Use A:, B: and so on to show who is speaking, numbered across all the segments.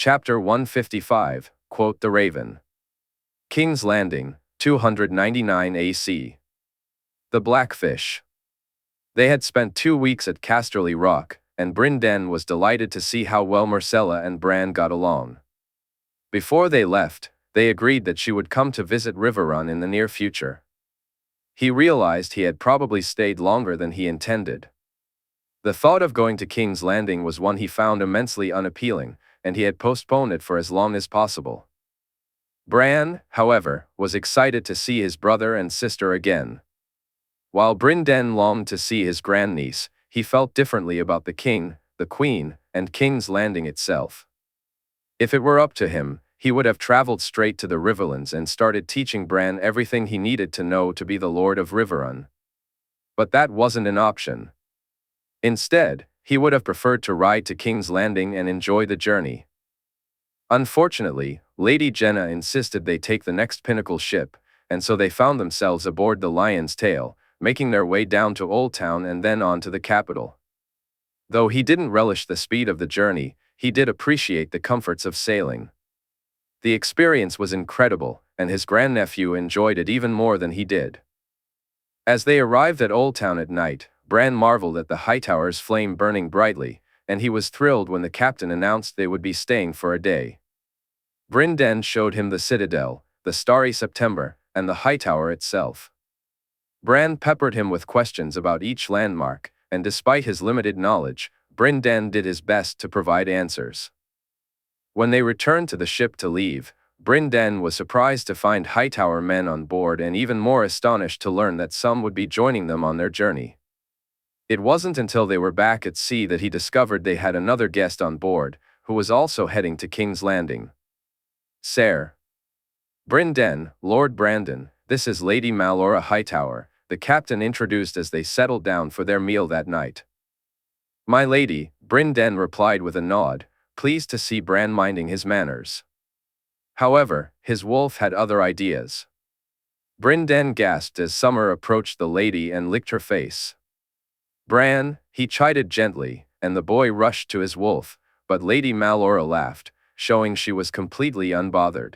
A: Chapter 155, Quote the Raven. King's Landing, 299 AC. The Blackfish. They had spent 2 weeks at Casterly Rock, and Bryn Den was delighted to see how well Myrcella and Bran got along. Before they left, they agreed that she would come to visit Riverrun in the near future. He realized he had probably stayed longer than he intended. The thought of going to King's Landing was one he found immensely unappealing, and he had postponed it for as long as possible. Bran, however, was excited to see his brother and sister again. While Bryn Den longed to see his grandniece, he felt differently about the king, the queen, and King's Landing itself. If it were up to him, he would have traveled straight to the Riverlands and started teaching Bran everything he needed to know to be the Lord of Riverrun. But that wasn't an option. Instead, he would have preferred to ride to King's Landing and enjoy the journey. Unfortunately, Lady Jenna insisted they take the next pinnacle ship, and so they found themselves aboard the Lion's Tail, making their way down to Old Town and then on to the capital. Though he didn't relish the speed of the journey, he did appreciate the comforts of sailing. The experience was incredible, and his grandnephew enjoyed it even more than he did. As they arrived at Old Town at night, Bran marveled at the Hightower's flame burning brightly, and he was thrilled when the captain announced they would be staying for a day. Bryn Den showed him the Citadel, the starry September, and the Hightower itself. Bran peppered him with questions about each landmark, and despite his limited knowledge, Bryn Den did his best to provide answers. When they returned to the ship to leave, Bryn Den was surprised to find Hightower men on board and even more astonished to learn that some would be joining them on their journey. It wasn't until they were back at sea that he discovered they had another guest on board, who was also heading to King's Landing. Sir. Bryn Den, Lord Brandon, this is Lady Malora Hightower, the captain introduced as they settled down for their meal that night. My lady, Bryn Den replied with a nod, pleased to see Bran minding his manners. However, his wolf had other ideas. Bryn Den gasped as Summer approached the lady and licked her face. Bran, he chided gently, and the boy rushed to his wolf, but Lady Malora laughed, showing she was completely unbothered.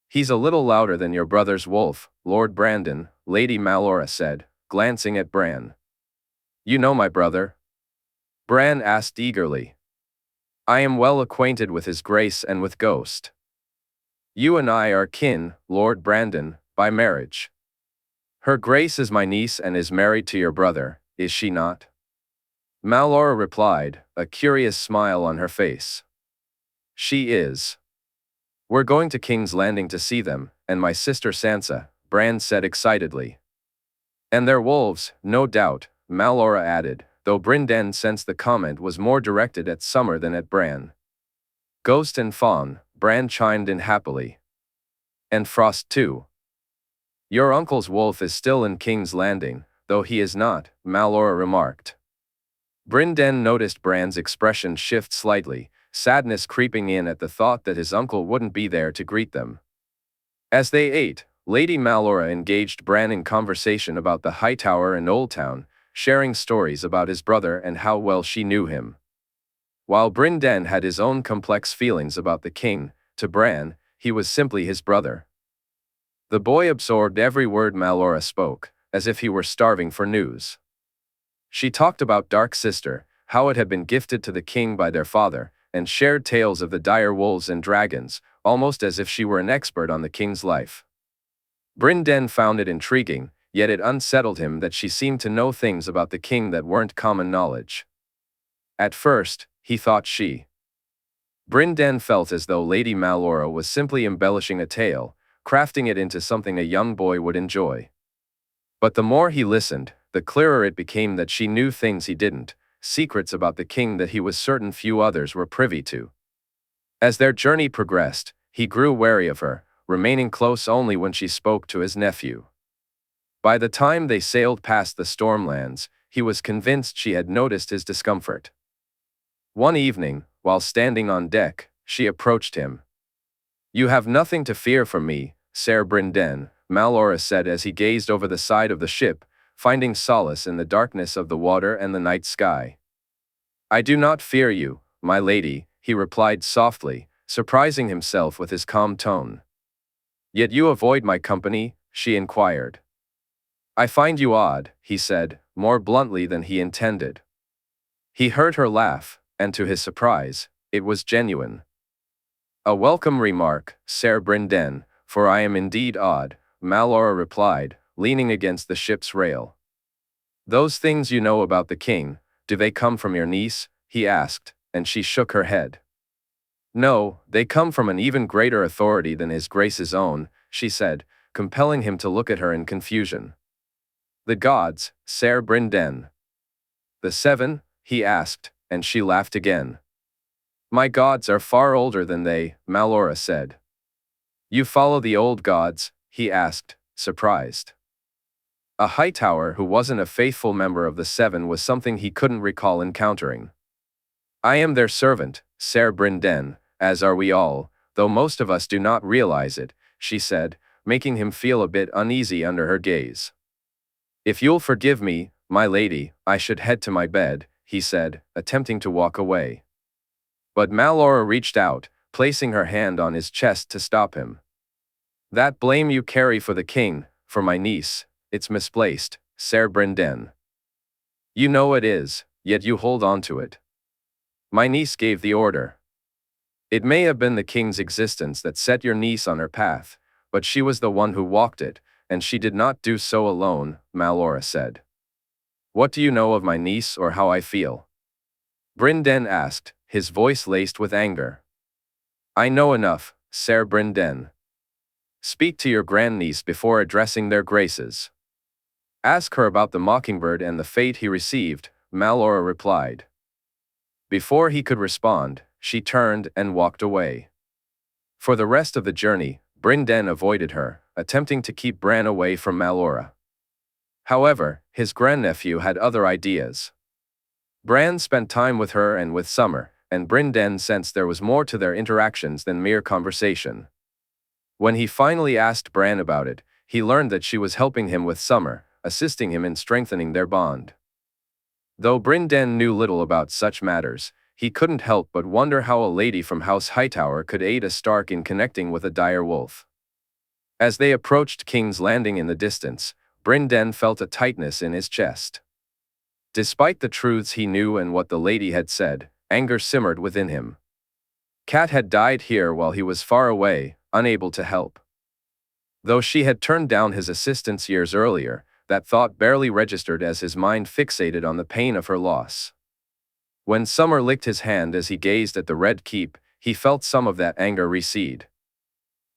A: He's a little louder than your brother's wolf, Lord Brandon, Lady Malora said, glancing at Bran. You know my brother? Bran asked eagerly. I am well acquainted with his grace and with Ghost. You and I are kin, Lord Brandon, by marriage. Her grace is my niece and is married to your brother, is she not? Malora replied, a curious smile on her face. She is. We're going to King's Landing to see them, and my sister Sansa, Bran said excitedly. And their wolves, no doubt, Malora added, though Bryn Den sensed the comment was more directed at Summer than at Bran. Ghost and Fawn, Bran chimed in happily. And Frost too. Your uncle's wolf is still in King's Landing, though he is not, Malora remarked. Bryn Den noticed Bran's expression shift slightly, sadness creeping in at the thought that his uncle wouldn't be there to greet them. As they ate, Lady Malora engaged Bran in conversation about the Hightower and Old Town, sharing stories about his brother and how well she knew him. While Bryn Den had his own complex feelings about the king, to Bran, he was simply his brother. The boy absorbed every word Malora spoke, as if he were starving for news. She talked about Dark Sister, how it had been gifted to the king by their father, and shared tales of the dire wolves and dragons, almost as if she were an expert on the king's life. Bryn Den found it intriguing, yet it unsettled him that she seemed to know things about the king that weren't common knowledge. At first, he thought she. Bryn Den felt as though Lady Malora was simply embellishing a tale, crafting it into something a young boy would enjoy. But the more he listened, the clearer it became that she knew things he didn't, secrets about the king that he was certain few others were privy to. As their journey progressed, he grew wary of her, remaining close only when she spoke to his nephew. By the time they sailed past the Stormlands, he was convinced she had noticed his discomfort. One evening, while standing on deck, she approached him. You have nothing to fear from me, Ser Bryn Den, Malora said as he gazed over the side of the ship, finding solace in the darkness of the water and the night sky. I do not fear you, my lady, he replied softly, surprising himself with his calm tone. "Yet you avoid my company?" she inquired. "I find you odd," he said, more bluntly than he intended. He heard her laugh, and to his surprise, it was genuine. "A welcome remark, Ser Brynden, for I am indeed odd," Malora replied, leaning against the ship's rail. "Those things you know about the king, do they come from your niece?" he asked, and she shook her head. "No, they come from an even greater authority than his grace's own," she said, compelling him to look at her in confusion. "The gods, Ser Brynden." "The seven?" he asked, and she laughed again. "My gods are far older than they," Malora said. "You follow the old gods?" he asked, surprised. A Hightower who wasn't a faithful member of the Seven was something he couldn't recall encountering. "I am their servant, Ser Brynden, as are we all, though most of us do not realize it," she said, making him feel a bit uneasy under her gaze. "If you'll forgive me, my lady, I should head to my bed," he said, attempting to walk away. But Malora reached out, placing her hand on his chest to stop him. "That blame you carry for the king, for my niece, it's misplaced, Ser Brynden. You know it is, yet you hold on to it. My niece gave the order. It may have been the king's existence that set your niece on her path, but she was the one who walked it, and she did not do so alone," Malora said. "What do you know of my niece or how I feel?" Brynden asked, his voice laced with anger. "I know enough, Ser Brynden. Speak to your grandniece before addressing their graces. Ask her about the mockingbird and the fate he received," Malora replied. Before he could respond, she turned and walked away. For the rest of the journey, Brynden avoided her, attempting to keep Bran away from Malora. However, his grandnephew had other ideas. Bran spent time with her and with Summer, and Brynden sensed there was more to their interactions than mere conversation. When he finally asked Bran about it, he learned that she was helping him with Summer, assisting him in strengthening their bond. Though Brynden knew little about such matters, he couldn't help but wonder how a lady from House Hightower could aid a Stark in connecting with a dire wolf. As they approached King's Landing in the distance, Brynden felt a tightness in his chest. Despite the truths he knew and what the lady had said, anger simmered within him. Cat had died here while he was far away, unable to help. Though she had turned down his assistance years earlier, that thought barely registered as his mind fixated on the pain of her loss. When Summer licked his hand as he gazed at the Red Keep, he felt some of that anger recede.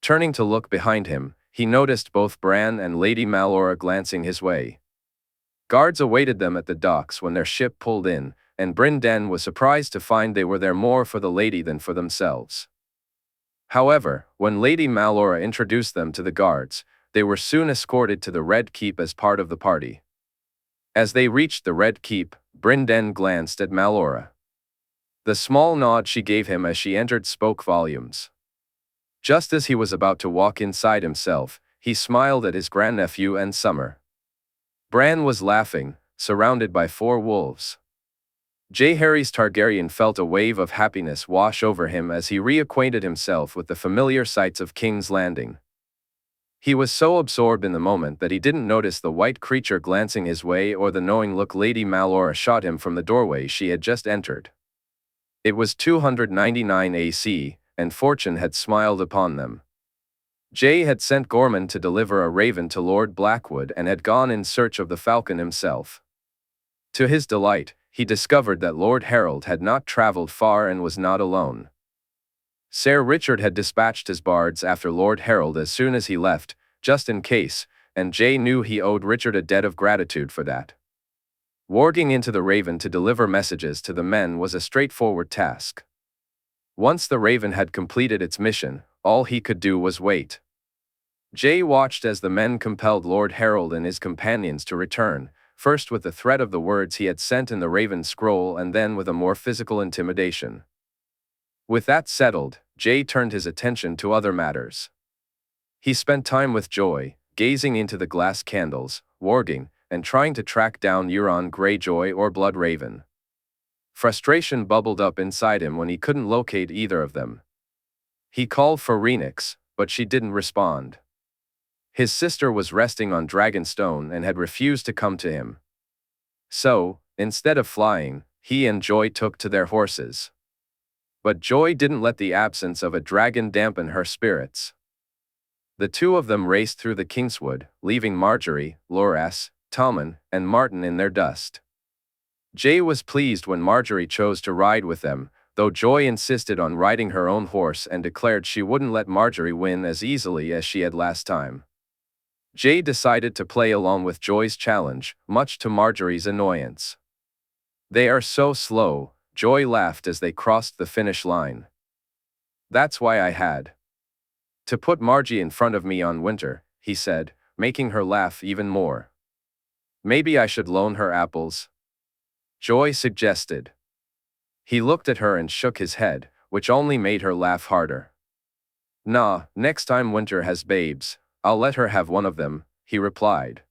A: Turning to look behind him, he noticed both Bran and Lady Malora glancing his way. Guards awaited them at the docks when their ship pulled in, and Brynden was surprised to find they were there more for the lady than for themselves. However, when Lady Malora introduced them to the guards, they were soon escorted to the Red Keep as part of the party. As they reached the Red Keep, Brynden glanced at Malora. The small nod she gave him as she entered spoke volumes. Just as he was about to walk inside himself, he smiled at his grandnephew and Summer. Bran was laughing, surrounded by 4 wolves. Jaehaerys Targaryen felt a wave of happiness wash over him as he reacquainted himself with the familiar sights of King's Landing. He was so absorbed in the moment that he didn't notice the white creature glancing his way or the knowing look Lady Malora shot him from the doorway she had just entered. It was 299 AC, and fortune had smiled upon them. Jay had sent Gorman to deliver a raven to Lord Blackwood and had gone in search of the falcon himself. To his delight, he discovered that Lord Harold had not traveled far and was not alone. Ser Richard had dispatched his bards after Lord Harold as soon as he left, just in case, and Jay knew he owed Richard a debt of gratitude for that. Warging into the Raven to deliver messages to the men was a straightforward task. Once the Raven had completed its mission, all he could do was wait. Jay watched as the men compelled Lord Harold and his companions to return, first with the threat of the words he had sent in the Raven's scroll and then with a more physical intimidation. With that settled, Jay turned his attention to other matters. He spent time with Joy, gazing into the glass candles, warging, and trying to track down Euron Greyjoy or Bloodraven. Frustration bubbled up inside him when he couldn't locate either of them. He called for Renix, but she didn't respond. His sister was resting on Dragonstone and had refused to come to him. So, instead of flying, he and Joy took to their horses. But Joy didn't let the absence of a dragon dampen her spirits. The two of them raced through the Kingswood, leaving Margaery, Loras, Tommen, and Martin in their dust. Jae was pleased when Margaery chose to ride with them, though Joy insisted on riding her own horse and declared she wouldn't let Margaery win as easily as she had last time. Jae decided to play along with Joy's challenge, much to Margaery's annoyance. "They are so slow," Joy laughed as they crossed the finish line. "That's why I had to put Margie in front of me on Winter," he said, making her laugh even more. "Maybe I should loan her apples?" Joy suggested. He looked at her and shook his head, which only made her laugh harder. "Nah, next time Winter has babes, I'll let her have one of them," he replied.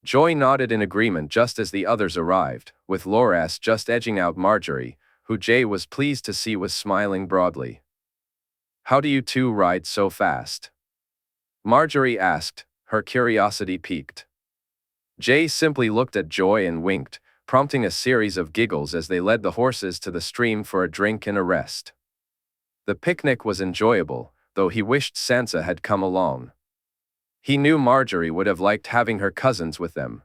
A: Joy nodded in agreement just as the others arrived, with Loras just edging out Margaery, who Jae was pleased to see was smiling broadly. "How do you two ride so fast?" Margaery asked, her curiosity piqued. Jae simply looked at Joy and winked, prompting a series of giggles as they led the horses to the stream for a drink and a rest. The picnic was enjoyable, though he wished Sansa had come along. He knew Margaery would have liked having her cousins with them.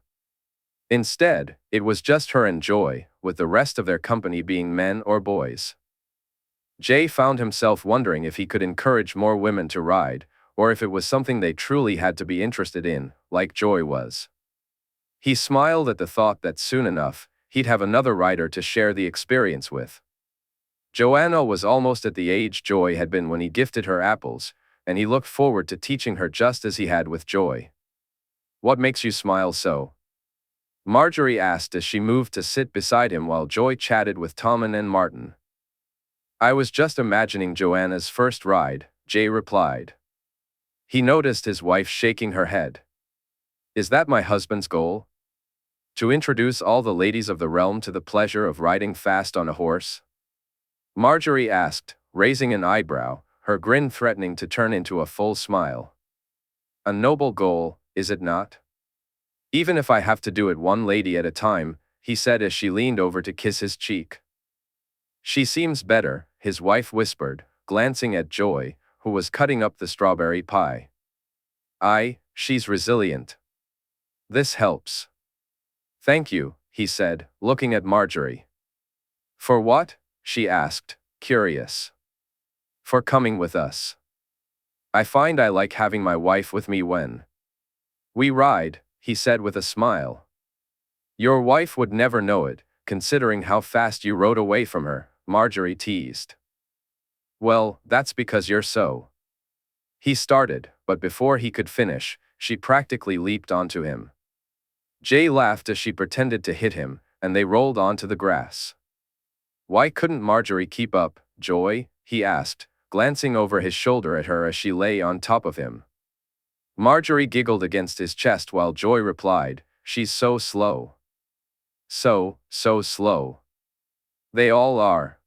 A: Instead, it was just her and Joy, with the rest of their company being men or boys. Jae found himself wondering if he could encourage more women to ride, or if it was something they truly had to be interested in, like Joy was. He smiled at the thought that soon enough, he'd have another rider to share the experience with. Joanna was almost at the age Joy had been when he gifted her apples, and he looked forward to teaching her just as he had with Joy. "What makes you smile so?" Margaery asked as she moved to sit beside him while Joy chatted with Tommen and Martin. "I was just imagining Joanna's first ride," Jae replied. He noticed his wife shaking her head. "Is that my husband's goal? To introduce all the ladies of the realm to the pleasure of riding fast on a horse?" Margaery asked, raising an eyebrow, her grin threatening to turn into a full smile. "A noble goal, is it not? Even if I have to do it one lady at a time," he said as she leaned over to kiss his cheek. "She seems better," his wife whispered, glancing at Joy, who was cutting up the strawberry pie. She's resilient. This helps." "Thank you," he said, looking at Margaery. "For what?" she asked, curious. "For coming with us. I find I like having my wife with me when we ride," he said with a smile. "Your wife would never know it, considering how fast you rode away from her," Margaery teased. "Well, that's because you're so." He started, but before he could finish, she practically leaped onto him. Jae laughed as she pretended to hit him, and they rolled onto the grass. "Why couldn't Margaery keep up, Joy?" he asked, glancing over his shoulder at her as she lay on top of him. Margaery giggled against his chest while Joy replied, "She's so slow. So slow. They all are."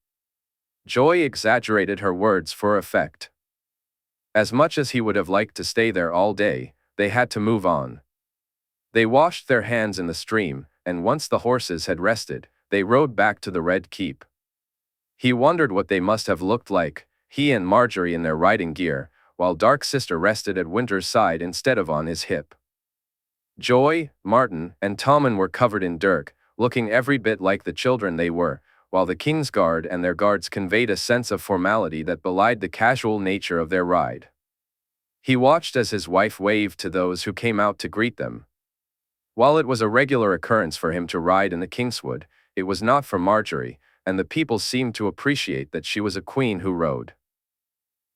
A: Joy exaggerated her words for effect. As much as he would have liked to stay there all day, they had to move on. They washed their hands in the stream, and once the horses had rested, they rode back to the Red Keep. He wondered what they must have looked like, he and Margaery in their riding gear, while Dark Sister rested at Winter's side instead of on his hip. Joy, Martin, and Tommen were covered in dirt, looking every bit like the children they were, while the Kingsguard and their guards conveyed a sense of formality that belied the casual nature of their ride. He watched as his wife waved to those who came out to greet them. While it was a regular occurrence for him to ride in the Kingswood, it was not for Margaery, and the people seemed to appreciate that she was a queen who rode.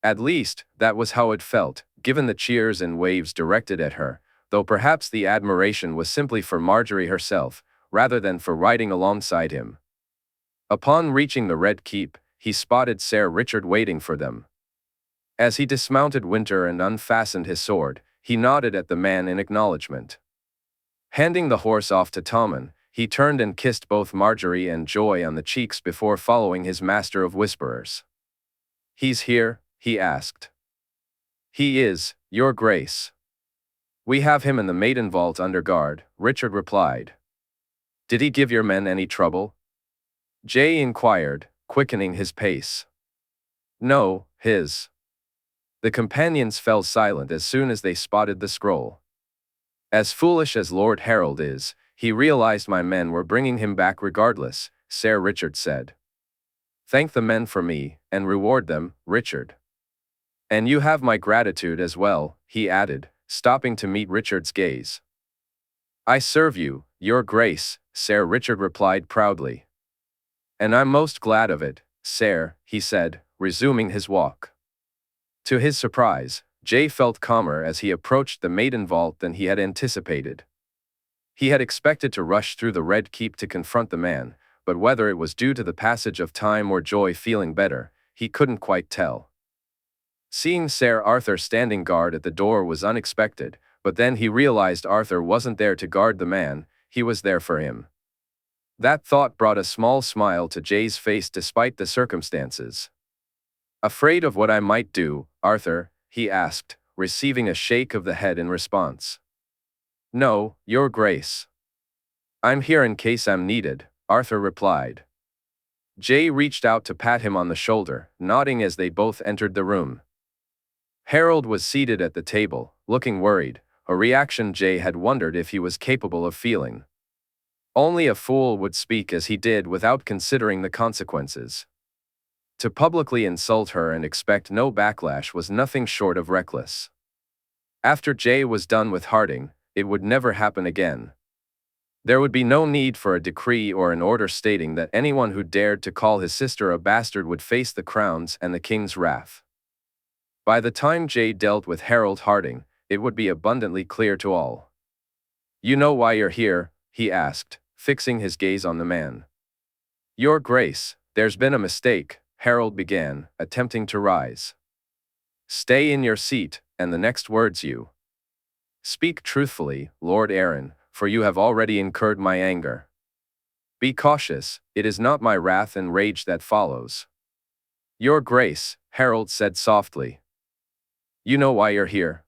A: At least, that was how it felt, given the cheers and waves directed at her, though perhaps the admiration was simply for Margaery herself, rather than for riding alongside him. Upon reaching the Red Keep, he spotted Ser Richard waiting for them. As he dismounted Winter and unfastened his sword, he nodded at the man in acknowledgement. Handing the horse off to Tommen, he turned and kissed both Margaery and Joy on the cheeks before following his master of whisperers. "He's here," he asked. He is, Your Grace. We have him in the maiden vault under guard, Richard replied. Did he give your men any trouble? Jay inquired, quickening his pace. No, his. The companions fell silent as soon as they spotted the scroll. As foolish as Lord Harold is, he realized my men were bringing him back regardless, Sir Richard said. Thank the men for me, and reward them, Richard. And you have my gratitude as well, he added, stopping to meet Richard's gaze. I serve you, Your Grace, Sir Richard replied proudly. And I'm most glad of it, Sir, he said, resuming his walk. To his surprise, Jay felt calmer as he approached the maiden vault than he had anticipated. He had expected to rush through the Red Keep to confront the man, but whether it was due to the passage of time or joy feeling better, he couldn't quite tell. Seeing Sir Arthur standing guard at the door was unexpected, but then he realized Arthur wasn't there to guard the man, he was there for him. That thought brought a small smile to Jay's face despite the circumstances. Afraid of what I might do, Arthur? He asked, receiving a shake of the head in response. No, Your Grace. I'm here in case I'm needed, Arthur replied. Jay reached out to pat him on the shoulder, nodding as they both entered the room. Harold was seated at the table, looking worried, a reaction Jay had wondered if he was capable of feeling. Only a fool would speak as he did without considering the consequences. To publicly insult her and expect no backlash was nothing short of reckless. After Jay was done with Harding, it would never happen again. There would be no need for a decree or an order stating that anyone who dared to call his sister a bastard would face the crowns and the king's wrath. By the time Jay dealt with Harold Harding, it would be abundantly clear to all. You know why you're here? He asked, fixing his gaze on the man. Your Grace, there's been a mistake, Harold began, attempting to rise. Stay in your seat, and the next words you speak truthfully, Lord Aaron, for you have already incurred my anger. Be cautious, it is not my wrath and rage that follows. Your Grace, Harold said softly. You know why you're here?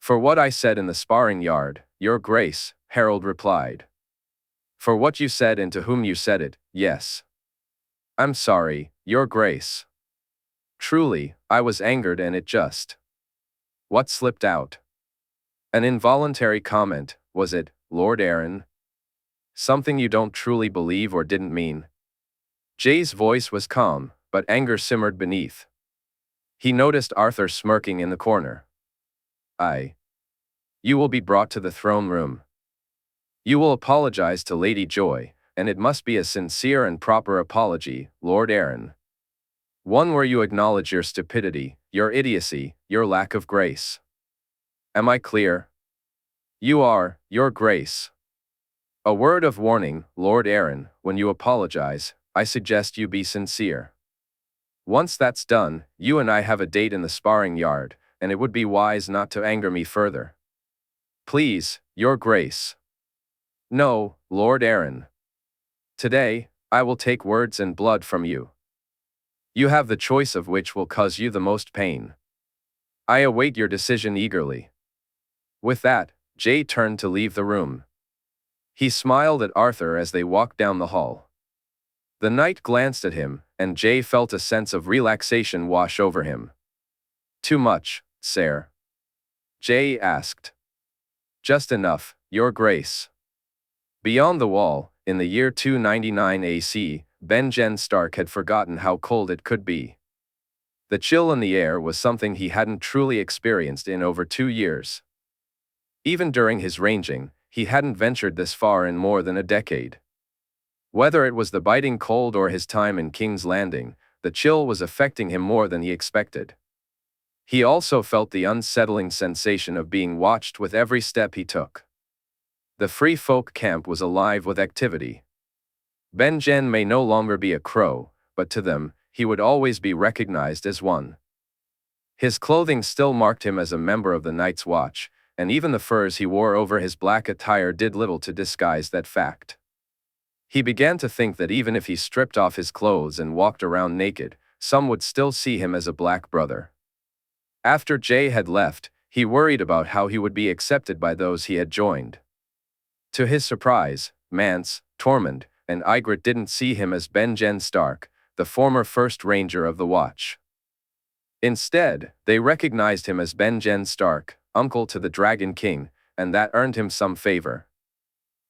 A: For what I said in the sparring yard, Your Grace, Harold replied. For what you said and to whom you said it, yes. I'm sorry, Your Grace. Truly, I was angered and it just. What slipped out? An involuntary comment, was it, Lord Aaron? Something you don't truly believe or didn't mean? Jay's voice was calm, but anger simmered beneath. He noticed Arthur smirking in the corner. You will be brought to the throne room. You will apologize to Lady Joy, and it must be a sincere and proper apology, Lord Aaron. One where you acknowledge your stupidity, your idiocy, your lack of grace. Am I clear? You are, Your Grace. A word of warning, Lord Aaron, when you apologize, I suggest you be sincere. Once that's done, you and I have a date in the sparring yard, and it would be wise not to anger me further. Please, Your Grace. No, Lord Aaron. Today, I will take words and blood from you. You have the choice of which will cause you the most pain. I await your decision eagerly. With that, Jay turned to leave the room. He smiled at Arthur as they walked down the hall. The knight glanced at him, and Jay felt a sense of relaxation wash over him. Too much, sir? Jay asked. Just enough, Your Grace. Beyond the wall, in the year 299 AC, Benjen Stark had forgotten how cold it could be. The chill in the air was something he hadn't truly experienced in over 2 years. Even during his ranging, he hadn't ventured this far in more than a decade. Whether it was the biting cold or his time in King's Landing, the chill was affecting him more than he expected. He also felt the unsettling sensation of being watched with every step he took. The Free Folk camp was alive with activity. Benjen may no longer be a crow, but to them, he would always be recognized as one. His clothing still marked him as a member of the Night's Watch, and even the furs he wore over his black attire did little to disguise that fact. He began to think that even if he stripped off his clothes and walked around naked, some would still see him as a black brother. After Jay had left, he worried about how he would be accepted by those he had joined. To his surprise, Mance, Tormund, and Ygritte didn't see him as Benjen Stark, the former First Ranger of the Watch. Instead, they recognized him as Benjen Stark, uncle to the Dragon King, and that earned him some favor.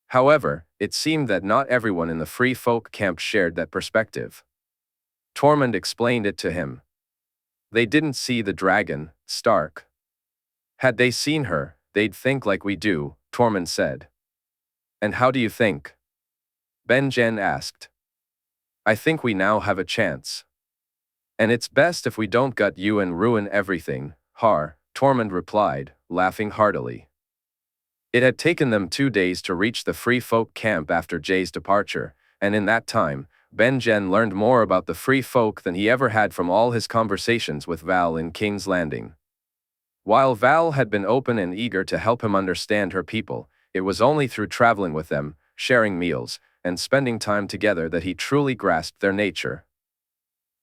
A: However, it seemed that not everyone in the Free Folk camp shared that perspective. Tormund explained it to him. They didn't see the dragon, Stark. Had they seen her, they'd think like we do, Tormund said. And how do you think? Benjen asked. I think we now have a chance. And it's best if we don't gut you and ruin everything, Har, Tormund replied, laughing heartily. It had taken them 2 days to reach the Free Folk camp after Jay's departure, and in that time, Benjen learned more about the Free Folk than he ever had from all his conversations with Val in King's Landing. While Val had been open and eager to help him understand her people, it was only through traveling with them, sharing meals, and spending time together that he truly grasped their nature.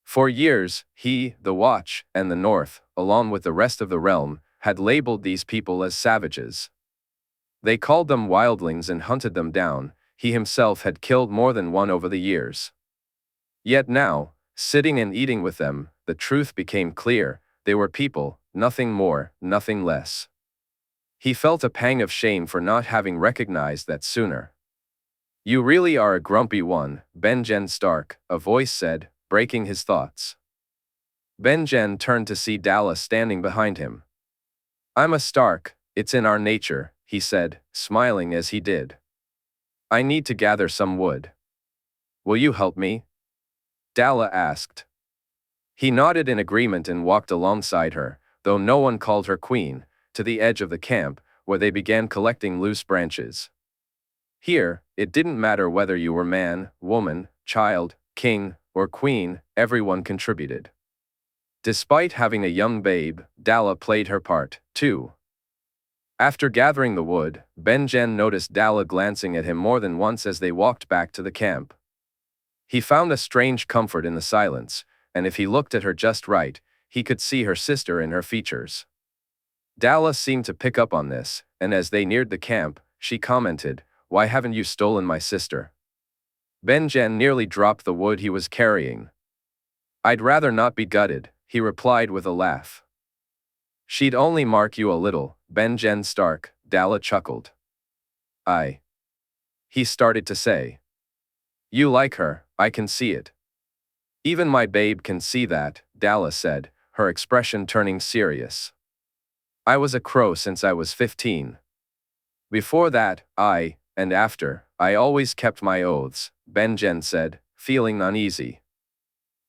A: For years, he, the Watch, and the North, along with the rest of the realm, had labeled these people as savages. They called them wildlings and hunted them down. He himself had killed more than one over the years. Yet now, sitting and eating with them, the truth became clear. They were people, nothing more, nothing less. He felt a pang of shame for not having recognized that sooner. You really are a grumpy one, Benjen Stark, a voice said, breaking his thoughts. Benjen turned to see Dalla standing behind him. I'm a Stark, it's in our nature, he said, smiling as he did. I need to gather some wood. Will you help me? Dalla asked. He nodded in agreement and walked alongside her, though no one called her queen, to the edge of the camp, where they began collecting loose branches. Here, it didn't matter whether you were man, woman, child, king, or queen, everyone contributed. Despite having a young babe, Dalla played her part, too. After gathering the wood, Benjen noticed Dalla glancing at him more than once as they walked back to the camp. He found a strange comfort in the silence, and if he looked at her just right, he could see her sister in her features. Dalla seemed to pick up on this, and as they neared the camp, she commented, "Why haven't you stolen my sister?" Benjen nearly dropped the wood he was carrying. "I'd rather not be gutted," he replied with a laugh. "She'd only mark you a little, Benjen Stark," Dalla chuckled. He started to say. "You like her, I can see it." "Even my babe can see that," Dalla said, her expression turning serious. "I was a crow since I was 15. Before that, and after, I always kept my oaths," Benjen said, feeling uneasy.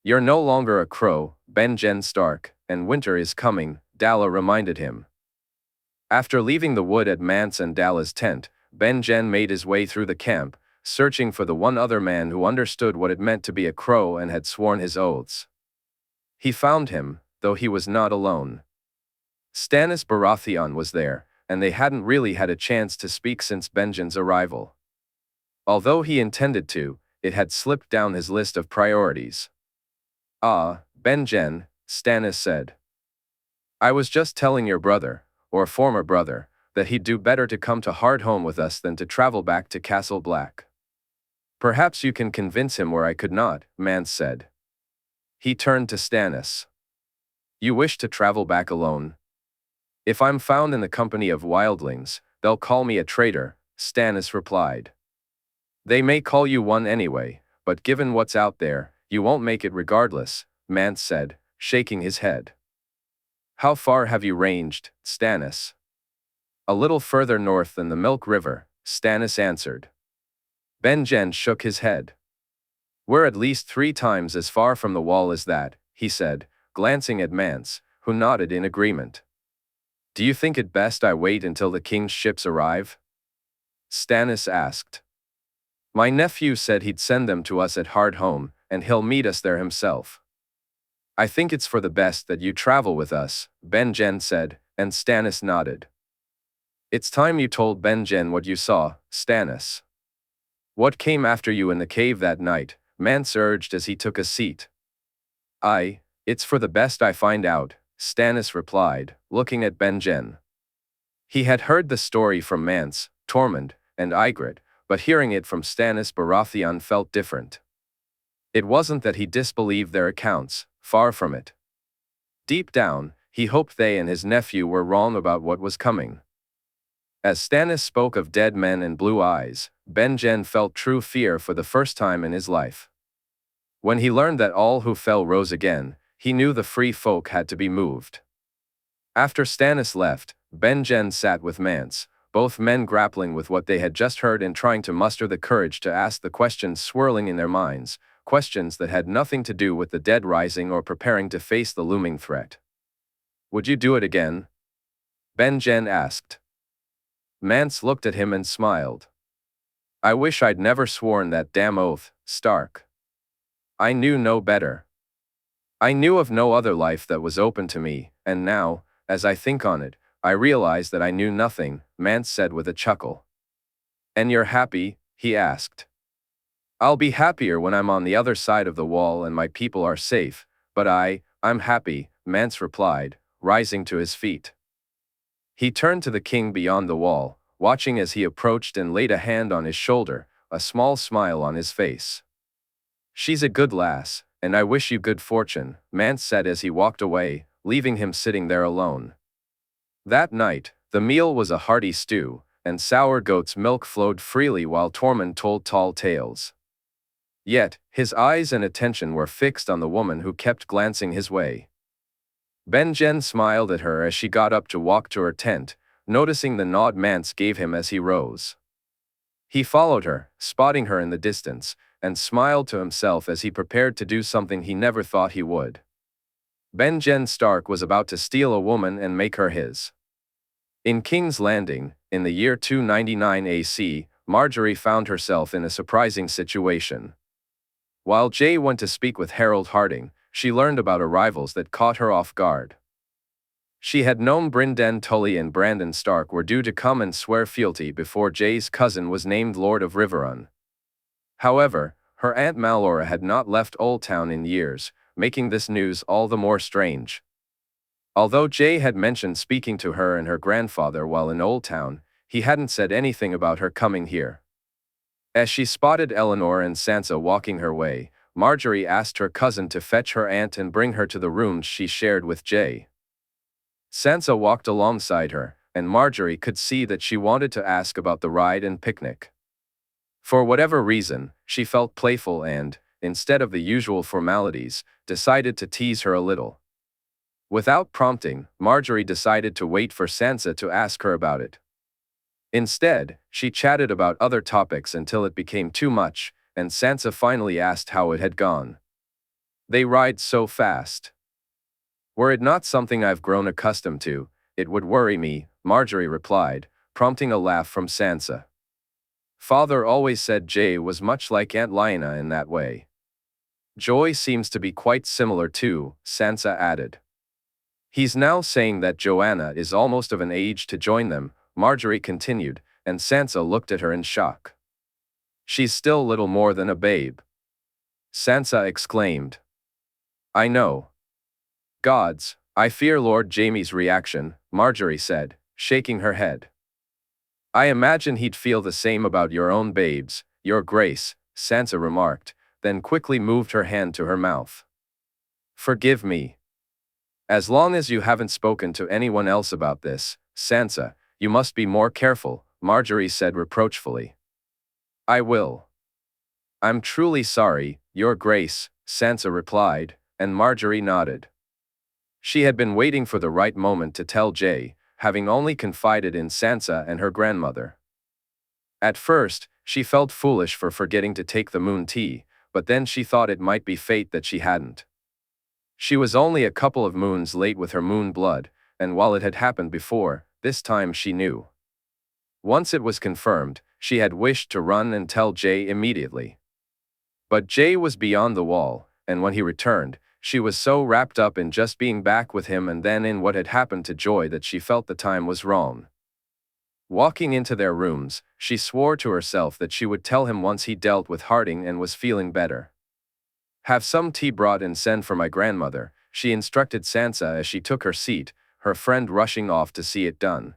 A: "You're no longer a crow, Benjen Stark, and winter is coming," Dalla reminded him. After leaving the wood at Mance and Dalla's tent, Benjen made his way through the camp, searching for the one other man who understood what it meant to be a crow and had sworn his oaths. He found him, though he was not alone. Stannis Baratheon was there, and they hadn't really had a chance to speak since Benjen's arrival. Although he intended to, it had slipped down his list of priorities. Benjen," Stannis said. "I was just telling your brother, or former brother, that he'd do better to come to Hardhome with us than to travel back to Castle Black. Perhaps you can convince him where I could not," Mance said. He turned to Stannis. "You wish to travel back alone?" "If I'm found in the company of wildlings, they'll call me a traitor," Stannis replied. "They may call you one anyway, but given what's out there, you won't make it regardless," Mance said, shaking his head. "How far have you ranged, Stannis?" "A little further north than the Milk River," Stannis answered. Benjen shook his head. "We're at least 3 times as far from the wall as that," he said, glancing at Mance, who nodded in agreement. "Do you think it best I wait until the king's ships arrive?" Stannis asked. "My nephew said he'd send them to us at Hardhome, and he'll meet us there himself." "I think it's for the best that you travel with us," Benjen said, and Stannis nodded. "It's time you told Benjen what you saw, Stannis." "What came after you in the cave that night?" Mance urged as he took a seat. It's for the best I find out, Stannis replied, looking at Benjen. He had heard the story from Mance, Tormund, and Ygritte, but hearing it from Stannis Baratheon felt different. It wasn't that he disbelieved their accounts, far from it. Deep down, he hoped they and his nephew were wrong about what was coming. As Stannis spoke of dead men and blue eyes, Benjen felt true fear for the first time in his life. When he learned that all who fell rose again, he knew the free folk had to be moved. After Stannis left, Benjen sat with Mance, both men grappling with what they had just heard and trying to muster the courage to ask the questions swirling in their minds, questions that had nothing to do with the dead rising or preparing to face the looming threat. Would you do it again? Benjen asked. Mance looked at him and smiled. I wish I'd never sworn that damn oath, Stark. I knew no better. I knew of no other life that was open to me, and now, as I think on it, I realize that I knew nothing, Mance said with a chuckle. And you're happy? He asked. I'll be happier when I'm on the other side of the wall and my people are safe, but I'm happy, Mance replied, rising to his feet. He turned to the king beyond the wall, watching as he approached and laid a hand on his shoulder, a small smile on his face. She's a good lass, and I wish you good fortune, Mance said as he walked away, leaving him sitting there alone. That night, the meal was a hearty stew, and sour goat's milk flowed freely while Tormund told tall tales. Yet, his eyes and attention were fixed on the woman who kept glancing his way. Benjen smiled at her as she got up to walk to her tent, noticing the nod Mance gave him as he rose. He followed her, spotting her in the distance, and smiled to himself as he prepared to do something he never thought he would. Benjen Stark was about to steal a woman and make her his. In King's Landing, in the year 299 AC, Margaery found herself in a surprising situation. While Jae went to speak with Harold Harding, she learned about arrivals that caught her off guard. She had known Brynden Tully and Brandon Stark were due to come and swear fealty before Jae's cousin was named Lord of Riverrun. However, her Aunt Malora had not left Old Town in years, making this news all the more strange. Although Jae had mentioned speaking to her and her grandfather while in Old Town, he hadn't said anything about her coming here. As she spotted Eleanor and Sansa walking her way, Margaery asked her cousin to fetch her aunt and bring her to the rooms she shared with Jae. Sansa walked alongside her, and Margaery could see that she wanted to ask about the ride and picnic. For whatever reason, she felt playful and, instead of the usual formalities, decided to tease her a little. Without prompting, Margaery decided to wait for Sansa to ask her about it. Instead, she chatted about other topics until it became too much, and Sansa finally asked how it had gone. They ride so fast. Were it not something I've grown accustomed to, it would worry me, Margaery replied, prompting a laugh from Sansa. Father always said Jae was much like Aunt Lyanna in that way. Joy seems to be quite similar too, Sansa added. He's now saying that Joanna is almost of an age to join them, Margaery continued, and Sansa looked at her in shock. She's still little more than a babe. Sansa exclaimed. I know. Gods, I fear Lord Jaime's reaction, Margaery said, shaking her head. I imagine he'd feel the same about your own babes, Your Grace, Sansa remarked, then quickly moved her hand to her mouth. Forgive me. As long as you haven't spoken to anyone else about this, Sansa, you must be more careful, Margaery said reproachfully. I will. I'm truly sorry, Your Grace, Sansa replied, and Margaery nodded. She had been waiting for the right moment to tell Jae, having only confided in Sansa and her grandmother. At first, she felt foolish for forgetting to take the moon tea, but then she thought it might be fate that she hadn't. She was only a couple of moons late with her moon blood, and while it had happened before, this time she knew. Once it was confirmed, she had wished to run and tell Jae immediately. But Jae was beyond the wall, and when he returned, she was so wrapped up in just being back with him and then in what had happened to Joy that she felt the time was wrong. Walking into their rooms, she swore to herself that she would tell him once he dealt with Harding and was feeling better. Have some tea brought and send for my grandmother, she instructed Sansa as she took her seat, her friend rushing off to see it done.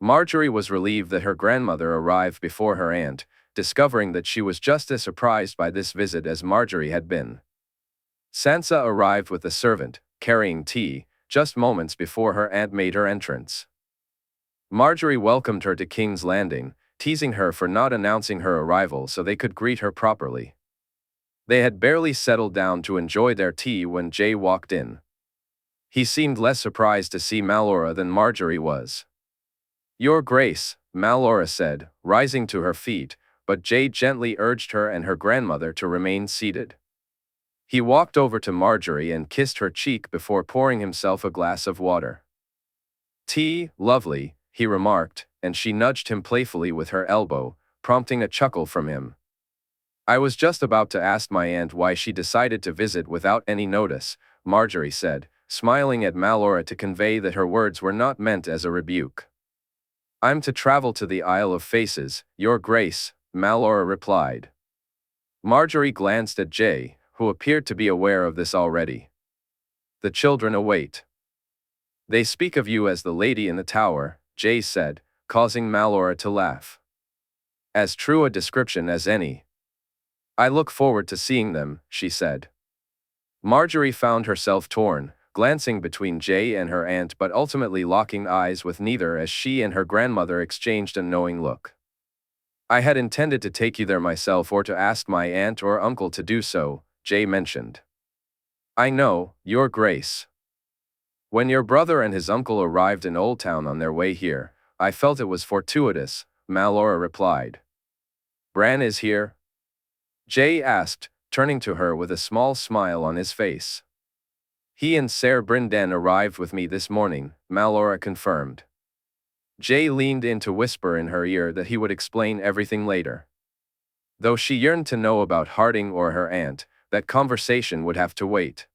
A: Margaery was relieved that her grandmother arrived before her aunt, discovering that she was just as surprised by this visit as Margaery had been. Sansa arrived with the servant, carrying tea, just moments before her aunt made her entrance. Margaery welcomed her to King's Landing, teasing her for not announcing her arrival so they could greet her properly. They had barely settled down to enjoy their tea when Jae walked in. He seemed less surprised to see Malora than Margaery was. "Your Grace," Malora said, rising to her feet, but Jae gently urged her and her grandmother to remain seated. He walked over to Margaery and kissed her cheek before pouring himself a glass of water. "Tea, lovely," he remarked, and she nudged him playfully with her elbow, prompting a chuckle from him. "I was just about to ask my aunt why she decided to visit without any notice," Margaery said, smiling at Malora to convey that her words were not meant as a rebuke. "I'm to travel to the Isle of Faces, Your Grace," Malora replied. Margaery glanced at Jae, who appeared to be aware of this already. "The children await. They speak of you as the lady in the tower," Jae said, causing Malora to laugh. "As true a description as any." "I look forward to seeing them," she said. Margaery found herself torn, glancing between Jae and her aunt but ultimately locking eyes with neither as she and her grandmother exchanged a knowing look. "I had intended to take you there myself or to ask my aunt or uncle to do so," Jae mentioned. "I know, Your Grace. When your brother and his uncle arrived in Old Town on their way here, I felt it was fortuitous," Malora replied. "Bran is here?" Jae asked, turning to her with a small smile on his face. "He and Ser Brynden arrived with me this morning," Malora confirmed. Jae leaned in to whisper in her ear that he would explain everything later. Though she yearned to know about Harding or her aunt, that conversation would have to wait.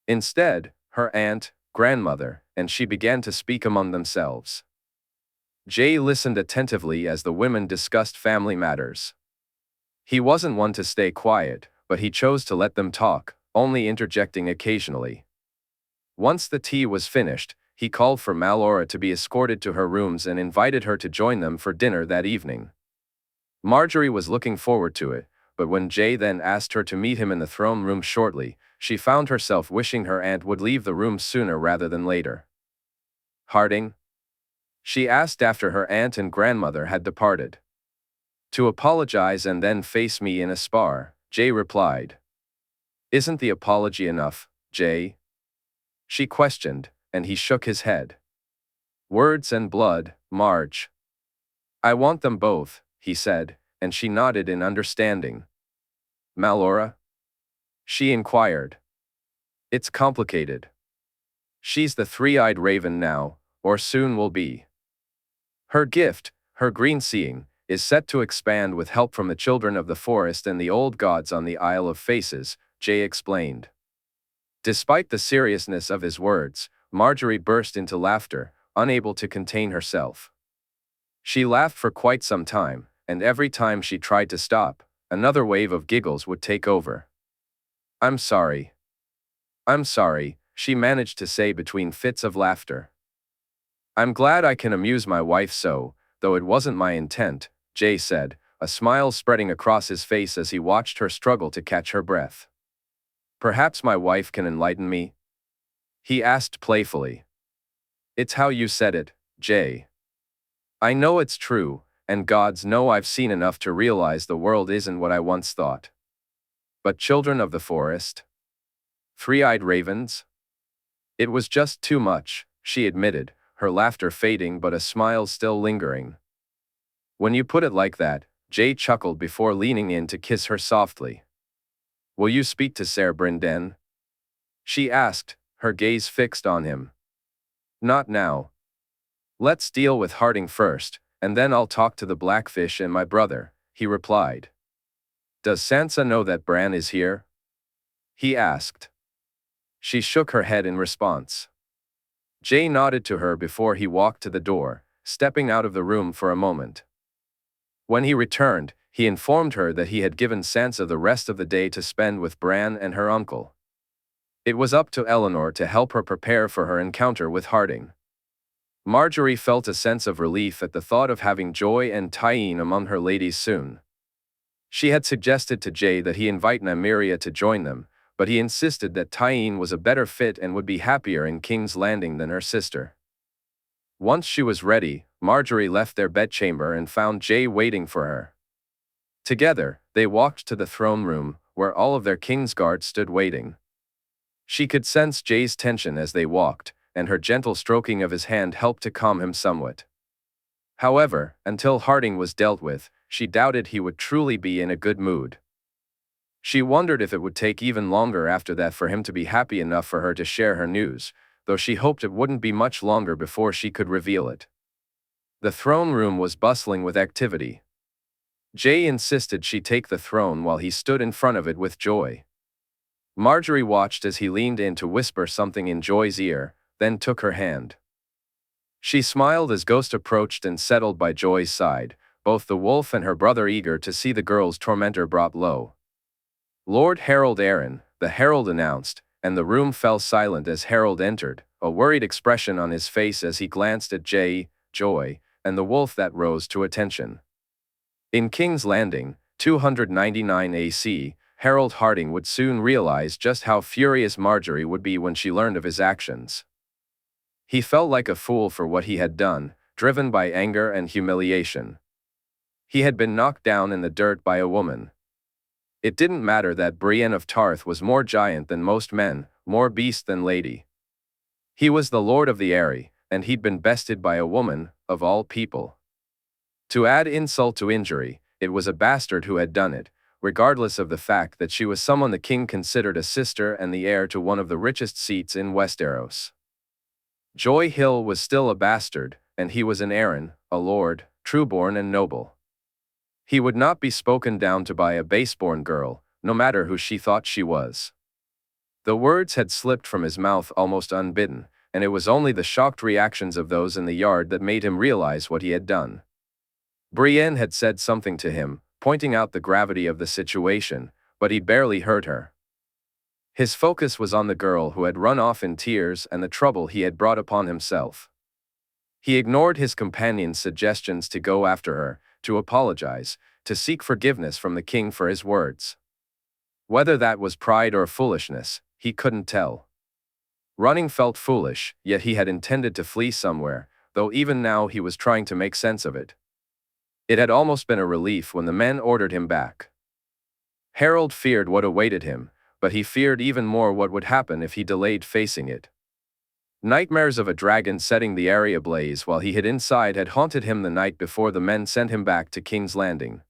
A: Instead, her aunt, grandmother, and she began to speak among themselves. Jae listened attentively as the women discussed family matters. He wasn't one to stay quiet, but he chose to let them talk, only interjecting occasionally. Once the tea was finished, he called for Malora to be escorted to her rooms and invited her to join them for dinner that evening. Margaery was looking forward to it, but when Jae then asked her to meet him in the throne room shortly, she found herself wishing her aunt would leave the room sooner rather than later. "Harding?" she asked after her aunt and grandmother had departed. "To apologize and then face me in a spar," Jae replied. "Isn't the apology enough, Jae?" she questioned, and he shook his head. "Words and blood, Marge." "I want them both," he said, and she nodded in understanding. "Malora?" she inquired. "It's complicated. She's the three-eyed raven now, or soon will be. Her gift, her green seeing, is set to expand with help from the children of the forest and the old gods on the Isle of Faces," Jae explained. Despite the seriousness of his words, Margaery burst into laughter, unable to contain herself. She laughed for quite some time, and every time she tried to stop, another wave of giggles would take over. I'm sorry," she managed to say between fits of laughter. "I'm glad I can amuse my wife so, though it wasn't my intent," Jae said, a smile spreading across his face as he watched her struggle to catch her breath. "Perhaps my wife can enlighten me?" he asked playfully. "It's how you said it, Jae. I know it's true, and gods know I've seen enough to realize the world isn't what I once thought. But children of the forest? Three-eyed ravens? It was just too much," she admitted, her laughter fading but a smile still lingering. "When you put it like that," Jae chuckled before leaning in to kiss her softly. "Will you speak to Ser Brynden?" she asked, her gaze fixed on him. "Not now. Let's deal with Harding first, and then I'll talk to the Blackfish and my brother," he replied. "Does Sansa know that Bran is here?" he asked. She shook her head in response. Jae nodded to her before he walked to the door, stepping out of the room for a moment. When he returned, He informed her that he had given Sansa the rest of the day to spend with Bran and her uncle. It was up to Eleanor to help her prepare for her encounter with Harding. Margaery felt a sense of relief at the thought of having Joy and Tyene among her ladies soon. She had suggested to Jay that he invite Nymeria to join them, but he insisted that Tyene was a better fit and would be happier in King's Landing than her sister. Once she was ready, Margaery left their bedchamber and found Jay waiting for her. Together, they walked to the throne room, where all of their Kingsguard stood waiting. She could sense Jay's tension as they walked, and her gentle stroking of his hand helped to calm him somewhat. However, until Harding was dealt with, she doubted he would truly be in a good mood. She wondered if it would take even longer after that for him to be happy enough for her to share her news, though she hoped it wouldn't be much longer before she could reveal it. The throne room was bustling with activity. Jay insisted she take the throne while he stood in front of it with Joy. Margaery watched as he leaned in to whisper something in Joy's ear, then took her hand. She smiled as Ghost approached and settled by Joy's side, both the wolf and her brother eager to see the girl's tormentor brought low. "Lord Harold Arryn," the herald announced, and the room fell silent as Harold entered, a worried expression on his face as he glanced at Jay, Joy, and the wolf that rose to attention. In King's Landing, 299 AC, Harold Harding would soon realize just how furious Margaery would be when she learned of his actions. He felt like a fool for what he had done, driven by anger and humiliation. He had been knocked down in the dirt by a woman. It didn't matter that Brienne of Tarth was more giant than most men, more beast than lady. He was the Lord of the Eyrie, and he'd been bested by a woman, of all people. To add insult to injury, it was a bastard who had done it, regardless of the fact that she was someone the king considered a sister and the heir to one of the richest seats in Westeros. Joy Hill was still a bastard, and he was an Arryn, a lord, trueborn and noble. He would not be spoken down to by a baseborn girl, no matter who she thought she was. The words had slipped from his mouth almost unbidden, and it was only the shocked reactions of those in the yard that made him realize what he had done. Brienne had said something to him, pointing out the gravity of the situation, but he barely heard her. His focus was on the girl who had run off in tears and the trouble he had brought upon himself. He ignored his companion's suggestions to go after her, to apologize, to seek forgiveness from the king for his words. Whether that was pride or foolishness, he couldn't tell. Running felt foolish, yet he had intended to flee somewhere, though even now he was trying to make sense of it. It had almost been a relief when the men ordered him back. Harold feared what awaited him, but he feared even more what would happen if he delayed facing it. Nightmares of a dragon setting the area ablaze while he hid inside had haunted him the night before the men sent him back to King's Landing.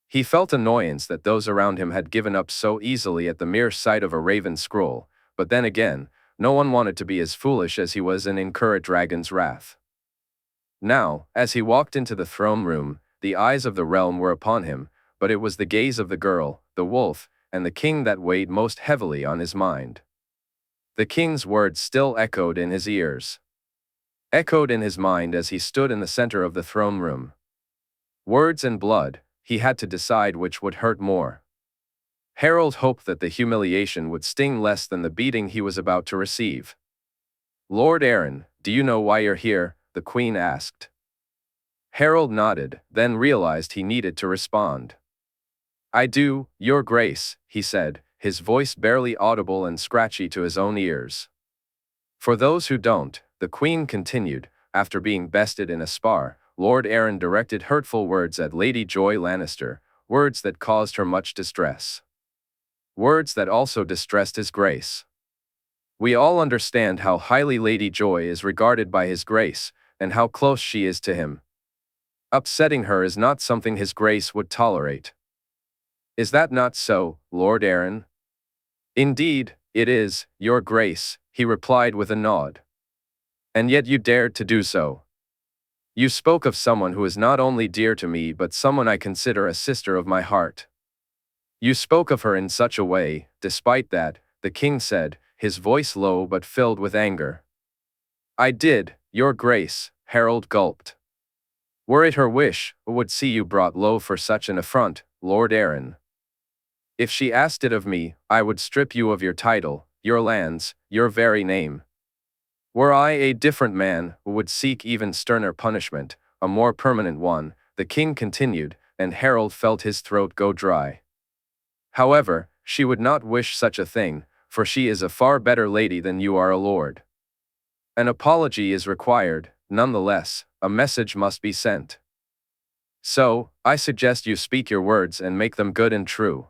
A: He felt annoyance that those around him had given up so easily at the mere sight of a raven scroll, but then again, no one wanted to be as foolish as he was and incur a dragon's wrath. Now, as he walked into the throne room, the eyes of the realm were upon him, but it was the gaze of the girl, the wolf, and the king that weighed most heavily on his mind. The king's words still echoed in his ears. Echoed in his mind as he stood in the center of the throne room. Words and blood, he had to decide which would hurt more. Harold hoped that the humiliation would sting less than the beating he was about to receive. "Lord Arryn, do you know why you're here?" the queen asked. Harold nodded, then realized he needed to respond. "I do, Your Grace," he said, his voice barely audible and scratchy to his own ears. "For those who don't," the queen continued, after being bested in a spar, Lord Arryn directed hurtful words at Lady Joy Lannister, words that caused her much distress. Words that also distressed his grace. "We all understand how highly Lady Joy is regarded by his grace, and how close she is to him. Upsetting her is not something his grace would tolerate. Is that not so, Lord Arryn?" "Indeed, it is, Your Grace," he replied with a nod. "And yet you dared to do so. You spoke of someone who is not only dear to me but someone I consider a sister of my heart. You spoke of her in such a way, despite that," the king said, his voice low but filled with anger. "I did, Your Grace," Harold gulped. Were it her wish, would see you brought low for such an affront, Lord Aaron. If she asked it of me, I would strip you of your title, your lands, your very name. Were I a different man, would seek even sterner punishment, a more permanent one, the king continued, and Harold felt his throat go dry. However, she would not wish such a thing, for she is a far better lady than you are a lord. An apology is required, nonetheless, a message must be sent. So, I suggest you speak your words and make them good and true.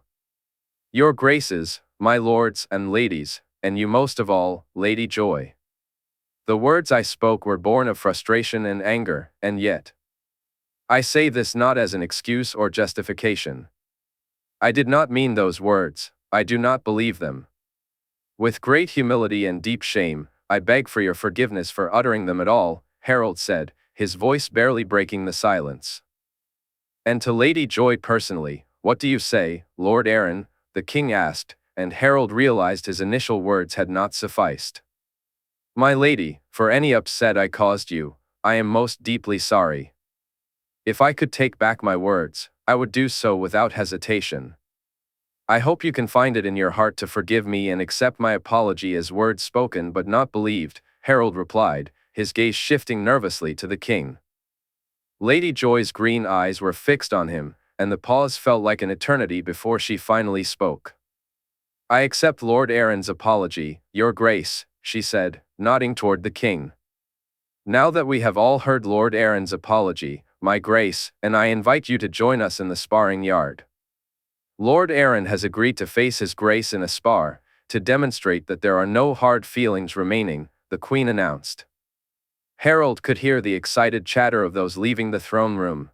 A: Your graces, my lords and ladies, and you most of all, Lady Joy. The words I spoke were born of frustration and anger, and yet I say this not as an excuse or justification. I did not mean those words, I do not believe them. With great humility and deep shame, I beg for your forgiveness for uttering them at all, Harold said, his voice barely breaking the silence. And to Lady Joy personally, what do you say, Lord Aaron? The king asked, and Harold realized his initial words had not sufficed. My lady, for any upset I caused you, I am most deeply sorry. If I could take back my words, I would do so without hesitation. I hope you can find it in your heart to forgive me and accept my apology as words spoken but not believed, Harold replied, his gaze shifting nervously to the king. Lady Joy's green eyes were fixed on him, and the pause felt like an eternity before she finally spoke. I accept Lord Aaron's apology, Your Grace, she said, nodding toward the king. Now that we have all heard Lord Aaron's apology, my grace, and I invite you to join us in the sparring yard. Lord Aaron has agreed to face his grace in a spar, to demonstrate that there are no hard feelings remaining, the queen announced. Harold could hear the excited chatter of those leaving the throne room.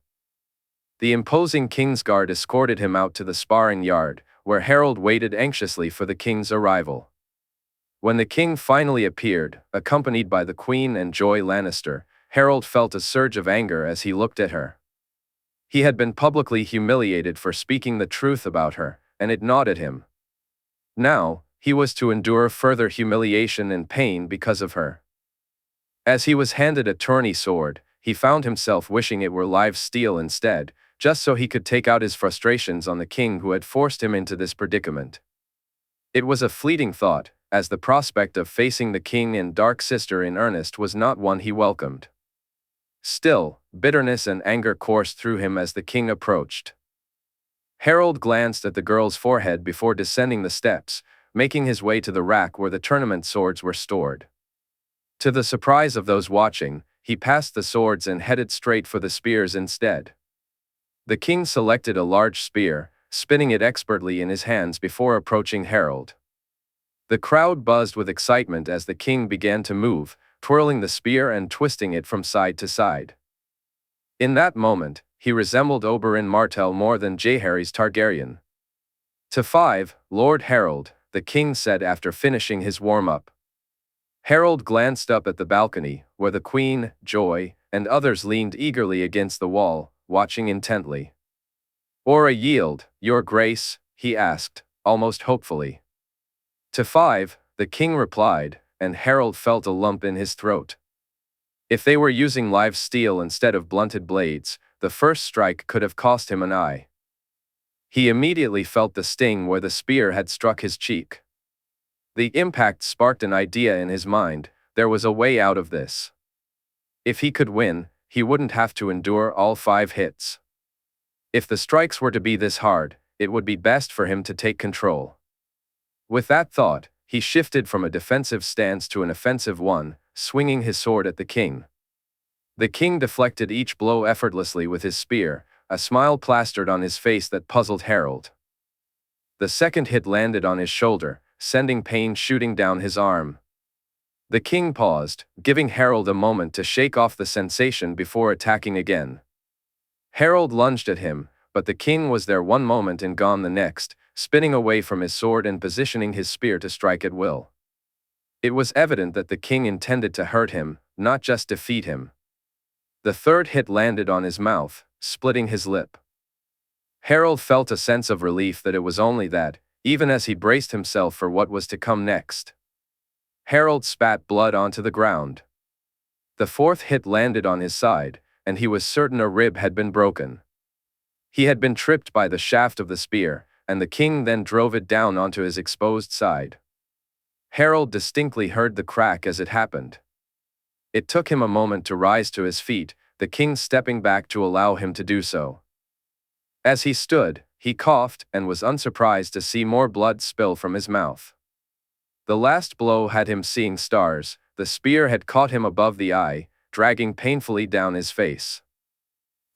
A: The imposing Kingsguard escorted him out to the sparring yard, where Harold waited anxiously for the king's arrival. When the king finally appeared, accompanied by the queen and Joy Lannister, Harold felt a surge of anger as he looked at her. He had been publicly humiliated for speaking the truth about her, and it gnawed at him. Now, he was to endure further humiliation and pain because of her. As he was handed a tourney sword, he found himself wishing it were live steel instead, just so he could take out his frustrations on the king who had forced him into this predicament. It was a fleeting thought, as the prospect of facing the king and dark sister in earnest was not one he welcomed. Still, bitterness and anger coursed through him as the king approached. Harold glanced at the girl's forehead before descending the steps, making his way to the rack where the tournament swords were stored. To the surprise of those watching, he passed the swords and headed straight for the spears instead. The king selected a large spear, spinning it expertly in his hands before approaching Harold. The crowd buzzed with excitement as the king began to move, twirling the spear and twisting it from side to side. In that moment, he resembled Oberyn Martell more than Jaehaerys Targaryen. To 5, Lord Harold, the king said after finishing his warm-up. Harold glanced up at the balcony, where the queen, Joy, and others leaned eagerly against the wall, watching intently. Or a yield, Your Grace? He asked, almost hopefully. To 5, the king replied, and Harold felt a lump in his throat. If they were using live steel instead of blunted blades, the first strike could have cost him an eye. He immediately felt the sting where the spear had struck his cheek. The impact sparked an idea in his mind, there was a way out of this. If he could win, he wouldn't have to endure all 5 hits. If the strikes were to be this hard, it would be best for him to take control. With that thought, he shifted from a defensive stance to an offensive one, swinging his sword at the king. The king deflected each blow effortlessly with his spear, a smile plastered on his face that puzzled Harold. The second hit landed on his shoulder, sending pain shooting down his arm. The king paused, giving Harold a moment to shake off the sensation before attacking again. Harold lunged at him, but the king was there one moment and gone the next, spinning away from his sword and positioning his spear to strike at will. It was evident that the king intended to hurt him, not just defeat him. The third hit landed on his mouth, splitting his lip. Harold felt a sense of relief that it was only that, even as he braced himself for what was to come next. Harold spat blood onto the ground. The fourth hit landed on his side, and he was certain a rib had been broken. He had been tripped by the shaft of the spear, and the king then drove it down onto his exposed side. Harold distinctly heard the crack as it happened. It took him a moment to rise to his feet, the king stepping back to allow him to do so. As he stood, he coughed and was unsurprised to see more blood spill from his mouth. The last blow had him seeing stars. The spear had caught him above the eye, dragging painfully down his face.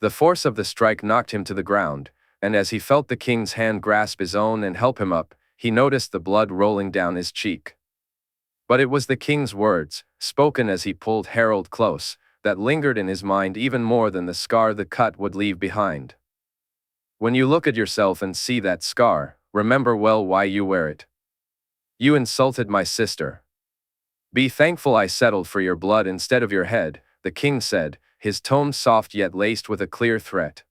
A: The force of the strike knocked him to the ground, and as he felt the king's hand grasp his own and help him up, he noticed the blood rolling down his cheek. But it was the king's words, spoken as he pulled Harold close, that lingered in his mind even more than the scar the cut would leave behind. When you look at yourself and see that scar, remember well why you wear it. You insulted my sister. Be thankful I settled for your blood instead of your head, the king said, his tone soft yet laced with a clear threat.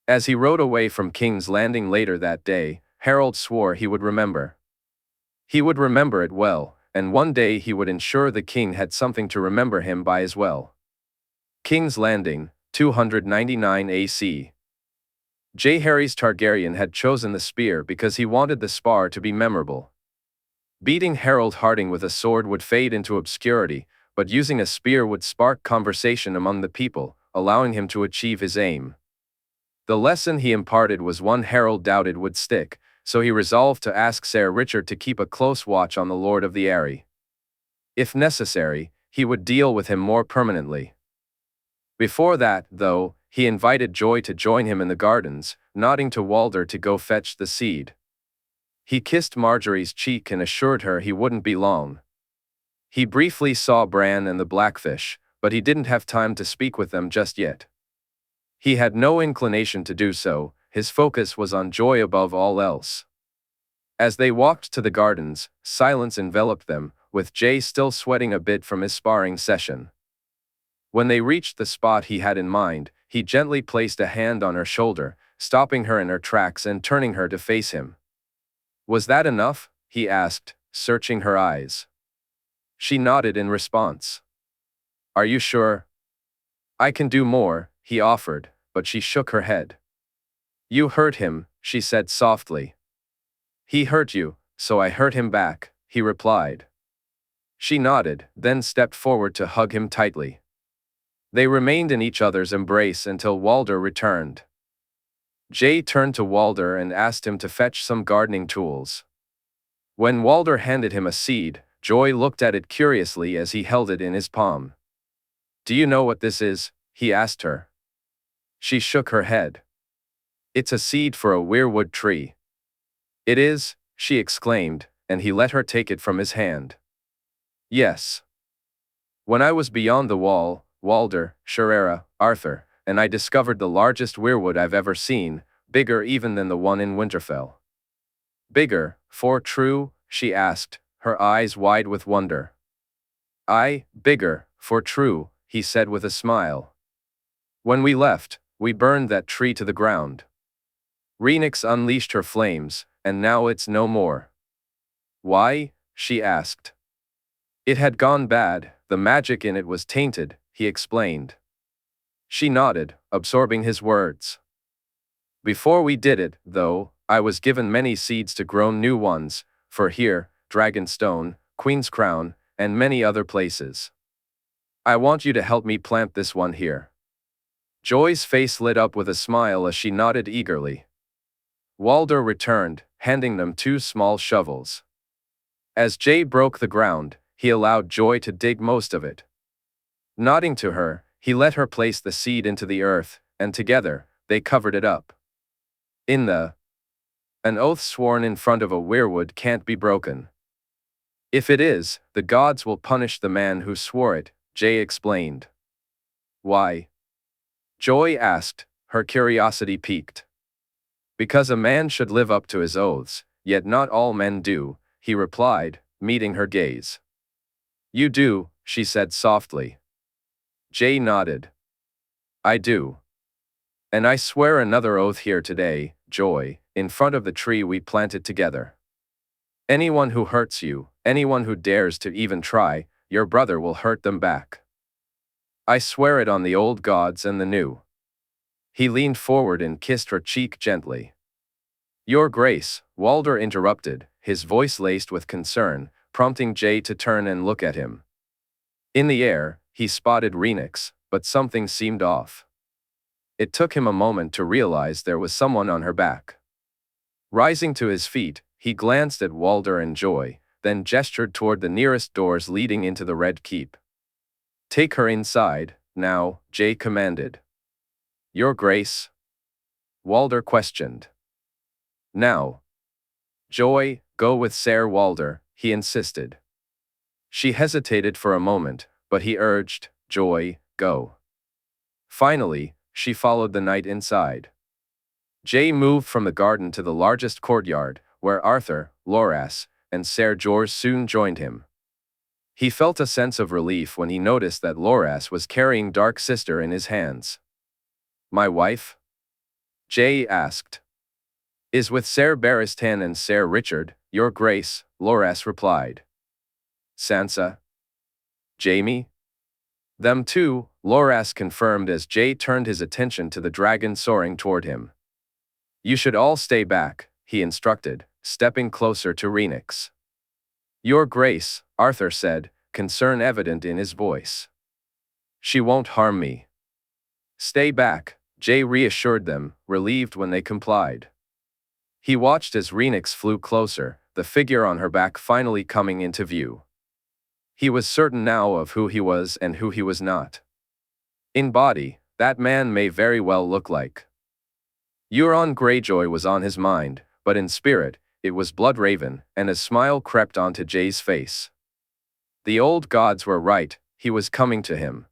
A: As he rode away from King's Landing later that day, Harold swore he would remember. He would remember it well, and one day he would ensure the king had something to remember him by as well. King's Landing, 299 AC. Jaehaerys Targaryen had chosen the spear because he wanted the spar to be memorable. Beating Harold Harding with a sword would fade into obscurity, but using a spear would spark conversation among the people, allowing him to achieve his aim. The lesson he imparted was one Harold doubted would stick, so he resolved to ask Sir Richard to keep a close watch on the Lord of the Eyrie. If necessary, he would deal with him more permanently. Before that, though, he invited Joy to join him in the gardens, nodding to Walder to go fetch the seed. He kissed Margaery's cheek and assured her he wouldn't be long. He briefly saw Bran and the Blackfish, but he didn't have time to speak with them just yet. He had no inclination to do so, his focus was on Joy above all else. As they walked to the gardens, silence enveloped them, with Jay still sweating a bit from his sparring session. When they reached the spot he had in mind, he gently placed a hand on her shoulder, stopping her in her tracks and turning her to face him. Was that enough? He asked, searching her eyes. She nodded in response. Are you sure? I can do more, he offered, but she shook her head. You hurt him, she said softly. He hurt you, so I hurt him back, he replied. She nodded, then stepped forward to hug him tightly. They remained in each other's embrace until Walder returned. Jay turned to Walder and asked him to fetch some gardening tools. When Walder handed him a seed, Joy looked at it curiously as he held it in his palm. Do you know what this is? He asked her. She shook her head. It's a seed for a weirwood tree. It is, she exclaimed, and he let her take it from his hand. Yes. When I was beyond the wall, Walder, Sherera, Arthur, and I discovered the largest weirwood I've ever seen, bigger even than the one in Winterfell. Bigger, for true? She asked, her eyes wide with wonder. Aye, bigger, for true, he said with a smile. When we left, we burned that tree to the ground. Rhaenys unleashed her flames, and now it's no more. Why? She asked. It had gone bad, the magic in it was tainted, he explained. She nodded, absorbing his words. Before we did it, though, I was given many seeds to grow new ones, for here, Dragonstone, Queen's Crown, and many other places. I want you to help me plant this one here. Joy's face lit up with a smile as she nodded eagerly. Walder returned, handing them 2 small shovels. As Jay broke the ground, he allowed Joy to dig most of it. Nodding to her, he let her place the seed into the earth, and together, they covered it up. An oath sworn in front of a weirwood can't be broken. If it is, the gods will punish the man who swore it, Jay explained. Why? Joy asked, her curiosity piqued. Because a man should live up to his oaths, yet not all men do, he replied, meeting her gaze. You do, she said softly. Jay nodded. I do. And I swear another oath here today, Joy, in front of the tree we planted together. Anyone who hurts you, anyone who dares to even try, your brother will hurt them back. I swear it on the old gods and the new. He leaned forward and kissed her cheek gently. Your Grace, Walder interrupted, his voice laced with concern, prompting Jay to turn and look at him. In the air, he spotted Rhaenys, but something seemed off. It took him a moment to realize there was someone on her back. Rising to his feet, he glanced at Walder and Joy, then gestured toward the nearest doors leading into the Red Keep. Take her inside, now, Jay commanded. Your Grace? Walder questioned. Now. Joy, go with Ser Walder, he insisted. She hesitated for a moment, but he urged, Joy, go. Finally, she followed the knight inside. Jay moved from the garden to the largest courtyard, where Arthur, Loras, and Ser Jorah soon joined him. He felt a sense of relief when he noticed that Loras was carrying Dark Sister in his hands. My wife? Jay asked. Is with Ser Barristan and Ser Richard, Your Grace, Loras replied. Sansa? Jaime? Them too, Loras confirmed as Jay turned his attention to the dragon soaring toward him. You should all stay back, he instructed, stepping closer to Rhaenys. Your Grace, Arthur said, concern evident in his voice. She won't harm me. Stay back, Jay reassured them, relieved when they complied. He watched as Rhaenys flew closer, the figure on her back finally coming into view. He was certain now of who he was and who he was not. In body, that man may very well look like. Euron Greyjoy was on his mind, but in spirit, it was Bloodraven, and a smile crept onto Jay's face. The old gods were right, he was coming to him.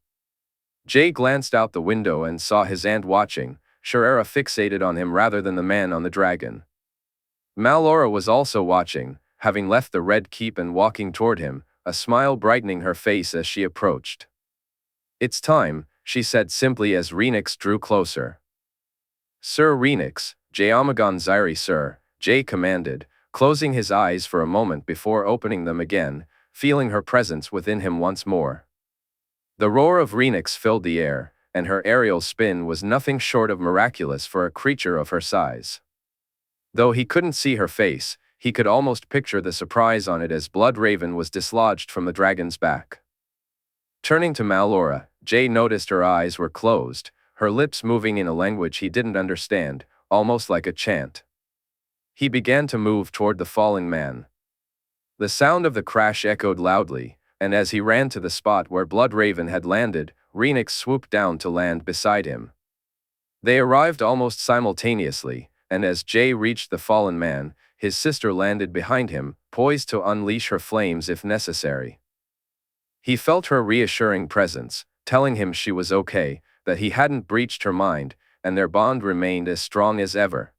A: Jay glanced out the window and saw his aunt watching, Sharera fixated on him rather than the man on the dragon. Malora was also watching, having left the Red Keep and walking toward him, a smile brightening her face as she approached. It's time, she said simply as Rhaenys drew closer. Sir Rhaenys, Jaehaerys Zyri sir, Jay commanded, closing his eyes for a moment before opening them again, feeling her presence within him once more. The roar of Rhaenys filled the air, and her aerial spin was nothing short of miraculous for a creature of her size. Though he couldn't see her face, he could almost picture the surprise on it as Bloodraven was dislodged from the dragon's back. Turning to Malora, Jay noticed her eyes were closed, her lips moving in a language he didn't understand, almost like a chant. He began to move toward the falling man. The sound of the crash echoed loudly, and as he ran to the spot where Bloodraven had landed, Rhaenys swooped down to land beside him. They arrived almost simultaneously, and as Jay reached the fallen man, his sister landed behind him, poised to unleash her flames if necessary. He felt her reassuring presence, telling him she was okay, that he hadn't breached her mind, and their bond remained as strong as ever.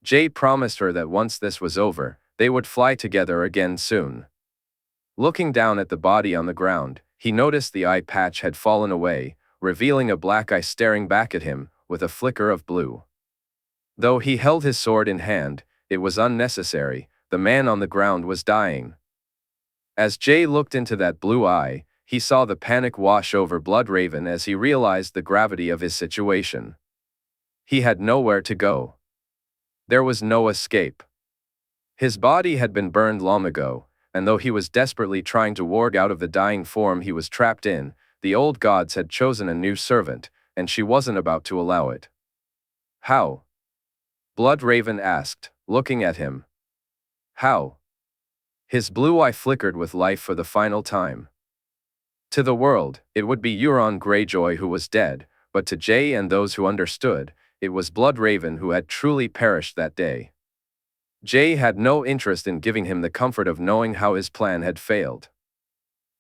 A: Jay promised her that once this was over, they would fly together again soon. Looking down at the body on the ground, he noticed the eye patch had fallen away, revealing a black eye staring back at him, with a flicker of blue. Though he held his sword in hand, it was unnecessary, the man on the ground was dying. As Jay looked into that blue eye, he saw the panic wash over Bloodraven as he realized the gravity of his situation. He had nowhere to go. There was no escape. His body had been burned long ago, and though he was desperately trying to warg out of the dying form he was trapped in, the old gods had chosen a new servant, and she wasn't about to allow it. How? Bloodraven asked, looking at him. How? His blue eye flickered with life for the final time. To the world, it would be Euron Greyjoy who was dead, but to Jay and those who understood, it was Bloodraven who had truly perished that day. Jay had no interest in giving him the comfort of knowing how his plan had failed.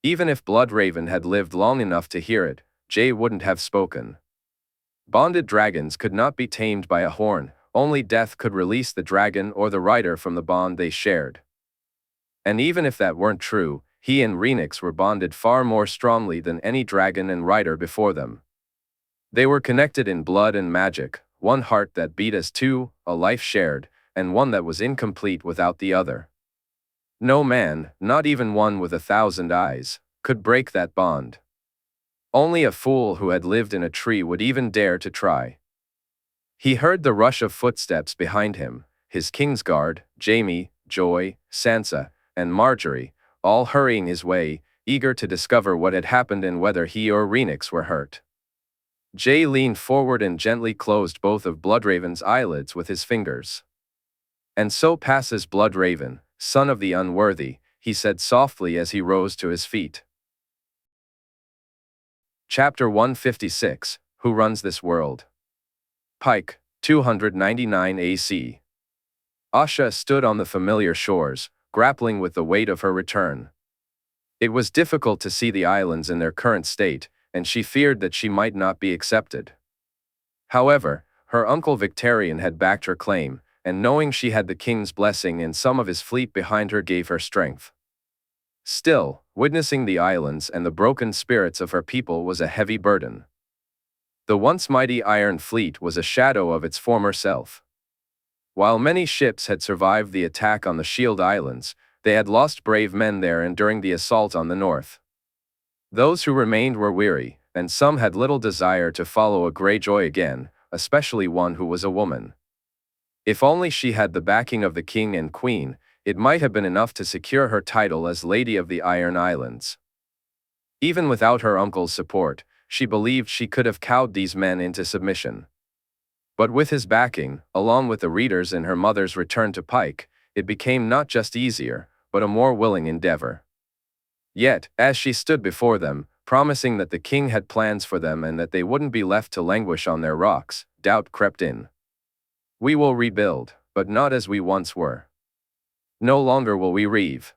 A: Even if Bloodraven had lived long enough to hear it, Jay wouldn't have spoken. Bonded dragons could not be tamed by a horn, only death could release the dragon or the rider from the bond they shared. And even if that weren't true, he and Rhaenys were bonded far more strongly than any dragon and rider before them. They were connected in blood and magic, one heart that beat as two, a life shared, and one that was incomplete without the other. No man, not even one with 1,000 eyes, could break that bond. Only a fool who had lived in a tree would even dare to try. He heard the rush of footsteps behind him, his Kingsguard, Jaime, Joy, Sansa, and Margaery, all hurrying his way, eager to discover what had happened and whether he or Rhaenys were hurt. Jay leaned forward and gently closed both of Bloodraven's eyelids with his fingers. "And so passes Bloodraven, son of the unworthy," he said softly as he rose to his feet. Chapter 156, Who Runs This World? Pike, 299 AC. Asha stood on the familiar shores, grappling with the weight of her return. It was difficult to see the islands in their current state, and she feared that she might not be accepted. However, her uncle Victarion had backed her claim, and knowing she had the king's blessing and some of his fleet behind her gave her strength. Still, witnessing the islands and the broken spirits of her people was a heavy burden. The once mighty Iron Fleet was a shadow of its former self. While many ships had survived the attack on the Shield Islands, they had lost brave men there and during the assault on the north. Those who remained were weary, and some had little desire to follow a Greyjoy again, especially one who was a woman. If only she had the backing of the king and queen, it might have been enough to secure her title as Lady of the Iron Islands. Even without her uncle's support, she believed she could have cowed these men into submission. But with his backing, along with the readers and her mother's return to Pike, it became not just easier, but a more willing endeavor. Yet, as she stood before them, promising that the king had plans for them and that they wouldn't be left to languish on their rocks, doubt crept in. "We will rebuild, but not as we once were. No longer will we reave.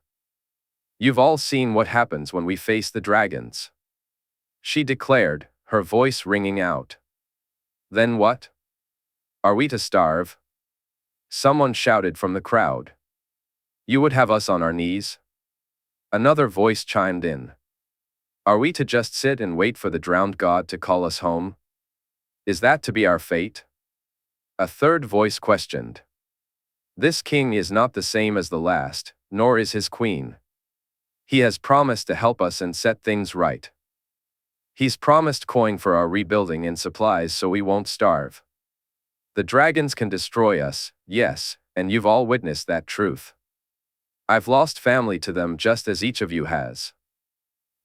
A: You've all seen what happens when we face the dragons," she declared, her voice ringing out. "Then what? Are we to starve?" Someone shouted from the crowd. "You would have us on our knees?" Another voice chimed in. "Are we to just sit and wait for the drowned god to call us home? Is that to be our fate?" A third voice questioned. "This king is not the same as the last, nor is his queen. He has promised to help us and set things right. He's promised coin for our rebuilding and supplies so we won't starve. The dragons can destroy us, yes, and you've all witnessed that truth. I've lost family to them just as each of you has.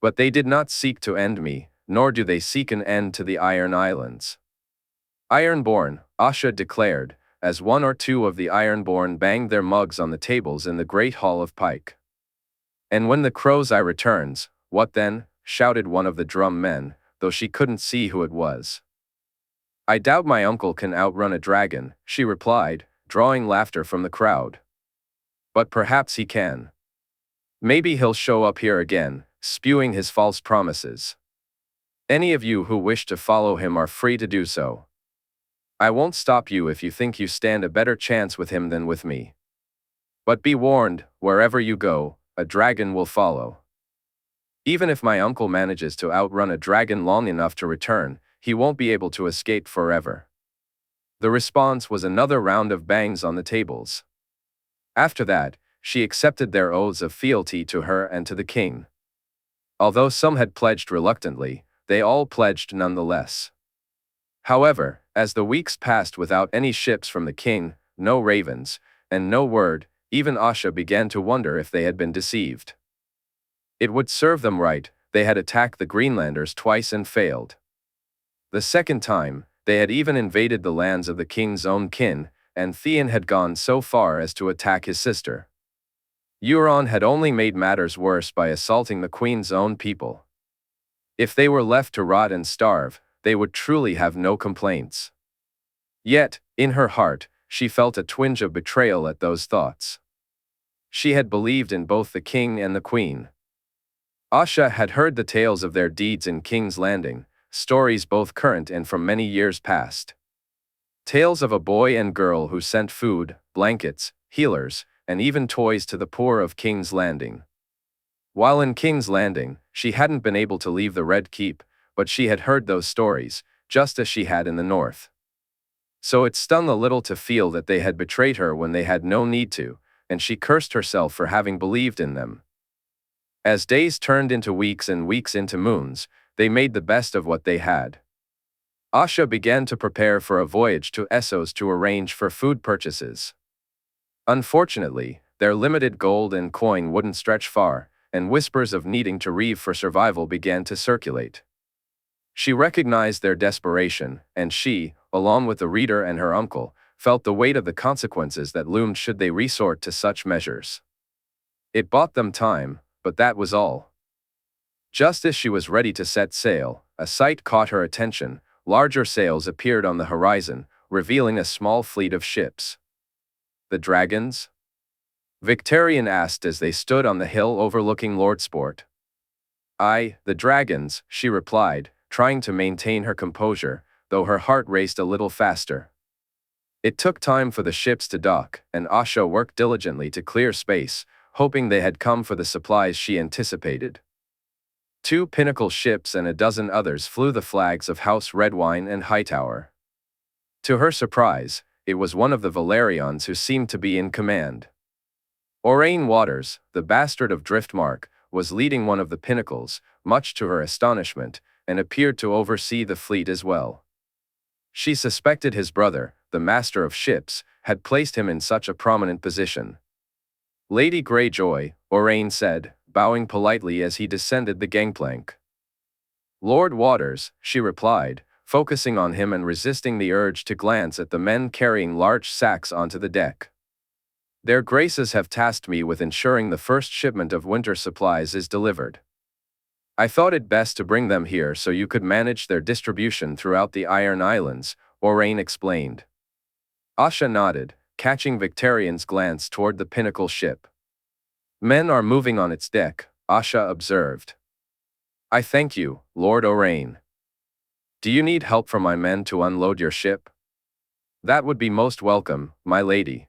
A: But they did not seek to end me, nor do they seek an end to the Iron Islands." "Ironborn," Asha declared, as one or two of the Ironborn banged their mugs on the tables in the Great Hall of Pike. "And when the crow's eye returns, what then?" shouted one of the drum men, though she couldn't see who it was. "I doubt my uncle can outrun a dragon," she replied, drawing laughter from the crowd. "But perhaps he can. Maybe he'll show up here again, spewing his false promises. Any of you who wish to follow him are free to do so. I won't stop you if you think you stand a better chance with him than with me. But be warned, wherever you go, a dragon will follow. Even if my uncle manages to outrun a dragon long enough to return, he won't be able to escape forever." The response was another round of bangs on the tables. After that, she accepted their oaths of fealty to her and to the king. Although some had pledged reluctantly, they all pledged nonetheless. However, as the weeks passed without any ships from the king, no ravens, and no word, even Asha began to wonder if they had been deceived. It would serve them right, they had attacked the Greenlanders twice and failed. The second time, they had even invaded the lands of the king's own kin, and Theon had gone so far as to attack his sister. Euron had only made matters worse by assaulting the queen's own people. If they were left to rot and starve, they would truly have no complaints. Yet, in her heart, she felt a twinge of betrayal at those thoughts. She had believed in both the king and the queen. Asha had heard the tales of their deeds in King's Landing, stories both current and from many years past. Tales of a boy and girl who sent food, blankets, healers, and even toys to the poor of King's Landing. While in King's Landing, she hadn't been able to leave the Red Keep, but she had heard those stories, just as she had in the north. So it stung a little to feel that they had betrayed her when they had no need to, and she cursed herself for having believed in them. As days turned into weeks and weeks into moons, They made the best of what they had. Asha began to prepare for a voyage to Essos to arrange for food purchases. Unfortunately, their limited gold and coin wouldn't stretch far, and whispers of needing to reeve for survival began to circulate. She recognized their desperation, and she, along with the reader and her uncle, felt the weight of the consequences that loomed should they resort to such measures. It bought them time, but that was all. Just as she was ready to set sail, a sight caught her attention. Larger sails appeared on the horizon, revealing a small fleet of ships. The dragons? Victorian asked as they stood on the hill overlooking Lordsport. Aye, the dragons, she replied, trying to maintain her composure, though her heart raced a little faster. It took time for the ships to dock, and Asha worked diligently to clear space, hoping they had come for the supplies she anticipated. 2 pinnacle ships and a dozen others flew the flags of House Redwine and Hightower. To her surprise, it was one of the Valerians who seemed to be in command. Oraine Waters, the bastard of Driftmark, was leading one of the pinnacles, much to her astonishment, and appeared to oversee the fleet as well. She suspected his brother, the master of ships, had placed him in such a prominent position. Lady Greyjoy, Oraine said, bowing politely as he descended the gangplank. Lord Waters, she replied, focusing on him and resisting the urge to glance at the men carrying large sacks onto the deck. Their graces have tasked me with ensuring the first shipment of winter supplies is delivered. I thought it best to bring them here so you could manage their distribution throughout the Iron Islands, Oraine explained. Asha nodded, catching Victorian's glance toward the pinnacle ship. Men are moving on its deck, Asha observed. I thank you, Lord Oraine. Do you need help from my men to unload your ship? That would be most welcome, my lady.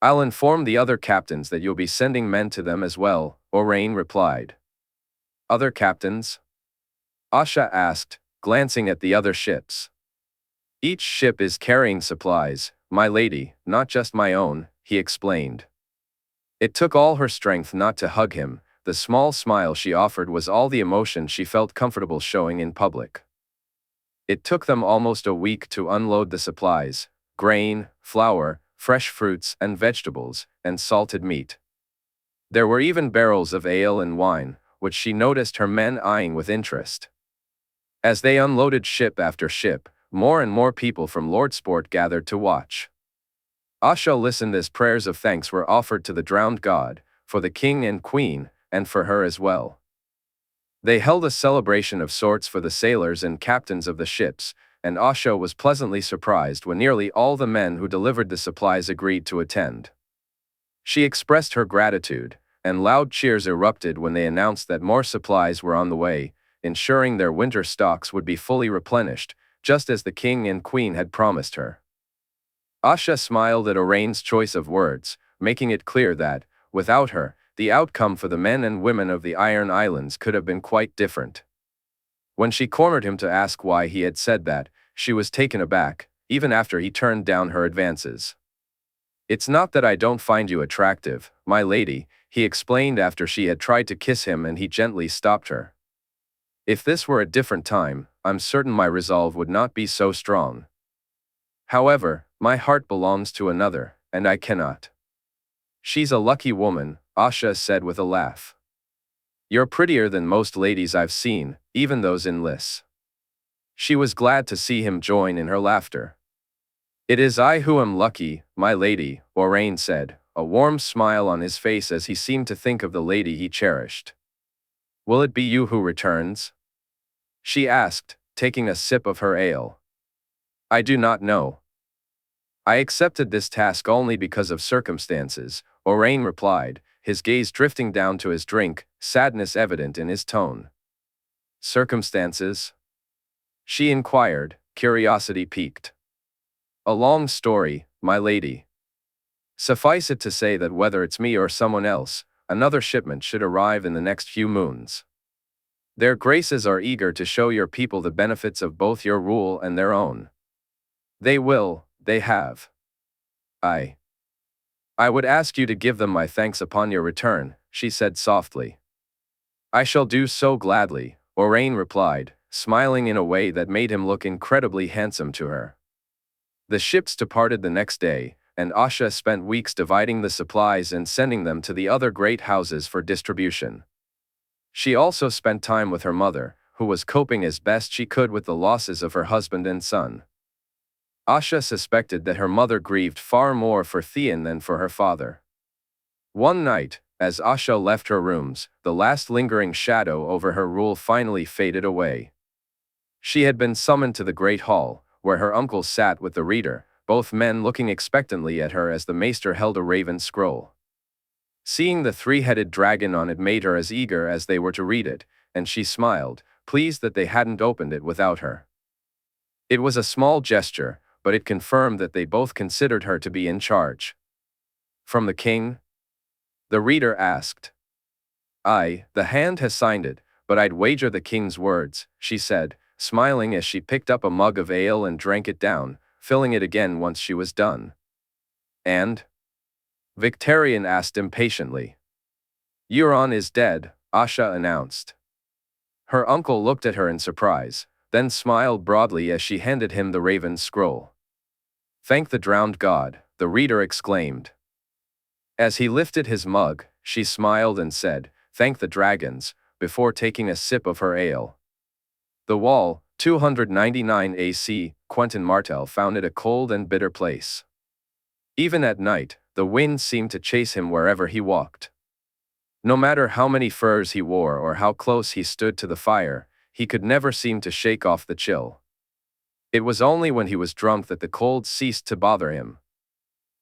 A: I'll inform the other captains that you'll be sending men to them as well, Oraine replied. Other captains? Asha asked, glancing at the other ships. Each ship is carrying supplies, my lady, not just my own, he explained. It took all her strength not to hug him. The small smile she offered was all the emotion she felt comfortable showing in public. It took them almost a week to unload the supplies: grain, flour, fresh fruits and vegetables, and salted meat. There were even barrels of ale and wine, which she noticed her men eyeing with interest. As they unloaded ship after ship, more and more people from Lordsport gathered to watch. Asha listened as prayers of thanks were offered to the drowned god, for the king and queen, and for her as well. They held a celebration of sorts for the sailors and captains of the ships, and Asha was pleasantly surprised when nearly all the men who delivered the supplies agreed to attend. She expressed her gratitude, and loud cheers erupted when they announced that more supplies were on the way, ensuring their winter stocks would be fully replenished, just as the king and queen had promised her. Asha smiled at Oraine's choice of words, making it clear that, without her, the outcome for the men and women of the Iron Islands could have been quite different. When she cornered him to ask why he had said that, she was taken aback, even after he turned down her advances. It's not that I don't find you attractive, my lady, he explained after she had tried to kiss him and he gently stopped her. If this were a different time, I'm certain my resolve would not be so strong. However, my heart belongs to another, and I cannot. She's a lucky woman, Asha said with a laugh. You're prettier than most ladies I've seen, even those in lists. She was glad to see him join in her laughter. It is I who am lucky, my lady, Oraine said, a warm smile on his face as he seemed to think of the lady he cherished. Will it be you who returns? She asked, taking a sip of her ale. I do not know. I accepted this task only because of circumstances, Oraine replied, his gaze drifting down to his drink, sadness evident in his tone. Circumstances? She inquired, curiosity piqued. A long story, my lady. Suffice it to say that whether it's me or someone else, another shipment should arrive in the next few moons. Their graces are eager to show your people the benefits of both your rule and their own. They will, they have. I would ask you to give them my thanks upon your return, she said softly. I shall do so gladly, Orain replied, smiling in a way that made him look incredibly handsome to her. The ships departed the next day, and Asha spent weeks dividing the supplies and sending them to the other great houses for distribution. She also spent time with her mother, who was coping as best she could with the losses of her husband and son. Asha suspected that her mother grieved far more for Theon than for her father. One night, as Asha left her rooms, the last lingering shadow over her rule finally faded away. She had been summoned to the Great Hall, where her uncle sat with the reader, both men looking expectantly at her as the maester held a raven scroll. Seeing the three-headed dragon on it made her as eager as they were to read it, and she smiled, pleased that they hadn't opened it without her. It was a small gesture, but it confirmed that they both considered her to be in charge. From the king? The reader asked. Aye, the hand has signed it, but I'd wager the king's words, she said, smiling as she picked up a mug of ale and drank it down, filling it again once she was done. And? Victarion asked impatiently. Euron is dead, Asha announced. Her uncle looked at her in surprise, then smiled broadly as she handed him the raven scroll. Thank the drowned god, the reader exclaimed. As he lifted his mug, she smiled and said, thank the dragons, before taking a sip of her ale. The wall, 299 AC, Quentyn Martell found it a cold and bitter place. Even at night, the wind seemed to chase him wherever he walked. No matter how many furs he wore or how close he stood to the fire, he could never seem to shake off the chill. It was only when he was drunk that the cold ceased to bother him.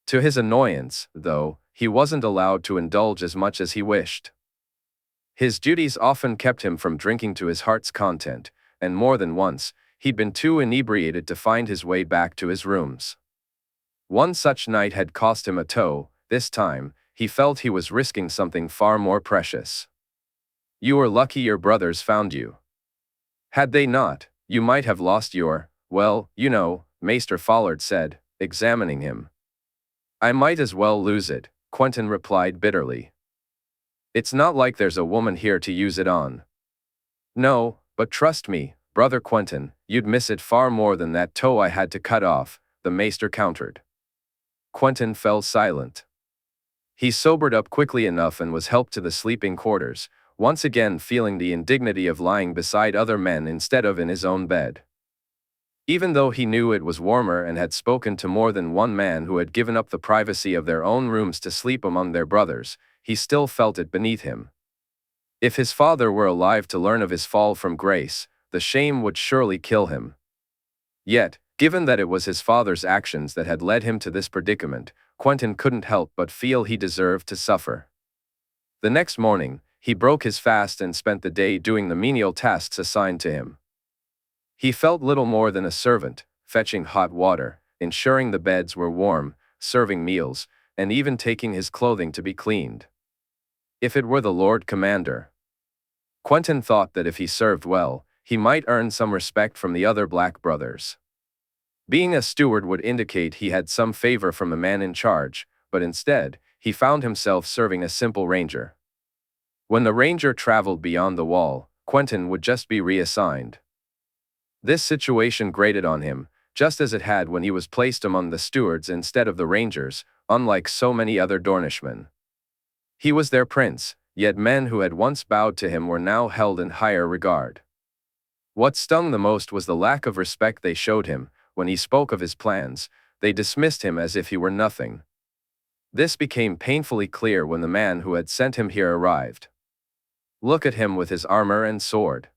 A: To his annoyance, though, he wasn't allowed to indulge as much as he wished. His duties often kept him from drinking to his heart's content, and more than once, he'd been too inebriated to find his way back to his rooms. One such night had cost him a toe. This time, he felt he was risking something far more precious. You were lucky your brothers found you. Had they not, you might have lost your, well, you know, Maester Follard said, examining him. I might as well lose it, Quentyn replied bitterly. It's not like there's a woman here to use it on. No, but trust me, brother Quentyn, you'd miss it far more than that toe I had to cut off, the Maester countered. Quentyn fell silent. He sobered up quickly enough and was helped to the sleeping quarters, once again feeling the indignity of lying beside other men instead of in his own bed. Even though he knew it was warmer and had spoken to more than one man who had given up the privacy of their own rooms to sleep among their brothers, he still felt it beneath him. If his father were alive to learn of his fall from grace, the shame would surely kill him. Yet, given that it was his father's actions that had led him to this predicament, Quentyn couldn't help but feel he deserved to suffer. The next morning, he broke his fast and spent the day doing the menial tasks assigned to him. He felt little more than a servant, fetching hot water, ensuring the beds were warm, serving meals, and even taking his clothing to be cleaned. If it were the Lord Commander. Quentyn thought that if he served well, he might earn some respect from the other black brothers. Being a steward would indicate he had some favor from the man in charge, but instead, he found himself serving a simple ranger. When the ranger traveled beyond the wall, Quentyn would just be reassigned. This situation grated on him, just as it had when he was placed among the stewards instead of the rangers, unlike so many other Dornishmen. He was their prince, yet men who had once bowed to him were now held in higher regard. What stung the most was the lack of respect they showed him. When he spoke of his plans, they dismissed him as if he were nothing. This became painfully clear when the man who had sent him here arrived. Look at him with his armor and sword.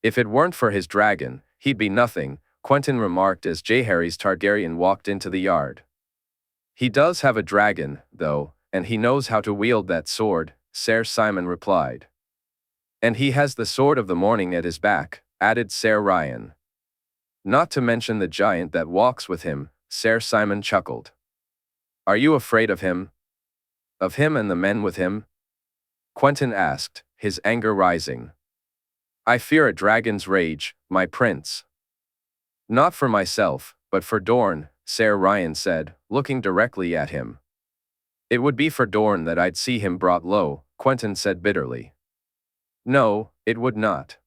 A: If it weren't for his dragon, he'd be nothing, Quentyn remarked as Jaehaerys Targaryen walked into the yard. He does have a dragon, though, and he knows how to wield that sword, Ser Simon replied. And he has the sword of the morning at his back, added Ser Ryan. Not to mention the giant that walks with him, Ser Simon chuckled. Are you afraid of him? Of him and the men with him? Quentyn asked, his anger rising. I fear a dragon's rage, my prince. Not for myself, but for Dorne, Ser Ryan said, looking directly at him. It would be for Dorne that I'd see him brought low, Quentyn said bitterly. No, it would not.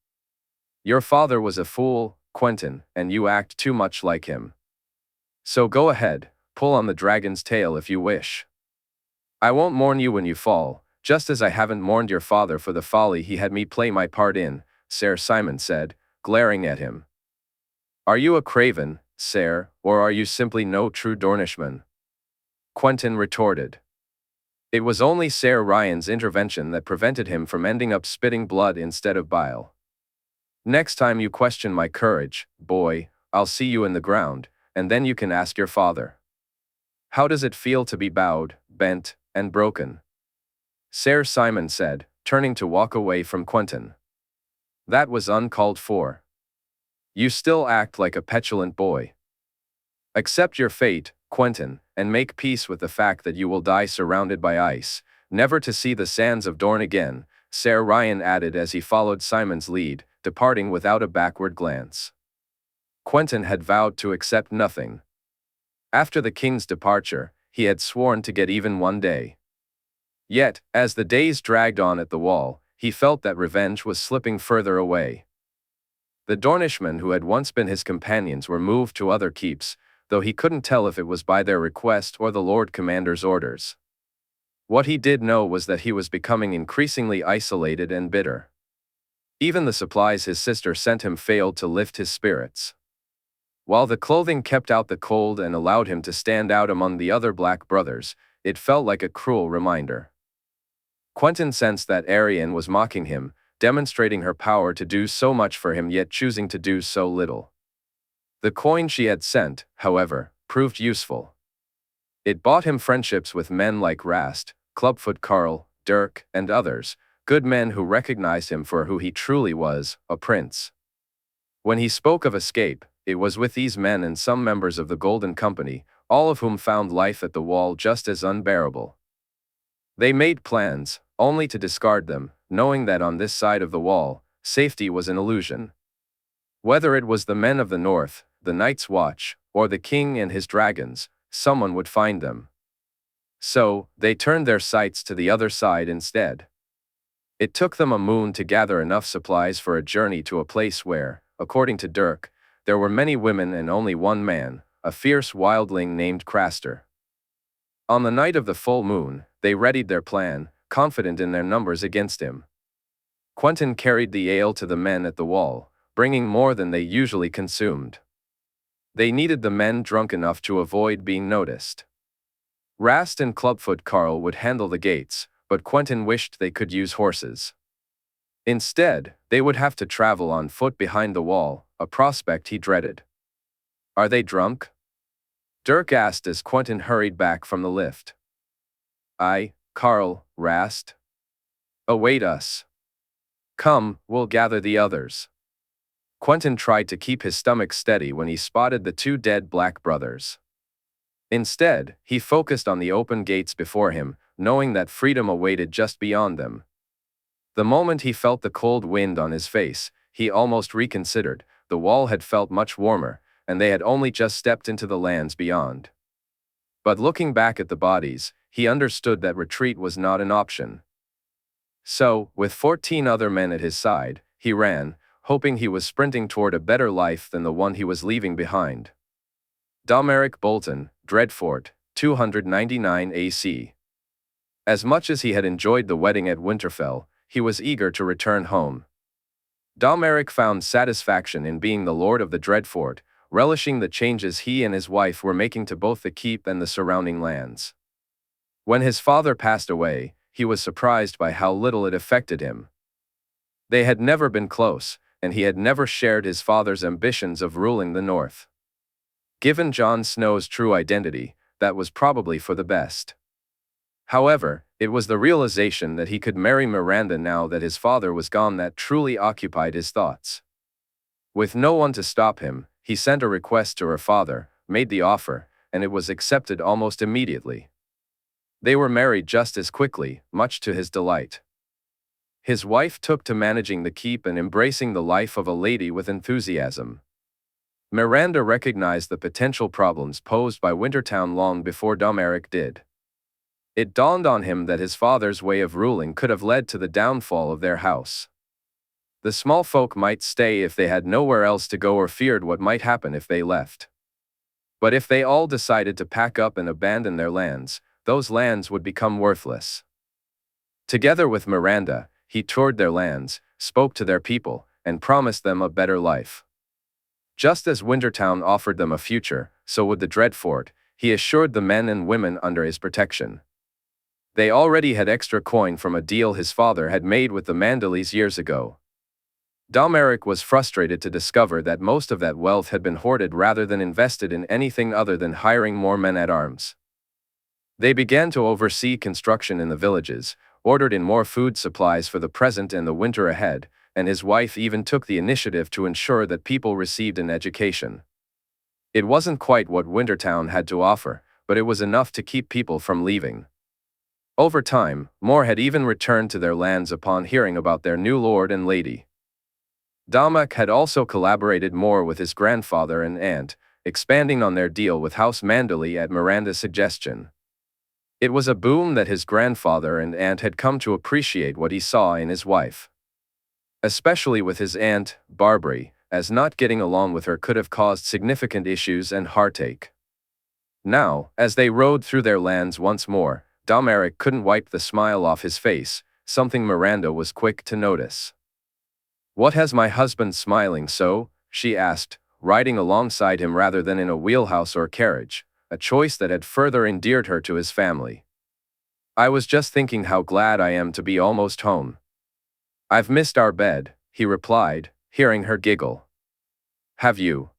A: Your father was a fool, Quentin, and you act too much like him. So go ahead, pull on the dragon's tail if you wish. I won't mourn you when you fall, just as I haven't mourned your father for the folly he had me play my part in, Sir Simon said, glaring at him. Are you a craven, sir, or are you simply no true Dornishman? Quentin retorted. It was only Sir Ryan's intervention that prevented him from ending up spitting blood instead of bile. Next time you question my courage, boy, I'll see you in the ground, and then you can ask your father. How does it feel to be bowed, bent, and broken? Sir Simon said, turning to walk away from Quentin. That was uncalled for. You still act like a petulant boy. Accept your fate, Quentin, and make peace with the fact that you will die surrounded by ice, never to see the sands of Dorne again, Sir Ryan added as he followed Simon's lead, departing without a backward glance. Quentin had vowed to accept nothing. After the king's departure, he had sworn to get even one day. Yet, as the days dragged on at the wall, he felt that revenge was slipping further away. The Dornishmen who had once been his companions were moved to other keeps, though he couldn't tell if it was by their request or the Lord Commander's orders. What he did know was that he was becoming increasingly isolated and bitter. Even the supplies his sister sent him failed to lift his spirits. While the clothing kept out the cold and allowed him to stand out among the other black brothers, it felt like a cruel reminder. Quentin sensed that Arianne was mocking him, demonstrating her power to do so much for him yet choosing to do so little. The coin she had sent, however, proved useful. It bought him friendships with men like Rast, Clubfoot Carl, Dirk, and others, good men who recognized him for who he truly was, a prince. When he spoke of escape, it was with these men and some members of the Golden Company, all of whom found life at the wall just as unbearable. They made plans, only to discard them, knowing that on this side of the wall, safety was an illusion. Whether it was the men of the north, the Night's Watch, or the king and his dragons, someone would find them. So, they turned their sights to the other side instead. It took them a moon to gather enough supplies for a journey to a place where, according to Dirk, there were many women and only one man, a fierce wildling named Craster. On the night of the full moon, they readied their plan, confident in their numbers against him. Quentin carried the ale to the men at the wall, bringing more than they usually consumed. They needed the men drunk enough to avoid being noticed. Rast and Clubfoot Carl would handle the gates, but Quentin wished they could use horses. Instead, they would have to travel on foot behind the wall, a prospect he dreaded. Are they drunk? Dirk asked as Quentin hurried back from the lift. I, Carl, Rast. Await us. Come, we'll gather the others. Quentin tried to keep his stomach steady when he spotted the two dead black brothers. Instead, he focused on the open gates before him, knowing that freedom awaited just beyond them. The moment he felt the cold wind on his face, he almost reconsidered. The wall had felt much warmer, and they had only just stepped into the lands beyond. But looking back at the bodies, he understood that retreat was not an option. So, with 14 other men at his side, he ran, hoping he was sprinting toward a better life than the one he was leaving behind. Domeric Bolton, Dreadfort, 299 AC. As much as he had enjoyed the wedding at Winterfell, he was eager to return home. Domeric found satisfaction in being the lord of the Dreadfort, relishing the changes he and his wife were making to both the keep and the surrounding lands. When his father passed away, he was surprised by how little it affected him. They had never been close, and he had never shared his father's ambitions of ruling the North. Given Jon Snow's true identity, that was probably for the best. However, it was the realization that he could marry Miranda now that his father was gone that truly occupied his thoughts. With no one to stop him, he sent a request to her father, made the offer, and it was accepted almost immediately. They were married just as quickly, much to his delight. His wife took to managing the keep and embracing the life of a lady with enthusiasm. Miranda recognized the potential problems posed by Wintertown long before Domeric did. It dawned on him that his father's way of ruling could have led to the downfall of their house. The small folk might stay if they had nowhere else to go or feared what might happen if they left. But if they all decided to pack up and abandon their lands, those lands would become worthless. Together with Miranda, he toured their lands, spoke to their people, and promised them a better life. Just as Wintertown offered them a future, so would the Dreadfort. He assured the men and women under his protection. They already had extra coin from a deal his father had made with the Mandaleys years ago. Jaehaerys was frustrated to discover that most of that wealth had been hoarded rather than invested in anything other than hiring more men-at-arms. They began to oversee construction in the villages, ordered in more food supplies for the present and the winter ahead, and his wife even took the initiative to ensure that people received an education. It wasn't quite what Wintertown had to offer, but it was enough to keep people from leaving. Over time, more had even returned to their lands upon hearing about their new lord and lady. Jaehaerys had also collaborated more with his grandfather and aunt, expanding on their deal with House Mandalay at Miranda's suggestion. It was a boom that his grandfather and aunt had come to appreciate what he saw in his wife. Especially with his aunt, Margaery, as not getting along with her could have caused significant issues and heartache. Now, as they rode through their lands once more, Jaehaerys couldn't wipe the smile off his face, something Miranda was quick to notice. "What has my husband smiling so?" she asked, riding alongside him rather than in a wheelhouse or carriage, a choice that had further endeared her to his family. "I was just thinking how glad I am to be almost home." "I've missed our bed," he replied, hearing her giggle. "Have you?"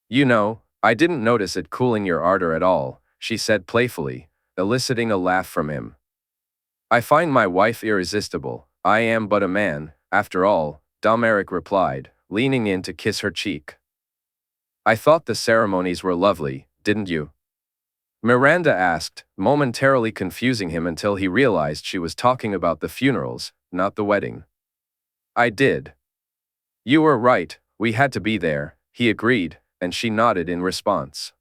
A: "You know, I didn't notice it cooling your ardor at all," she said playfully, eliciting a laugh from him. "I find my wife irresistible. I am but a man, after all," Jaehaerys replied, leaning in to kiss her cheek. "I thought the ceremonies were lovely, didn't you?" Miranda asked, momentarily confusing him until he realized she was talking about the funerals, not the wedding. "I did." "You were right, we had to be there," he agreed, and she nodded in response.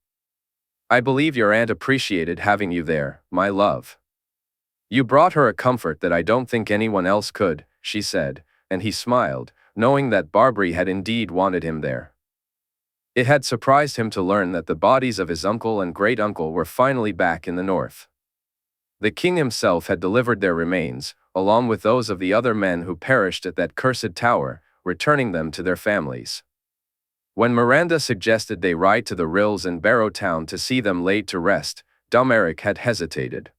A: "I believe your aunt appreciated having you there, my love. You brought her a comfort that I don't think anyone else could," she said, and he smiled, knowing that Margaery had indeed wanted him there. It had surprised him to learn that the bodies of his uncle and great-uncle were finally back in the north. The king himself had delivered their remains, along with those of the other men who perished at that cursed tower, returning them to their families. When Miranda suggested they ride to the Rills in Barrow Town to see them laid to rest, Jaehaerys had hesitated.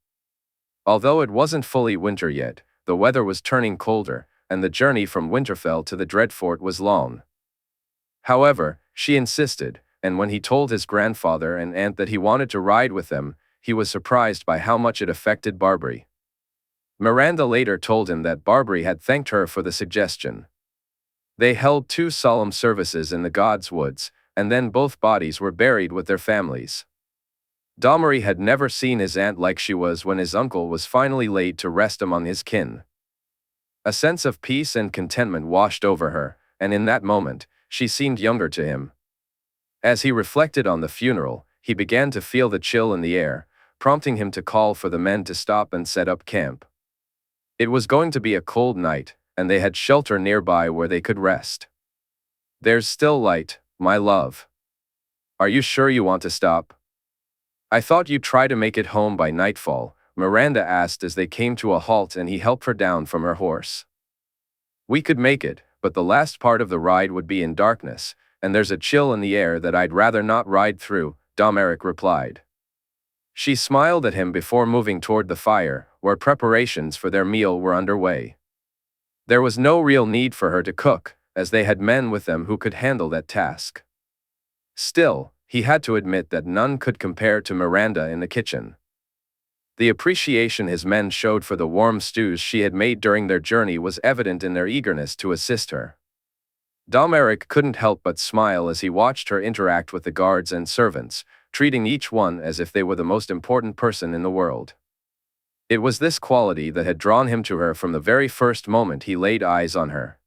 A: Although it wasn't fully winter yet, the weather was turning colder, and the journey from Winterfell to the Dreadfort was long. However, she insisted, and when he told his grandfather and aunt that he wanted to ride with them, he was surprised by how much it affected Margaery. Miranda later told him that Margaery had thanked her for the suggestion. They held 2 solemn services in the God's Woods, and then both bodies were buried with their families. Jaehaerys had never seen his aunt like she was when his uncle was finally laid to rest among his kin. A sense of peace and contentment washed over her, and in that moment, she seemed younger to him. As he reflected on the funeral, he began to feel the chill in the air, prompting him to call for the men to stop and set up camp. It was going to be a cold night, and they had shelter nearby where they could rest. "There's still light, my love. Are you sure you want to stop?" "I thought you'd try to make it home by nightfall," Miranda asked as they came to a halt and he helped her down from her horse. "We could make it, but the last part of the ride would be in darkness, and there's a chill in the air that I'd rather not ride through," Jaehaerys replied. She smiled at him before moving toward the fire, where preparations for their meal were underway. There was no real need for her to cook, as they had men with them who could handle that task. Still, he had to admit that none could compare to Miranda in the kitchen. The appreciation his men showed for the warm stews she had made during their journey was evident in their eagerness to assist her. Jaehaerys couldn't help but smile as he watched her interact with the guards and servants, treating each one as if they were the most important person in the world. It was this quality that had drawn him to her from the very first moment he laid eyes on her.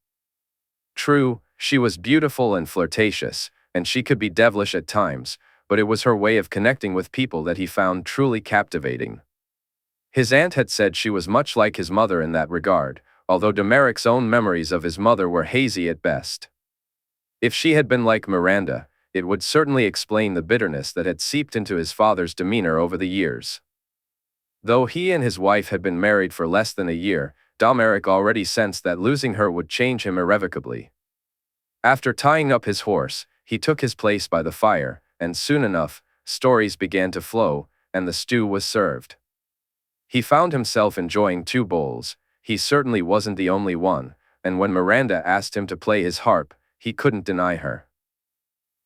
A: True, she was beautiful and flirtatious, and she could be devilish at times, but it was her way of connecting with people that he found truly captivating. His aunt had said she was much like his mother in that regard, although Dameric's own memories of his mother were hazy at best. If she had been like Miranda, it would certainly explain the bitterness that had seeped into his father's demeanor over the years. Though he and his wife had been married for less than a year, Dameric already sensed that losing her would change him irrevocably. After tying up his horse, he took his place by the fire, and soon enough, stories began to flow, and the stew was served. He found himself enjoying 2 bowls. He certainly wasn't the only one, and when Miranda asked him to play his harp, he couldn't deny her.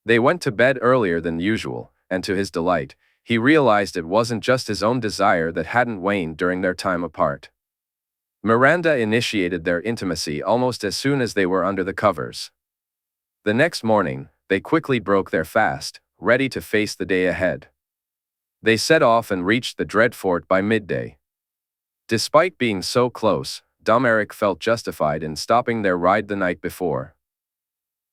A: They went to bed earlier than usual, and to his delight, he realized it wasn't just his own desire that hadn't waned during their time apart. Miranda initiated their intimacy almost as soon as they were under the covers. The next morning, they quickly broke their fast, ready to face the day ahead. They set off and reached the dread fort by midday. Despite being so close, Dameric felt justified in stopping their ride the night before.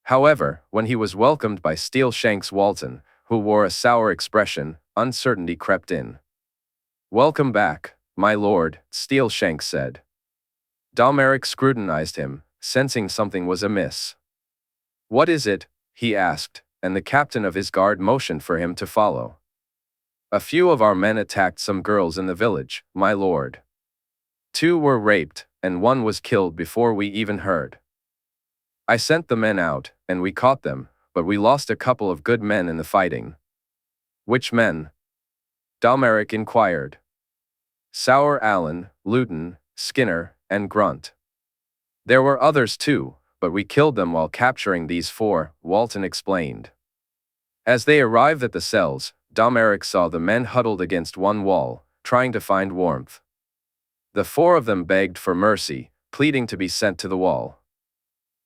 A: However, when he was welcomed by Steelshanks Walton, who wore a sour expression, uncertainty crept in. "Welcome back, my lord," Steelshanks said. Dameric scrutinized him, sensing something was amiss. "What is it?" he asked, and the captain of his guard motioned for him to follow. "A few of our men attacked some girls in the village, my lord. 2 were raped, and 1 was killed before we even heard. I sent the men out, and we caught them, but we lost a couple of good men in the fighting." "Which men?" Dameric inquired. "Sour Allen, Luton, Skinner, and Grunt. There were others too, but we killed them while capturing these 4, Walton explained. As they arrived at the cells, Dameric saw the men huddled against one wall, trying to find warmth. The 4 of them begged for mercy, pleading to be sent to the wall.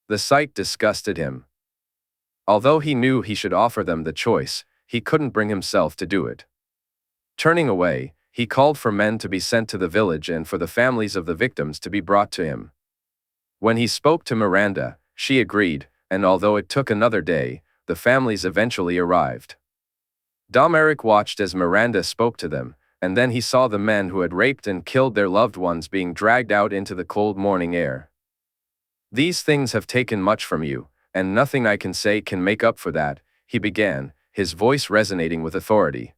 A: The sight disgusted him. Although he knew he should offer them the choice, he couldn't bring himself to do it. Turning away, he called for men to be sent to the village and for the families of the victims to be brought to him. When he spoke to Miranda, she agreed, and although it took another day, the families eventually arrived. Dameric watched as Miranda spoke to them, and then he saw the men who had raped and killed their loved ones being dragged out into the cold morning air. "These things have taken much from you, and nothing I can say can make up for that," he began, his voice resonating with authority.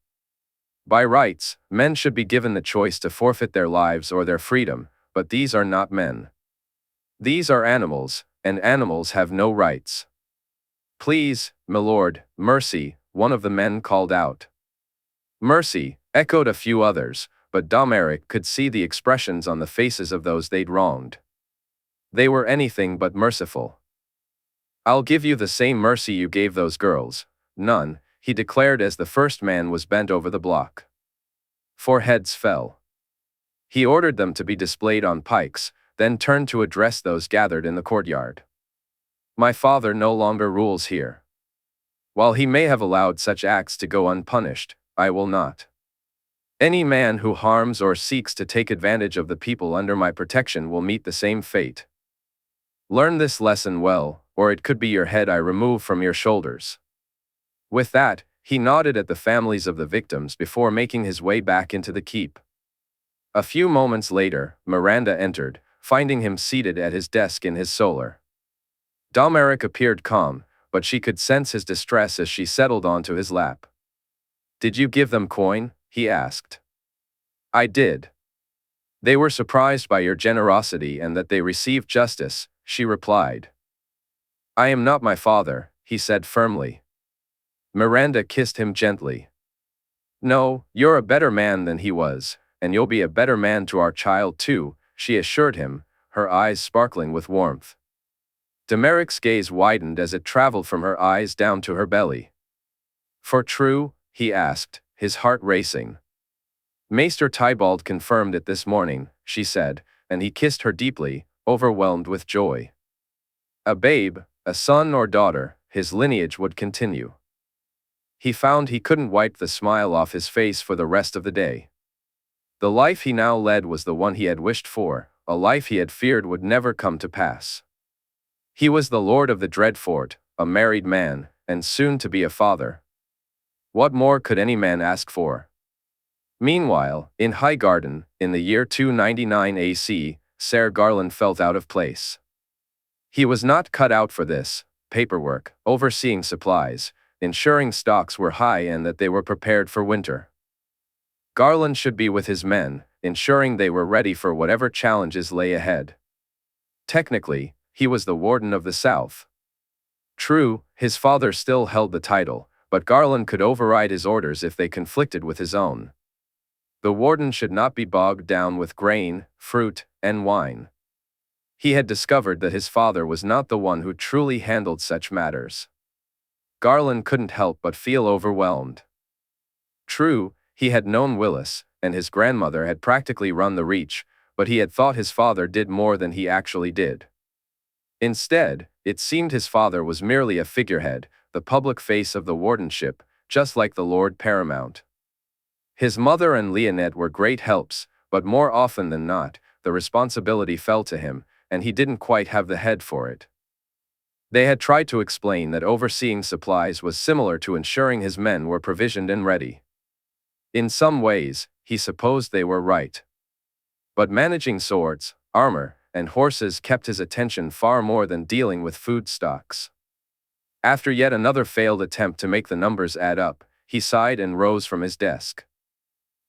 A: "By rights, men should be given the choice to forfeit their lives or their freedom, but these are not men. These are animals, and animals have no rights." "Please, milord, mercy," one of the men called out. "Mercy," echoed a few others, but Dameric could see the expressions on the faces of those they'd wronged. They were anything but merciful. "I'll give you the same mercy you gave those girls, none," he declared as the first man was bent over the block. 4 heads fell. He ordered them to be displayed on pikes, then turned to address those gathered in the courtyard. "My father no longer rules here. While he may have allowed such acts to go unpunished, I will not. Any man who harms or seeks to take advantage of the people under my protection will meet the same fate. Learn this lesson well, or it could be your head I remove from your shoulders." With that, he nodded at the families of the victims before making his way back into the keep. A few moments later, Miranda entered, finding him seated at his desk in his solar. Dameric appeared calm, but she could sense his distress as she settled onto his lap. "Did you give them coin?" he asked. "I did. They were surprised by your generosity and that they received justice," she replied. "I am not my father," he said firmly. Miranda kissed him gently. "No, you're a better man than he was, and you'll be a better man to our child too," she assured him, her eyes sparkling with warmth. Dameric's gaze widened as it traveled from her eyes down to her belly. "For true?" he asked, his heart racing. "Maester Tybalt confirmed it this morning," she said, and he kissed her deeply, overwhelmed with joy. A babe, a son or daughter, his lineage would continue. He found he couldn't wipe the smile off his face for the rest of the day. The life he now led was the one he had wished for, a life he had feared would never come to pass. He was the lord of the Dread Fort, a married man, and soon to be a father. What more could any man ask for? Meanwhile, in Highgarden, in the year 299 AC, Sir Garland felt out of place. He was not cut out for this: paperwork, overseeing supplies, ensuring stocks were high and that they were prepared for winter. Garland should be with his men, ensuring they were ready for whatever challenges lay ahead. Technically, he was the Warden of the South. True, his father still held the title, but Garland could override his orders if they conflicted with his own. The warden should not be bogged down with grain, fruit, and wine. He had discovered that his father was not the one who truly handled such matters. Garland couldn't help but feel overwhelmed. True, he had known Willis, and his grandmother had practically run the Reach, but he had thought his father did more than he actually did. Instead, it seemed his father was merely a figurehead, the public face of the wardenship, just like the Lord Paramount. His mother and Leonette were great helps, but more often than not, the responsibility fell to him, and he didn't quite have the head for it. They had tried to explain that overseeing supplies was similar to ensuring his men were provisioned and ready. In some ways, he supposed they were right. But managing swords, armor, and horses kept his attention far more than dealing with food stocks. After yet another failed attempt to make the numbers add up, he sighed and rose from his desk.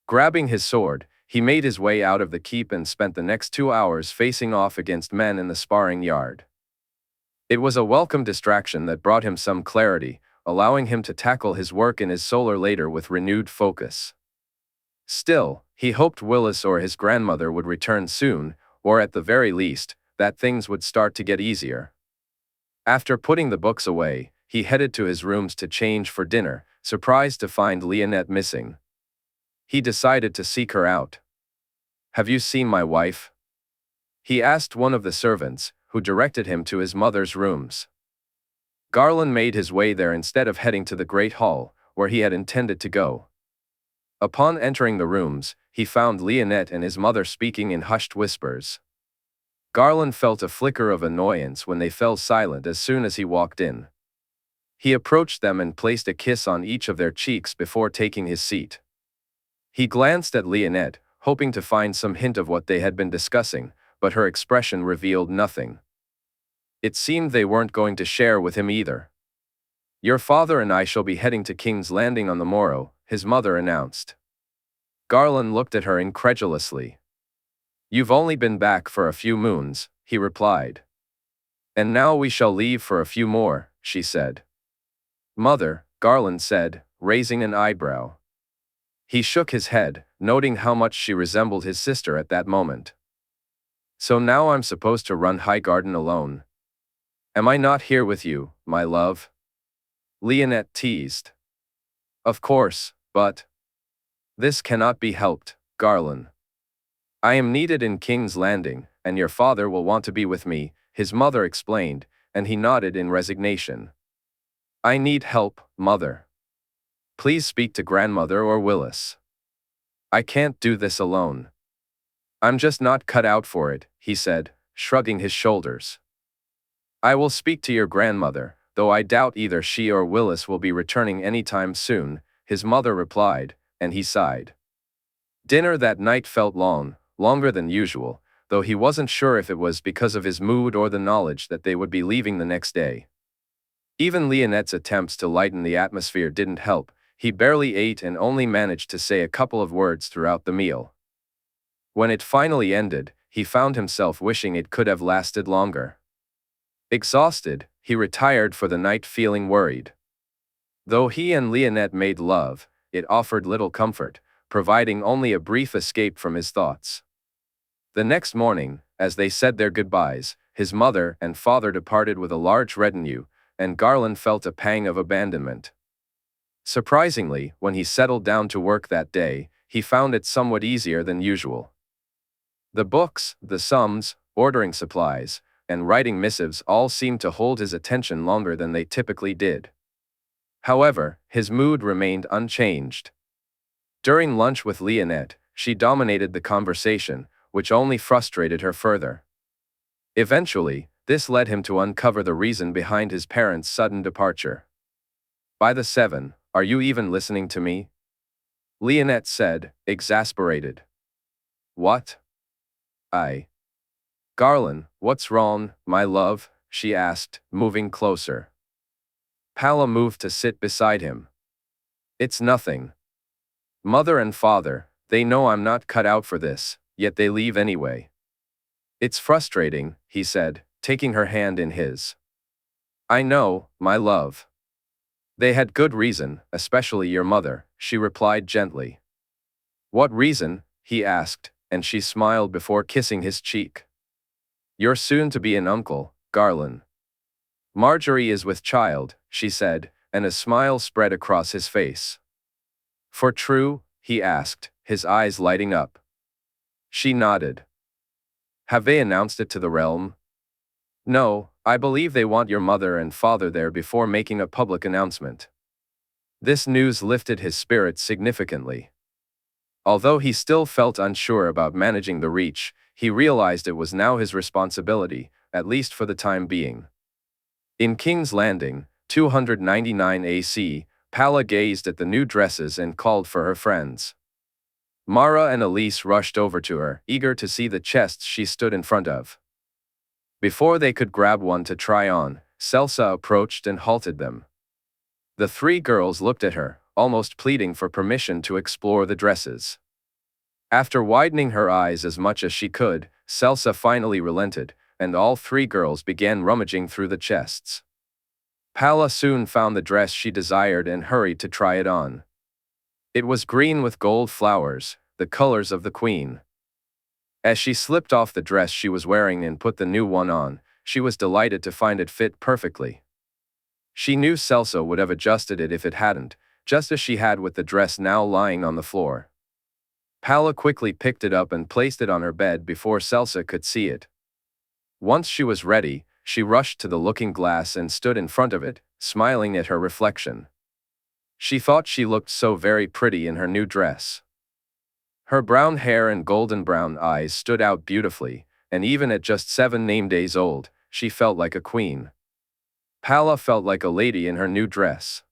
A: Grabbing his sword, he made his way out of the keep and spent the next 2 hours facing off against men in the sparring yard. It was a welcome distraction that brought him some clarity, allowing him to tackle his work in his solar later with renewed focus. Still, he hoped Willis or his grandmother would return soon, or at the very least, that things would start to get easier. After putting the books away, he headed to his rooms to change for dinner, surprised to find Leonette missing. He decided to seek her out. "Have you seen my wife?" he asked one of the servants, who directed him to his mother's rooms. Garland made his way there instead of heading to the Great Hall, where he had intended to go. Upon entering the rooms, he found Leonette and his mother speaking in hushed whispers. Garland felt a flicker of annoyance when they fell silent as soon as he walked in. He approached them and placed a kiss on each of their cheeks before taking his seat. He glanced at Leonette, hoping to find some hint of what they had been discussing, but her expression revealed nothing. It seemed they weren't going to share with him either. "Your father and I shall be heading to King's Landing on the morrow," his mother announced. Garland looked at her incredulously. "You've only been back for a few moons," he replied. "And now we shall leave for a few more," she said. "Mother," Garland said, raising an eyebrow. He shook his head, noting how much she resembled his sister at that moment. "So now I'm supposed to run Highgarden alone? Am I not here with you, my love?" Leonette teased. "Of course, but this cannot be helped, Garland. I am needed in King's Landing, and your father will want to be with me," his mother explained, and he nodded in resignation. "I need help, Mother. Please speak to grandmother or Willis. I can't do this alone." "I'm just not cut out for it," he said, shrugging his shoulders. "I will speak to your grandmother, though I doubt either she or Willis will be returning anytime soon," his mother replied, and he sighed. Dinner that night felt long, longer than usual, though he wasn't sure if it was because of his mood or the knowledge that they would be leaving the next day. Even Leonette's attempts to lighten the atmosphere didn't help. He barely ate and only managed to say a couple of words throughout the meal. When it finally ended, he found himself wishing it could have lasted longer. Exhausted, he retired for the night feeling worried. Though he and Leonette made love, it offered little comfort, providing only a brief escape from his thoughts. The next morning, as they said their goodbyes, his mother and father departed with a large retinue, and Garland felt a pang of abandonment. Surprisingly, when he settled down to work that day, he found it somewhat easier than usual. The books, the sums, ordering supplies, and writing missives all seemed to hold his attention longer than they typically did. However, his mood remained unchanged. During lunch with Leonette, she dominated the conversation, which only frustrated her further. Eventually, this led him to uncover the reason behind his parents' sudden departure. "By the 7, are you even listening to me?" Leonette said, exasperated. "What? I Garland, what's wrong, my love? She asked, moving closer. Palla moved to sit beside him. It's nothing. Mother and father, they know I'm not cut out for this, yet they leave anyway. It's frustrating, he said, taking her hand in his. I know, my love. They had good reason, especially your mother, she replied gently. What reason? He asked, and she smiled before kissing his cheek. You're soon to be an uncle, Garland. Margaery is with child, she said, and a smile spread across his face. For true? He asked, his eyes lighting up. She nodded. Have they announced it to the realm? No, I believe they want your mother and father there before making a public announcement. This news lifted his spirits significantly. Although he still felt unsure about managing the Reach, he realized it was now his responsibility, at least for the time being. In King's Landing, 299 AC, Palla gazed at the new dresses and called for her friends. Mara and Elise rushed over to her, eager to see the chests she stood in front of. Before they could grab one to try on, Celsa approached and halted them. The three girls looked at her, almost pleading for permission to explore the dresses. After widening her eyes as much as she could, Celsa finally relented, and all three girls began rummaging through the chests. Palla soon found the dress she desired and hurried to try it on. It was green with gold flowers, the colors of the queen. As she slipped off the dress she was wearing and put the new one on, she was delighted to find it fit perfectly. She knew Celsa would have adjusted it if it hadn't, just as she had with the dress now lying on the floor. Palla quickly picked it up and placed it on her bed before Celsa could see it. Once she was ready, she rushed to the looking glass and stood in front of it, smiling at her reflection. She thought she looked so very pretty in her new dress. Her brown hair and golden brown eyes stood out beautifully, and even at just 7 name days old, she felt like a queen. Palla felt like a lady in her new dress.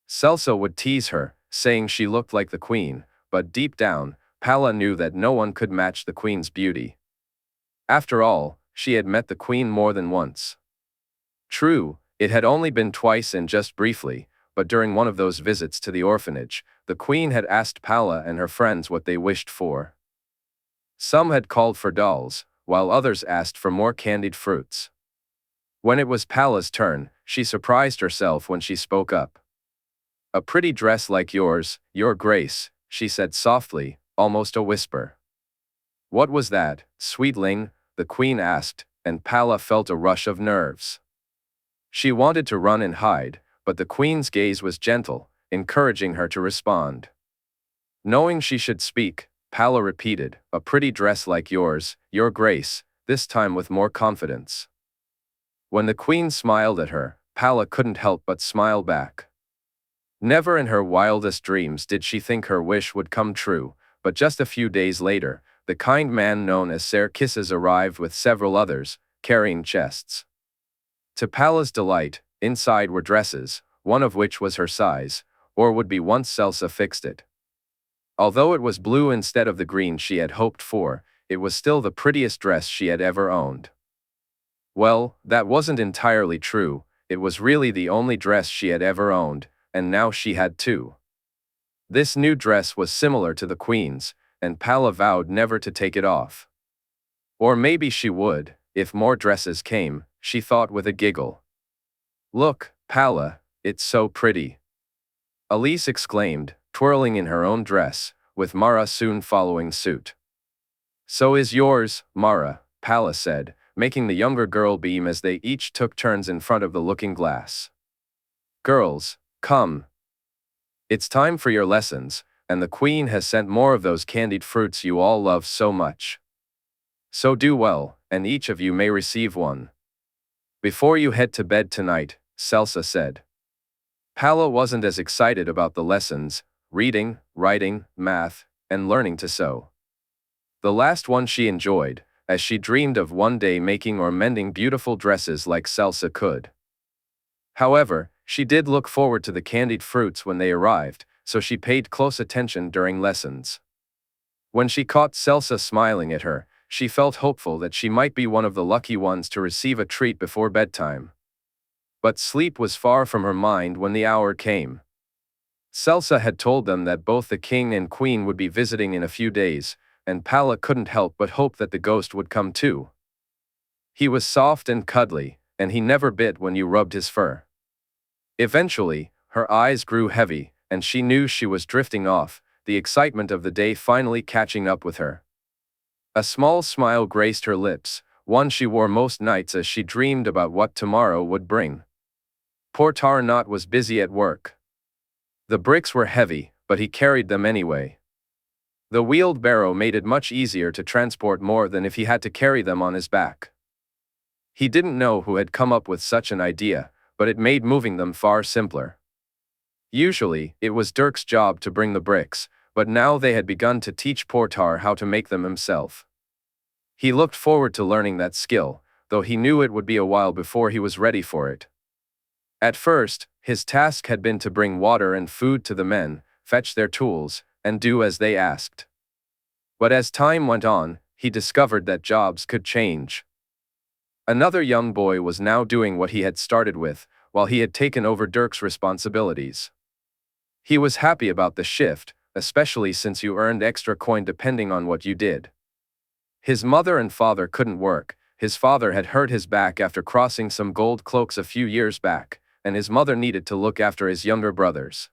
A: Celsa would tease her, saying she looked like the queen, but deep down, Palla knew that no one could match the queen's beauty. After all, she had met the queen more than once. True, it had only been twice and just briefly, but during one of those visits to the orphanage, the queen had asked Palla and her friends what they wished for. Some had called for dolls, while others asked for more candied fruits. When it was Palla's turn, she surprised herself when she spoke up. A pretty dress like yours, your grace, she said softly, almost a whisper. What was that, sweetling? The queen asked, and Palla felt a rush of nerves. She wanted to run and hide, but the queen's gaze was gentle, encouraging her to respond. Knowing she should speak, Palla repeated, a pretty dress like yours, your grace, this time with more confidence. When the queen smiled at her, Palla couldn't help but smile back. Never in her wildest dreams did she think her wish would come true, but just a few days later, the kind man known as Ser Kisses arrived with several others, carrying chests. To Palla's delight, inside were dresses, one of which was her size, or would be once Celsa fixed it. Although it was blue instead of the green she had hoped for, it was still the prettiest dress she had ever owned. Well, that wasn't entirely true, it was really the only dress she had ever owned, and now she had two. This new dress was similar to the queen's, and Palla vowed never to take it off. Or maybe she would, if more dresses came, she thought with a giggle. Look, Palla, it's so pretty. Elise exclaimed, twirling in her own dress, with Mara soon following suit. So is yours, Mara, Palla said, making the younger girl beam as they each took turns in front of the looking glass. Girls, come. It's time for your lessons, and the queen has sent more of those candied fruits you all love so much. So do well, and each of you may receive one. Before you head to bed tonight, Celsa said. Palla wasn't as excited about the lessons, reading, writing, math, and learning to sew. The last one she enjoyed, as she dreamed of one day making or mending beautiful dresses like Celsa could. However, she did look forward to the candied fruits when they arrived, so she paid close attention during lessons. When she caught Celsa smiling at her, she felt hopeful that she might be one of the lucky ones to receive a treat before bedtime. But sleep was far from her mind when the hour came. Celsa had told them that both the king and queen would be visiting in a few days, and Palla couldn't help but hope that the ghost would come too. He was soft and cuddly, and he never bit when you rubbed his fur. Eventually, her eyes grew heavy, and she knew she was drifting off, the excitement of the day finally catching up with her. A small smile graced her lips, one she wore most nights as she dreamed about what tomorrow would bring. Poor Tarnot was busy at work. The bricks were heavy, but he carried them anyway. The wheeled barrow made it much easier to transport more than if he had to carry them on his back. He didn't know who had come up with such an idea, but it made moving them far simpler. Usually, it was Dirk's job to bring the bricks, but now they had begun to teach Portar how to make them himself. He looked forward to learning that skill, though he knew it would be a while before he was ready for it. At first, his task had been to bring water and food to the men, fetch their tools, and do as they asked. But as time went on, he discovered that jobs could change. Another young boy was now doing what he had started with, while he had taken over Dirk's responsibilities. He was happy about the shift, especially since you earned extra coin depending on what you did. His mother and father couldn't work. His father had hurt his back after crossing some gold cloaks a few years back, and his mother needed to look after his younger brothers.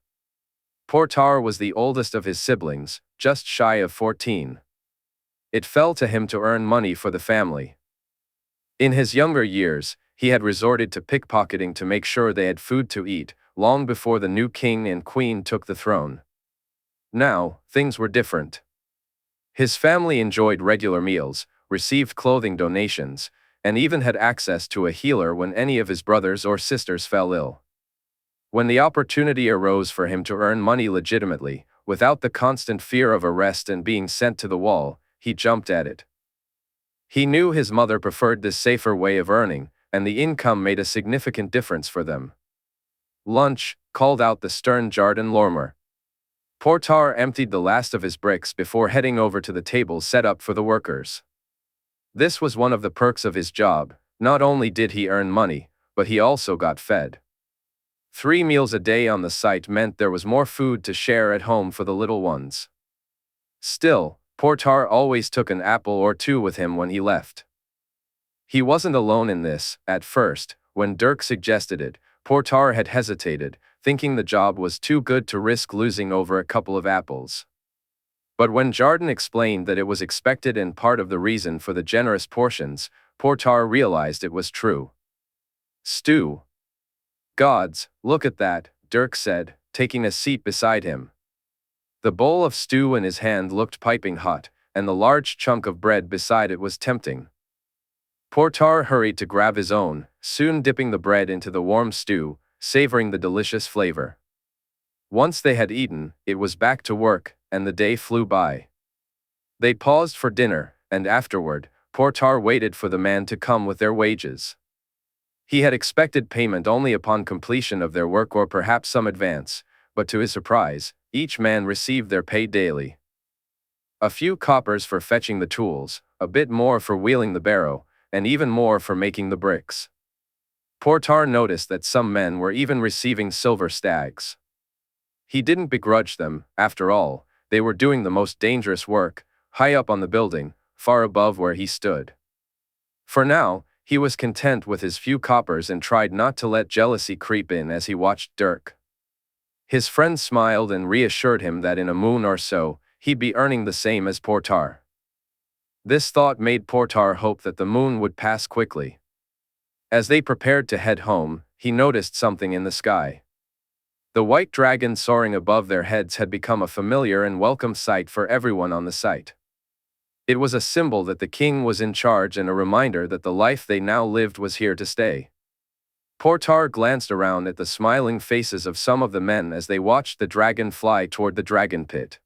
A: Portar was the oldest of his siblings, just shy of 14. It fell to him to earn money for the family. In his younger years, he had resorted to pickpocketing to make sure they had food to eat, long before the new king and queen took the throne. Now, things were different. His family enjoyed regular meals, received clothing donations, and even had access to a healer when any of his brothers or sisters fell ill. When the opportunity arose for him to earn money legitimately, without the constant fear of arrest and being sent to the wall, he jumped at it. He knew his mother preferred this safer way of earning, and the income made a significant difference for them. "Lunch," called out the stern Jarden Lormer. Portar emptied the last of his bricks before heading over to the table set up for the workers. This was one of the perks of his job. Not only did he earn money, but he also got fed. 3 meals a day on the site meant there was more food to share at home for the little ones. Still, Portar always took an apple or two with him when he left. He wasn't alone in this. At first, when Dirk suggested it, Portar had hesitated, thinking the job was too good to risk losing over a couple of apples. But when Jarden explained that it was expected and part of the reason for the generous portions, Portar realized it was true. "Stew. Gods, look at that," Dirk said, taking a seat beside him. The bowl of stew in his hand looked piping hot, and the large chunk of bread beside it was tempting. Portar hurried to grab his own, soon dipping the bread into the warm stew, savoring the delicious flavor. Once they had eaten, it was back to work, and the day flew by. They paused for dinner, and afterward, Portar waited for the man to come with their wages. He had expected payment only upon completion of their work or perhaps some advance, but to his surprise, each man received their pay daily. A few coppers for fetching the tools, a bit more for wheeling the barrow, and even more for making the bricks. Portar noticed that some men were even receiving silver stags. He didn't begrudge them. After all, they were doing the most dangerous work, high up on the building, far above where he stood. For now, he was content with his few coppers and tried not to let jealousy creep in as he watched Dirk. His friend smiled and reassured him that in a moon or so, he'd be earning the same as Portar. This thought made Portar hope that the moon would pass quickly. As they prepared to head home, he noticed something in the sky. The white dragon soaring above their heads had become a familiar and welcome sight for everyone on the site. It was a symbol that the king was in charge and a reminder that the life they now lived was here to stay. Portar glanced around at the smiling faces of some of the men as they watched the dragon fly toward the dragon pit.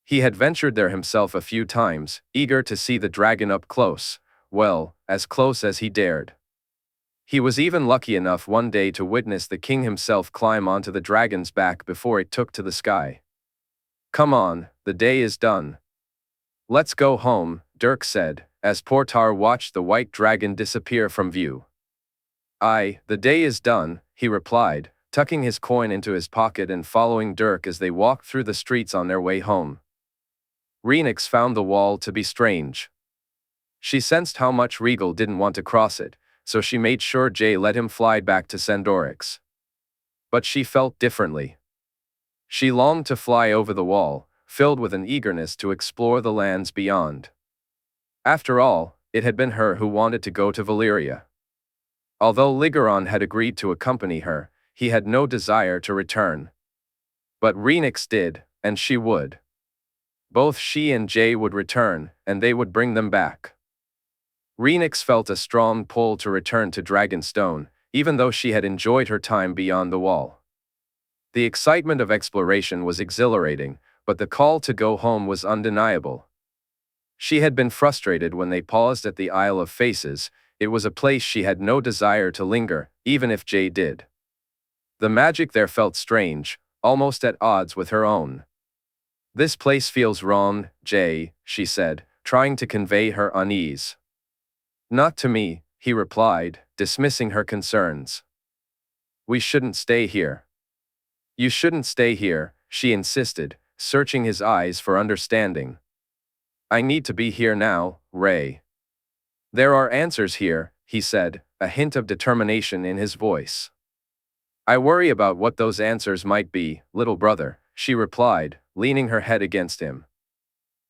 A: He had ventured there himself a few times, eager to see the dragon up close, well, as close as he dared. He was even lucky enough one day to witness the king himself climb onto the dragon's back before it took to the sky. "Come on, the day is done. Let's go home," Dirk said, as Portar watched the white dragon disappear from view. "Aye, the day is done," he replied, tucking his coin into his pocket and following Dirk as they walked through the streets on their way home. Rhaenys found the wall to be strange. She sensed how much Regal didn't want to cross it, so she made sure Jae let him fly back to Sandorix. But she felt differently. She longed to fly over the wall, filled with an eagerness to explore the lands beyond. After all, it had been her who wanted to go to Valyria. Although Ligeron had agreed to accompany her, he had no desire to return. But Rhaenys did, and she would. Both she and Jae would return, and they would bring them back. Rhaenys felt a strong pull to return to Dragonstone, even though she had enjoyed her time beyond the wall. The excitement of exploration was exhilarating, but the call to go home was undeniable. She had been frustrated when they paused at the Isle of Faces. It was a place she had no desire to linger, even if Jae did. The magic there felt strange, almost at odds with her own. "This place feels wrong, Jae," she said, trying to convey her unease. "Not to me," he replied, dismissing her concerns. "We shouldn't stay here." "You shouldn't stay here," she insisted, searching his eyes for understanding. "I need to be here now, Ray." "There are answers here," he said, a hint of determination in his voice. "I worry about what those answers might be, little brother," she replied, leaning her head against him.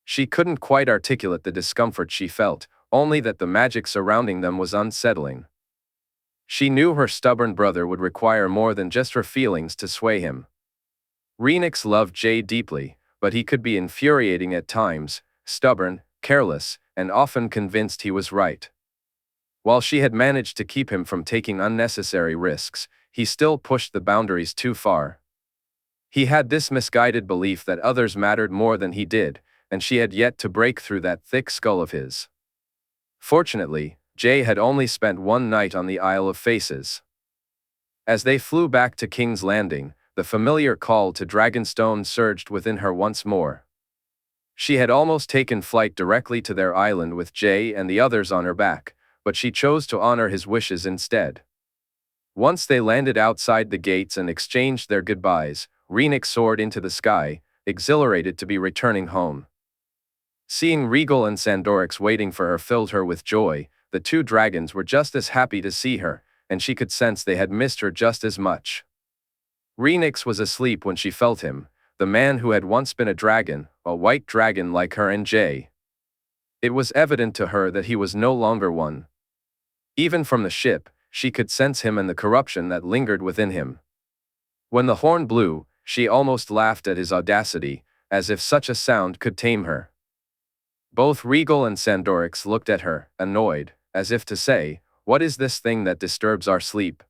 A: She couldn't quite articulate the discomfort she felt, only that the magic surrounding them was unsettling. She knew her stubborn brother would require more than just her feelings to sway him. Rhaenys loved Jae deeply, but he could be infuriating at times, stubborn, careless, and often convinced he was right. While she had managed to keep him from taking unnecessary risks, he still pushed the boundaries too far. He had this misguided belief that others mattered more than he did, and she had yet to break through that thick skull of his. Fortunately, Jae had only spent one night on the Isle of Faces. As they flew back to King's Landing, the familiar call to Dragonstone surged within her once more. She had almost taken flight directly to their island with Jae and the others on her back, but she chose to honor his wishes instead. Once they landed outside the gates and exchanged their goodbyes, Rhaenys soared into the sky, exhilarated to be returning home. Seeing Regal and Sandorix waiting for her filled her with joy. The two dragons were just as happy to see her, and she could sense they had missed her just as much. Rhaenys was asleep when she felt him, the man who had once been a dragon, a white dragon like her and Jae. It was evident to her that he was no longer one. Even from the ship, she could sense him and the corruption that lingered within him. When the horn blew, she almost laughed at his audacity, as if such a sound could tame her. Both Regal and Sandorix looked at her, annoyed, as if to say, "What is this thing that disturbs our sleep?"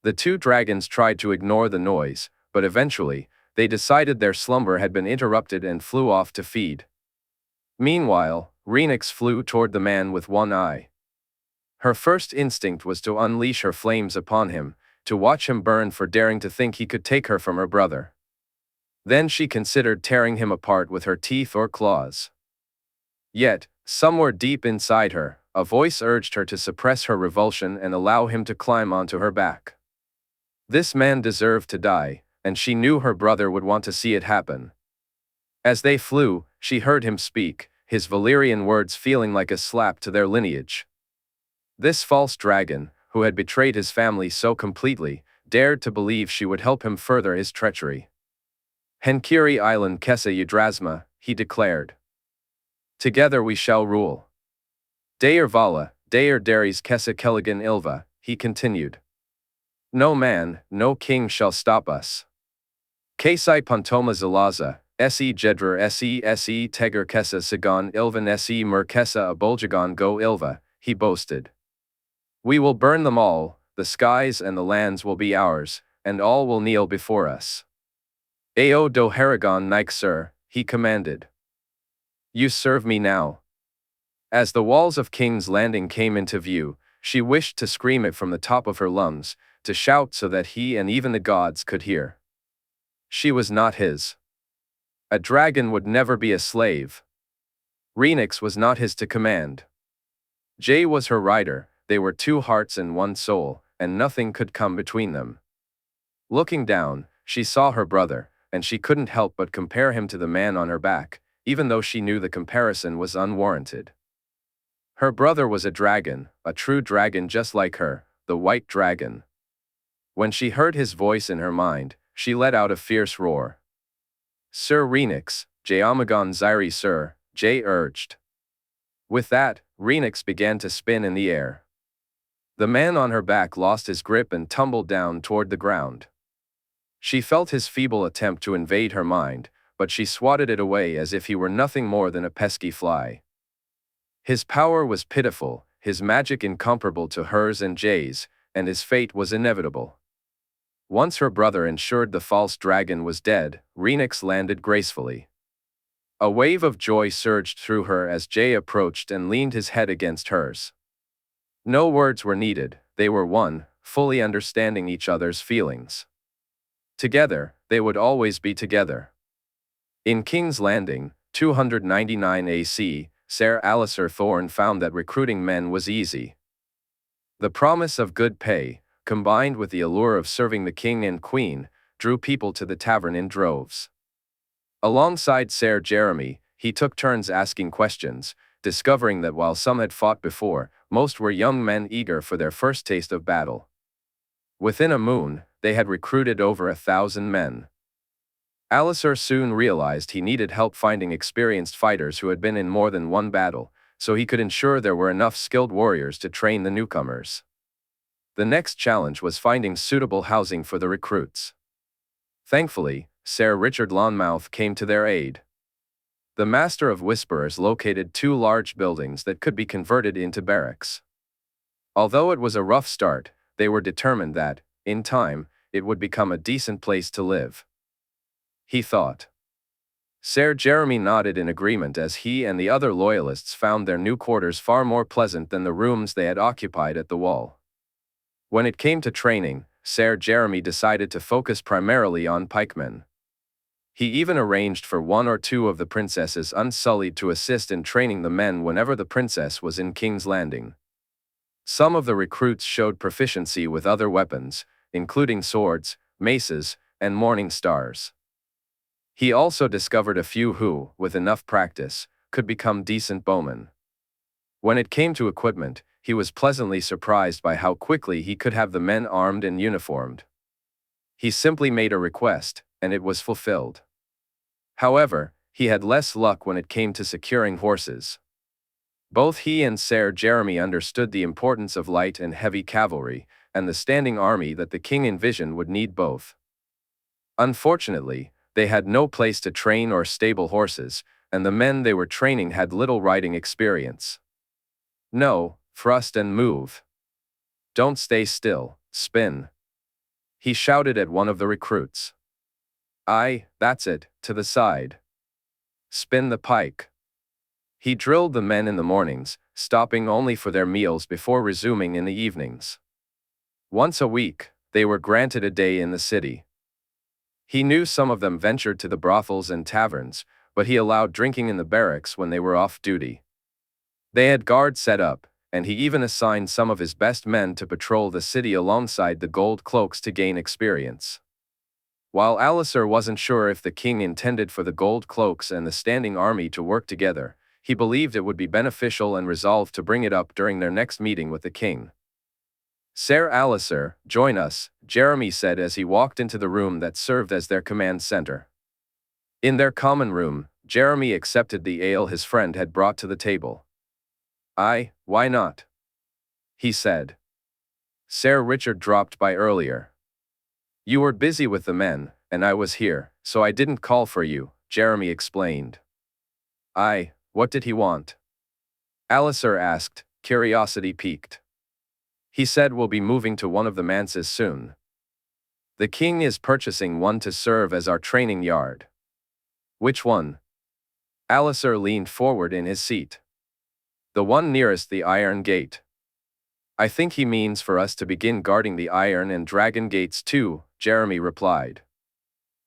A: The two dragons tried to ignore the noise, but eventually, they decided their slumber had been interrupted and flew off to feed. Meanwhile, Rhaenys flew toward the man with one eye. Her first instinct was to unleash her flames upon him, to watch him burn for daring to think he could take her from her brother. Then she considered tearing him apart with her teeth or claws. Yet, somewhere deep inside her, a voice urged her to suppress her revulsion and allow him to climb onto her back. This man deserved to die, and she knew her brother would want to see it happen. As they flew, she heard him speak, his Valyrian words feeling like a slap to their lineage. This false dragon, who had betrayed his family so completely, dared to believe she would help him further his treachery. "Henkiri Island Kessa Ydrasma," he declared. "Together we shall rule. Daer Vala, Daer Daries Kessa Kelligan Ilva," he continued. "No man, no king shall stop us. Kasai Pantoma Zalaza, Se Jedrer Se Teger Kessa Sagan Ilvan Se Mer Kessa Abuljagan Go Ilva," he boasted. "We will burn them all, the skies and the lands will be ours, and all will kneel before us." "Ao do Haragon Nike sir," he commanded. "You serve me now." As the walls of King's Landing came into view, she wished to scream it from the top of her lungs, to shout so that he and even the gods could hear. She was not his. A dragon would never be a slave. Rhaenys was not his to command. Jae was her rider, they were two hearts and one soul, and nothing could come between them. Looking down, she saw her brother, and she couldn't help but compare him to the man on her back, even though she knew the comparison was unwarranted. Her brother was a dragon, a true dragon just like her, the white dragon. When she heard his voice in her mind, she let out a fierce roar. "Sir Rhaenys, Jaehaerys Zyri sir," Jae urged. With that, Rhaenys began to spin in the air. The man on her back lost his grip and tumbled down toward the ground. She felt his feeble attempt to invade her mind, but she swatted it away as if he were nothing more than a pesky fly. His power was pitiful, his magic incomparable to hers and Jae's, and his fate was inevitable. Once her brother ensured the false dragon was dead, Rhaenys landed gracefully. A wave of joy surged through her as Jae approached and leaned his head against hers. No words were needed, they were one, fully understanding each other's feelings. Together, they would always be together. In King's Landing, 299 AC, Ser Alliser Thorne found that recruiting men was easy. The promise of good pay, combined with the allure of serving the king and queen, drew people to the tavern in droves. Alongside Ser Jeremy, he took turns asking questions, discovering that while some had fought before, most were young men eager for their first taste of battle. Within a moon, they had recruited over 1,000 men. Alliser soon realized he needed help finding experienced fighters who had been in more than one battle, so he could ensure there were enough skilled warriors to train the newcomers. The next challenge was finding suitable housing for the recruits. Thankfully, Ser Richard Lonmouth came to their aid. The Master of Whisperers located 2 large buildings that could be converted into barracks. Although it was a rough start, they were determined that, in time, it would become a decent place to live. He thought. Ser Jeremy nodded in agreement as he and the other loyalists found their new quarters far more pleasant than the rooms they had occupied at the Wall. When it came to training, Ser Jeremy decided to focus primarily on pikemen. He even arranged for 1 or 2 of the princesses unsullied to assist in training the men whenever the princess was in King's Landing. Some of the recruits showed proficiency with other weapons, including swords, maces, and morning stars. He also discovered a few who, with enough practice, could become decent bowmen. When it came to equipment, he was pleasantly surprised by how quickly he could have the men armed and uniformed. He simply made a request, and it was fulfilled. However, he had less luck when it came to securing horses. Both he and Ser Jeremy understood the importance of light and heavy cavalry, and the standing army that the king envisioned would need both. Unfortunately, they had no place to train or stable horses, and the men they were training had little riding experience. "No, thrust and move. Don't stay still, spin," he shouted at one of the recruits. "Aye, that's it, to the side. Spin the pike." He drilled the men in the mornings, stopping only for their meals before resuming in the evenings. Once a week, they were granted a day in the city. He knew some of them ventured to the brothels and taverns, but he allowed drinking in the barracks when they were off duty. They had guards set up, and he even assigned some of his best men to patrol the city alongside the gold cloaks to gain experience. While Alliser wasn't sure if the king intended for the gold cloaks and the standing army to work together, he believed it would be beneficial and resolved to bring it up during their next meeting with the king. "Ser Alliser, join us," Jeremy said as he walked into the room that served as their command center. In their common room, Jeremy accepted the ale his friend had brought to the table. "Aye, why not?" he said. "Ser Richard dropped by earlier. You were busy with the men, and I was here, so I didn't call for you," Jeremy explained. "Aye, what did he want?" Alliser asked, curiosity piqued. "He said we'll be moving to one of the manses soon. The king is purchasing one to serve as our training yard." "Which one?" Alliser leaned forward in his seat. "The one nearest the Iron Gate. I think he means for us to begin guarding the Iron and Dragon Gates too," Jeremy replied.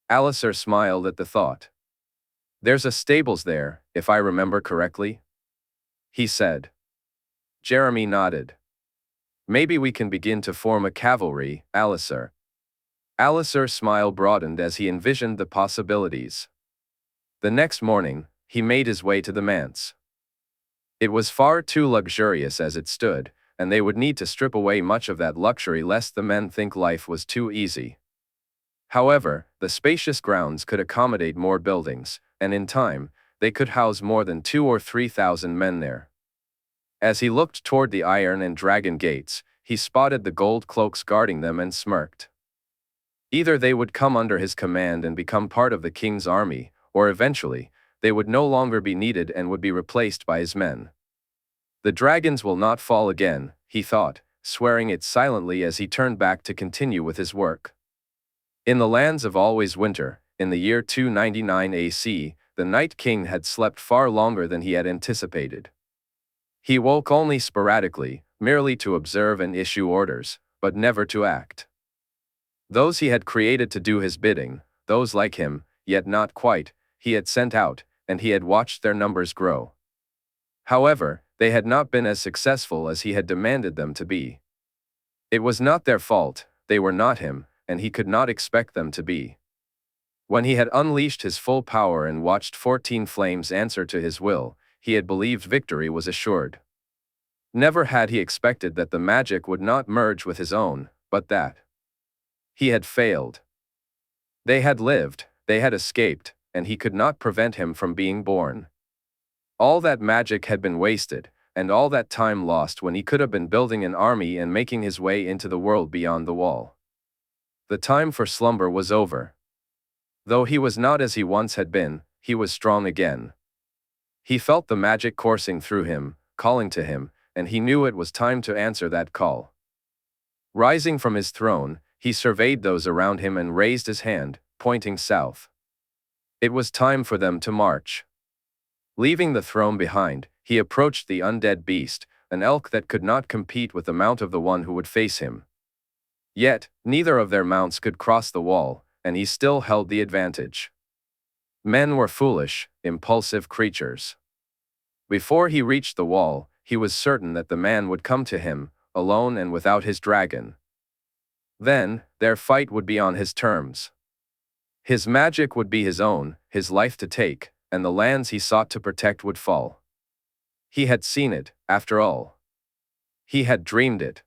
A: Alliser smiled at the thought. There's a stables there, if I remember correctly, he said. Jeremy nodded. Maybe we can begin to form a cavalry, Alisar. Alisar's smile broadened as he envisioned the possibilities. The next morning, he made his way to the manse. It was far too luxurious as it stood, and they would need to strip away much of that luxury lest the men think life was too easy. However, the spacious grounds could accommodate more buildings, and in time, they could house more than 2,000 or 3,000 men there. As he looked toward the iron and dragon gates, he spotted the gold cloaks guarding them and smirked. Either they would come under his command and become part of the king's army, or eventually, they would no longer be needed and would be replaced by his men. The dragons will not fall again, he thought, swearing it silently as he turned back to continue with his work. In the lands of always winter, in the year 299 AC, the Night King had slept far longer than he had anticipated. He woke only sporadically, merely to observe and issue orders, but never to act. Those he had created to do his bidding, those like him, yet not quite, he had sent out, and he had watched their numbers grow. However, they had not been as successful as he had demanded them to be. It was not their fault, they were not him, and he could not expect them to be. When he had unleashed his full power and watched 14 flames answer to his will, he had believed victory was assured. Never had he expected that the magic would not merge with his own, but that he had failed. They had lived, they had escaped, and he could not prevent him from being born. All that magic had been wasted, and all that time lost when he could have been building an army and making his way into the world beyond the wall. The time for slumber was over. Though he was not as he once had been, he was strong again. He felt the magic coursing through him, calling to him, and he knew it was time to answer that call. Rising from his throne, he surveyed those around him and raised his hand, pointing south. It was time for them to march. Leaving the throne behind, he approached the undead beast, an elk that could not compete with the mount of the one who would face him. Yet, neither of their mounts could cross the wall, and he still held the advantage. Men were foolish, impulsive creatures. Before he reached the wall, he was certain that the man would come to him, alone and without his dragon. Then, their fight would be on his terms. His magic would be his own, his life to take, and the lands he sought to protect would fall. He had seen it, after all. He had dreamed it.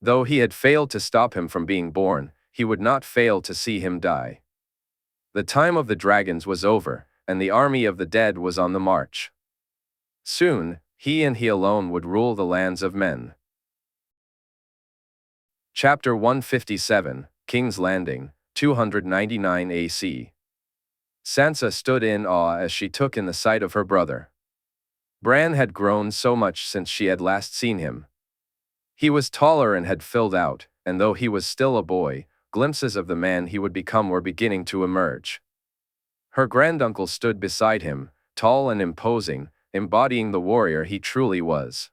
A: Though he had failed to stop him from being born, he would not fail to see him die. The time of the dragons was over, and the army of the dead was on the march. Soon, he and he alone would rule the lands of men. Chapter 157, King's Landing, 299 AC. Sansa stood in awe as she took in the sight of her brother. Bran had grown so much since she had last seen him. He was taller and had filled out, and though he was still a boy, glimpses of the man he would become were beginning to emerge. Her granduncle stood beside him, tall and imposing, embodying the warrior he truly was.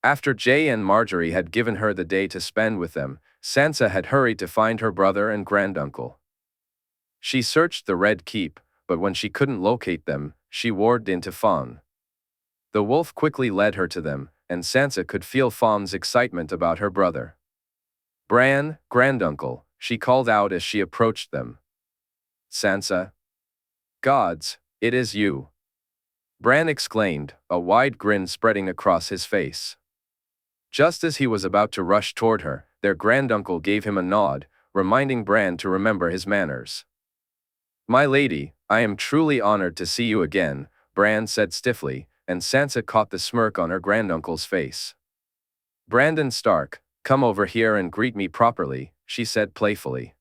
A: After Jae and Margaery had given her the day to spend with them, Sansa had hurried to find her brother and granduncle. She searched the Red Keep, but when she couldn't locate them, she warged into Fawn. The wolf quickly led her to them, and Sansa could feel Fawn's excitement about her brother. "Bran, granduncle," she called out as she approached them. "Sansa? Gods, it is you!" Bran exclaimed, a wide grin spreading across his face. Just as he was about to rush toward her, their granduncle gave him a nod, reminding Bran to remember his manners. "My lady, I am truly honored to see you again," Bran said stiffly, and Sansa caught the smirk on her granduncle's face. "Brandon Stark, come over here and greet me properly," she said playfully.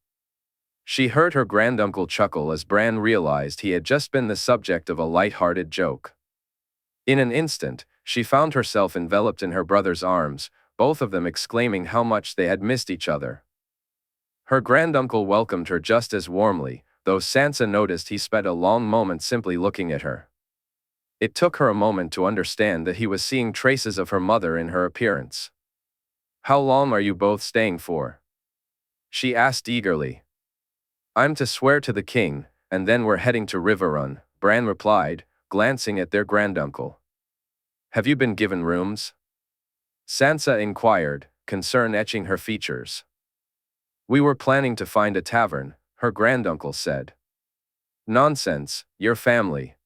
A: She heard her granduncle chuckle as Bran realized he had just been the subject of a light-hearted joke. In an instant, she found herself enveloped in her brother's arms, both of them exclaiming how much they had missed each other. Her granduncle welcomed her just as warmly, though Sansa noticed he spent a long moment simply looking at her. It took her a moment to understand that he was seeing traces of her mother in her appearance. "How long are you both staying for?" she asked eagerly. "I'm to swear to the king, and then we're heading to Riverrun," Bran replied, glancing at their granduncle. Have you been given rooms? Sansa inquired, concern etching her features. We were planning to find a tavern, her granduncle said. Nonsense, your family.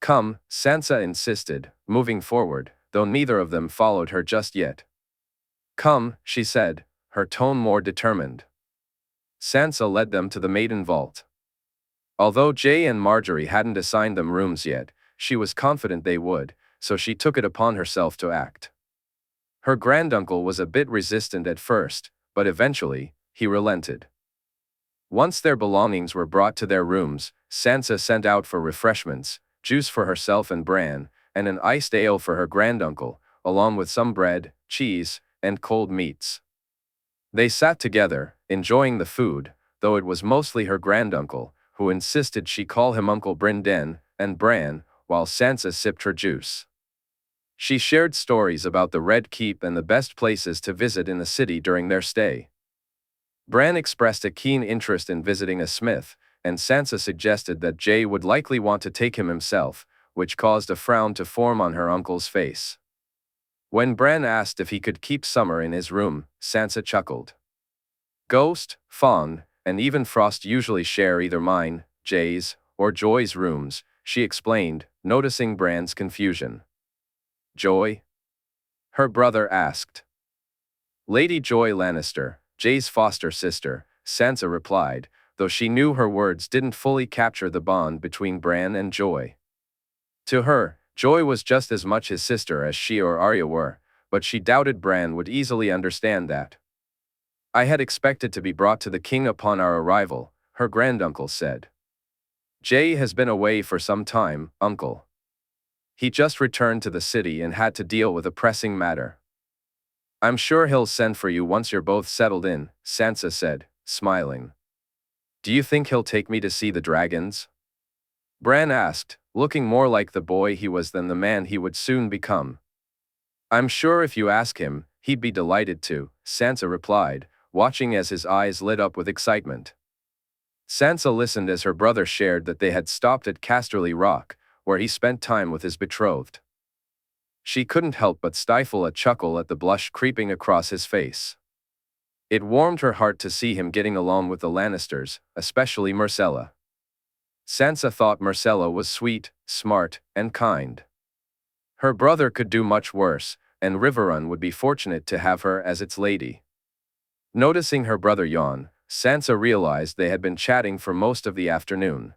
A: Come, Sansa insisted, moving forward, though neither of them followed her just yet. Come, she said, her tone more determined. Sansa led them to the maiden vault. Although Jae and Margaery hadn't assigned them rooms yet, she was confident they would, so she took it upon herself to act. Her granduncle was a bit resistant at first, but eventually, he relented. Once their belongings were brought to their rooms, Sansa sent out for refreshments, juice for herself and Bran, and an iced ale for her granduncle, along with some bread, cheese, and cold meats. They sat together, enjoying the food, though it was mostly her granduncle, who insisted she call him Uncle Brynden and Bran, while Sansa sipped her juice. She shared stories about the Red Keep and the best places to visit in the city during their stay. Bran expressed a keen interest in visiting a smith, and Sansa suggested that Jae would likely want to take him himself, which caused a frown to form on her uncle's face. When Bran asked if he could keep Summer in his room, Sansa chuckled. Ghost, Fawn, and even Frost usually share either mine, Jae's, or Joy's rooms, she explained, noticing Bran's confusion. Joy? Her brother asked. Lady Joy Lannister, Jae's foster sister, Sansa replied, though she knew her words didn't fully capture the bond between Bran and Joy. To her, Joy was just as much his sister as she or Arya were, but she doubted Bran would easily understand that. I had expected to be brought to the king upon our arrival, her granduncle said. Jae has been away for some time, uncle. He just returned to the city and had to deal with a pressing matter. I'm sure he'll send for you once you're both settled in, Sansa said, smiling. Do you think he'll take me to see the dragons? Bran asked, looking more like the boy he was than the man he would soon become. I'm sure if you ask him, he'd be delighted to, Sansa replied, watching as his eyes lit up with excitement. Sansa listened as her brother shared that they had stopped at Casterly Rock, where he spent time with his betrothed. She couldn't help but stifle a chuckle at the blush creeping across his face. It warmed her heart to see him getting along with the Lannisters, especially Myrcella. Sansa thought Myrcella was sweet, smart, and kind. Her brother could do much worse, and Riverrun would be fortunate to have her as its lady. Noticing her brother yawn, Sansa realized they had been chatting for most of the afternoon.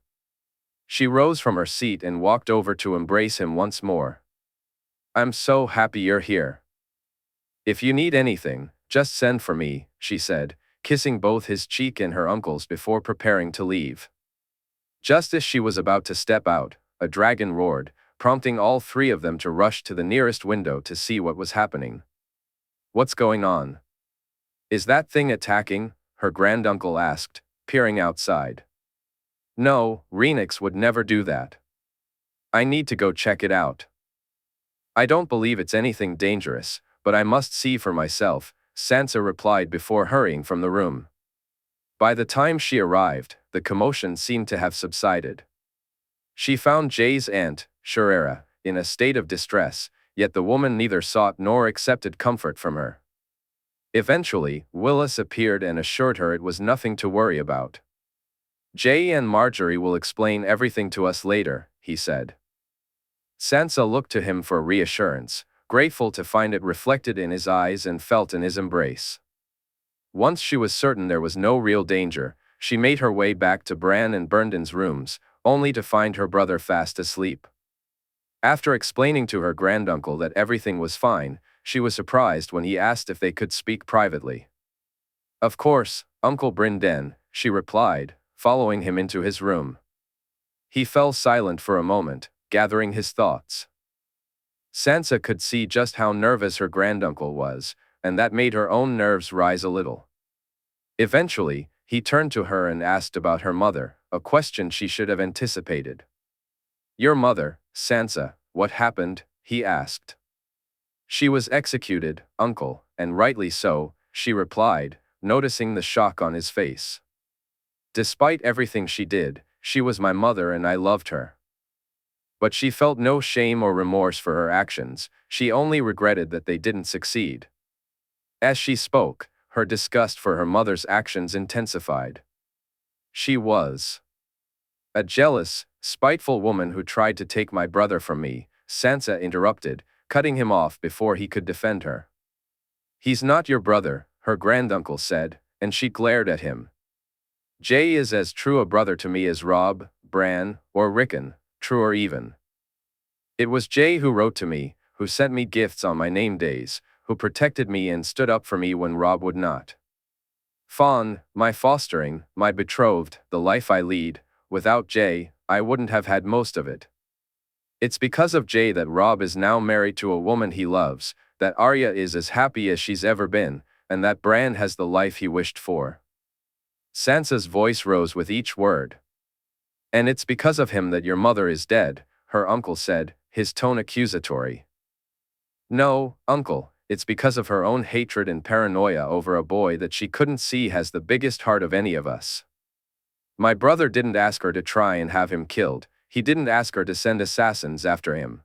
A: She rose from her seat and walked over to embrace him once more. I'm so happy you're here. If you need anything, just send for me, she said, kissing both his cheek and her uncle's before preparing to leave. Just as she was about to step out, a dragon roared, prompting all three of them to rush to the nearest window to see what was happening. What's going on? Is that thing attacking? Her granduncle asked, peering outside. No, Rhaenys would never do that. I need to go check it out. I don't believe it's anything dangerous, but I must see for myself, Sansa replied before hurrying from the room. By the time she arrived, the commotion seemed to have subsided. She found Jae's aunt, Shaerra, in a state of distress, yet the woman neither sought nor accepted comfort from her. Eventually, Willis appeared and assured her it was nothing to worry about. Jae and Margaery will explain everything to us later, he said. Sansa looked to him for reassurance, grateful to find it reflected in his eyes and felt in his embrace. Once she was certain there was no real danger, she made her way back to Bran and Bryndon's rooms, only to find her brother fast asleep. After explaining to her granduncle that everything was fine, she was surprised when he asked if they could speak privately. Of course, Uncle Brynden, she replied, following him into his room. He fell silent for a moment, gathering his thoughts. Sansa could see just how nervous her granduncle was, and that made her own nerves rise a little. Eventually, he turned to her and asked about her mother, a question she should have anticipated. Your mother, Sansa, what happened? He asked. She was executed, uncle, and rightly so, she replied, noticing the shock on his face. Despite everything she did, she was my mother and I loved her. But she felt no shame or remorse for her actions, she only regretted that they didn't succeed. As she spoke, her disgust for her mother's actions intensified. She was a jealous, spiteful woman who tried to take my brother from me, Sansa interrupted, cutting him off before he could defend her. He's not your brother, her granduncle said, and she glared at him. Jae is as true a brother to me as Robb, Bran, or Rickon, truer even. It was Jae who wrote to me, who sent me gifts on my name days, who protected me and stood up for me when Robb would not. Fawn, my fostering, my betrothed, the life I lead, without Jae, I wouldn't have had most of it. It's because of Jae that Robb is now married to a woman he loves, that Arya is as happy as she's ever been, and that Bran has the life he wished for. Sansa's voice rose with each word. And it's because of him that your mother is dead, her uncle said, his tone accusatory. No, uncle, it's because of her own hatred and paranoia over a boy that she couldn't see has the biggest heart of any of us. My brother didn't ask her to try and have him killed, he didn't ask her to send assassins after him.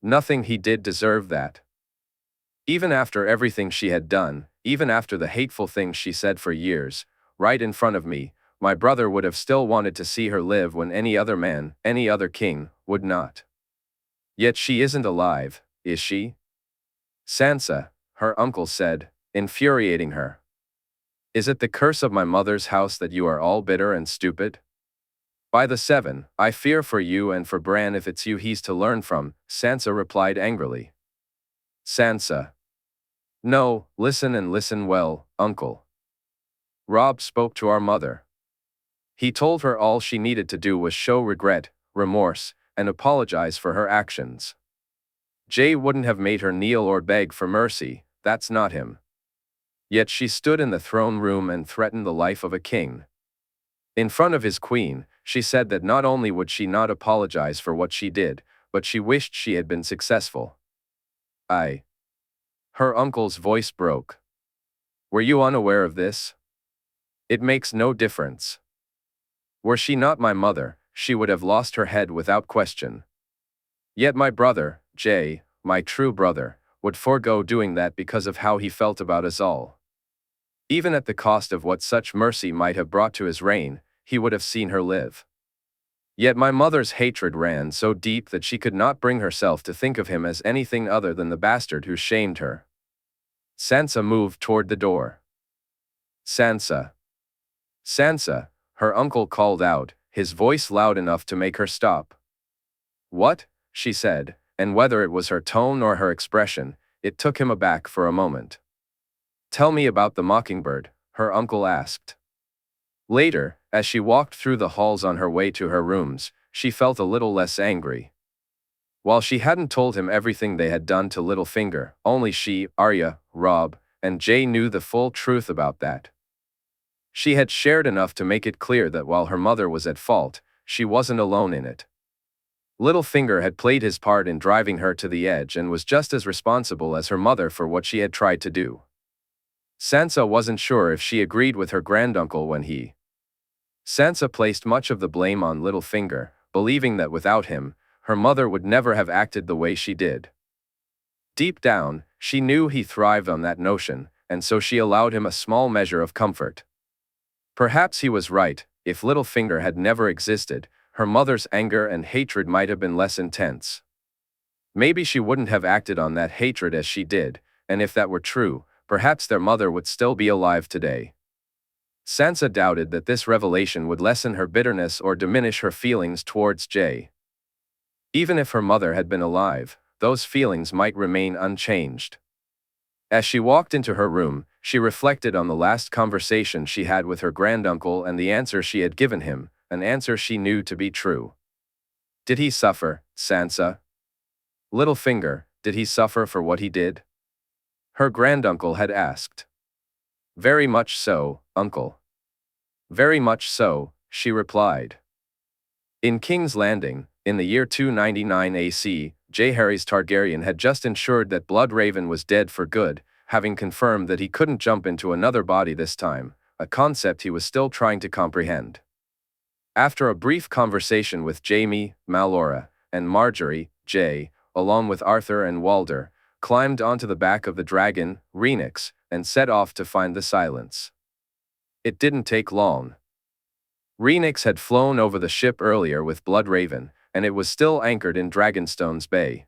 A: Nothing he did deserved that. Even after everything she had done, even after the hateful things she said for years, right in front of me, my brother would have still wanted to see her live when any other man, any other king, would not. Yet she isn't alive, is she? Sansa, her uncle said, infuriating her. Is it the curse of my mother's house that you are all bitter and stupid? By the seven, I fear for you and for Bran if it's you he's to learn from, Sansa replied angrily. Sansa. No, listen and listen well, uncle. Robb spoke to our mother. He told her all she needed to do was show regret, remorse, and apologize for her actions. Jae wouldn't have made her kneel or beg for mercy, that's not him. Yet she stood in the throne room and threatened the life of a king. In front of his queen, she said that not only would she not apologize for what she did, but she wished she had been successful. Her uncle's voice broke. Were you unaware of this? It makes no difference. Were she not my mother, she would have lost her head without question. Yet my brother, Jae, my true brother, would forego doing that because of how he felt about us all. Even at the cost of what such mercy might have brought to his reign, he would have seen her live. Yet my mother's hatred ran so deep that she could not bring herself to think of him as anything other than the bastard who shamed her. Sansa moved toward the door. Sansa. Sansa, her uncle called out, his voice loud enough to make her stop. What? She said, and whether it was her tone or her expression, it took him aback for a moment. Tell me about the mockingbird, her uncle asked. Later, as she walked through the halls on her way to her rooms, she felt a little less angry. While she hadn't told him everything they had done to Littlefinger, only she, Arya, Robb, and Jae knew the full truth about that. She had shared enough to make it clear that while her mother was at fault, she wasn't alone in it. Littlefinger had played his part in driving her to the edge and was just as responsible as her mother for what she had tried to do. Sansa wasn't sure if she agreed with her granduncle when he. Sansa placed much of the blame on Littlefinger, believing that without him, her mother would never have acted the way she did. Deep down, she knew he thrived on that notion, and so she allowed him a small measure of comfort. Perhaps he was right, if Littlefinger had never existed, her mother's anger and hatred might have been less intense. Maybe she wouldn't have acted on that hatred as she did, and if that were true, perhaps their mother would still be alive today. Sansa doubted that this revelation would lessen her bitterness or diminish her feelings towards Jae. Even if her mother had been alive, those feelings might remain unchanged. As she walked into her room, she reflected on the last conversation she had with her granduncle and the answer she had given him, an answer she knew to be true. Did he suffer, Sansa? Littlefinger, did he suffer for what he did? Her granduncle had asked. Very much so, uncle. Very much so, she replied. In King's Landing, in the year 299 AC, Jaehaerys Targaryen had just ensured that Bloodraven was dead for good, having confirmed that he couldn't jump into another body this time, a concept he was still trying to comprehend. After a brief conversation with Jaime, Malora, and Margaery, Jay, along with Arthur and Walder, climbed onto the back of the dragon, Rhaenys, and set off to find the silence. It didn't take long. Rhaenys had flown over the ship earlier with Bloodraven, and it was still anchored in Dragonstone's Bay.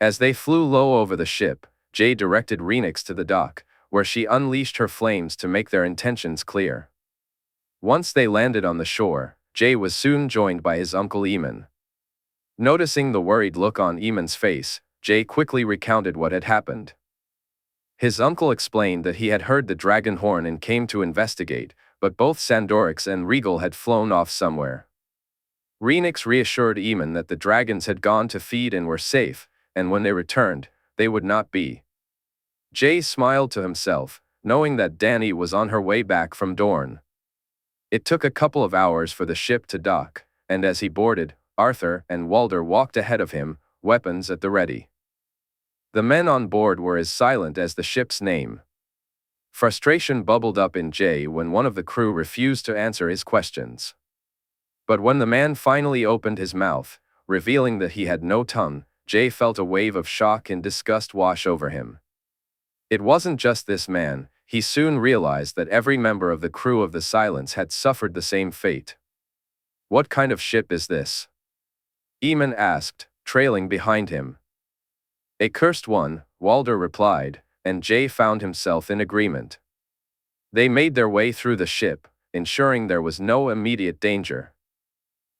A: As they flew low over the ship, Jay directed Rhaenys to the dock, where she unleashed her flames to make their intentions clear. Once they landed on the shore, Jay was soon joined by his uncle Aemon. Noticing the worried look on Aemon's face, Jay quickly recounted what had happened. His uncle explained that he had heard the dragon horn and came to investigate, but both Sandorix and Regal had flown off somewhere. Rhaenys reassured Aemon that the dragons had gone to feed and were safe, and when they returned, they would not be. Jay smiled to himself, knowing that Dany was on her way back from Dorne. It took a couple of hours for the ship to dock, and as he boarded, Arthur and Walder walked ahead of him, weapons at the ready. The men on board were as silent as the ship's name. Frustration bubbled up in Jay when one of the crew refused to answer his questions. But when the man finally opened his mouth, revealing that he had no tongue, Jay felt a wave of shock and disgust wash over him. It wasn't just this man, he soon realized that every member of the crew of the Silence had suffered the same fate. "What kind of ship is this?" Aemon asked, trailing behind him. "A cursed one," Walder replied, and Jay found himself in agreement. They made their way through the ship, ensuring there was no immediate danger.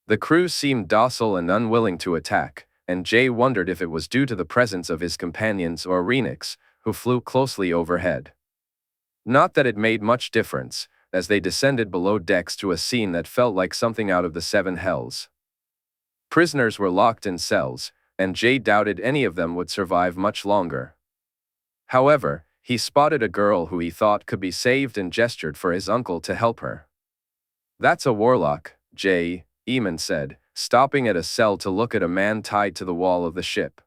A: The crew seemed docile and unwilling to attack, and Jay wondered if it was due to the presence of his companions or Rhaenys, who flew closely overhead. Not that it made much difference, as they descended below decks to a scene that felt like something out of the Seven Hells. Prisoners were locked in cells, and Jay doubted any of them would survive much longer. However, he spotted a girl who he thought could be saved and gestured for his uncle to help her. "That's a warlock, Jay," Aemon said, stopping at a cell to look at a man tied to the wall of the ship.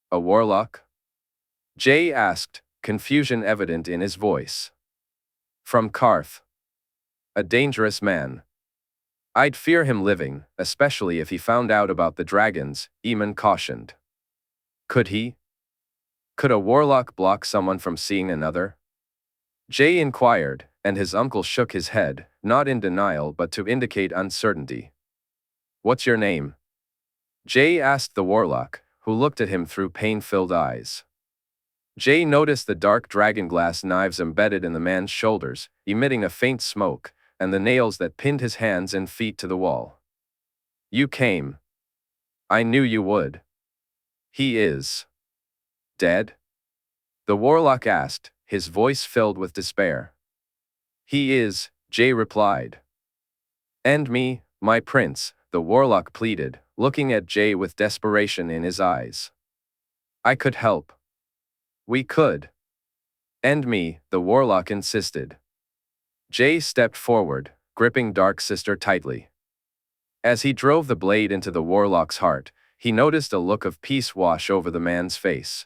A: "A warlock?" Jay asked, confusion evident in his voice. "From Karth. A dangerous man. I'd fear him living, especially if he found out about the dragons," Aemon cautioned. "Could he? Could a warlock block someone from seeing another?" Jay inquired, and his uncle shook his head, not in denial but to indicate uncertainty. "What's your name?" Jay asked the warlock, who looked at him through pain-filled eyes. Jay noticed the dark dragonglass knives embedded in the man's shoulders, emitting a faint smoke, and the nails that pinned his hands and feet to the wall. "You came. I knew you would." "He is dead?" the warlock asked, his voice filled with despair. "He is," Jay replied. "And me, my prince," the warlock pleaded, looking at Jay with desperation in his eyes. "I could help." "We could." "And me," the warlock insisted. Jay stepped forward, gripping Dark Sister tightly. As he drove the blade into the warlock's heart, he noticed a look of peace wash over the man's face.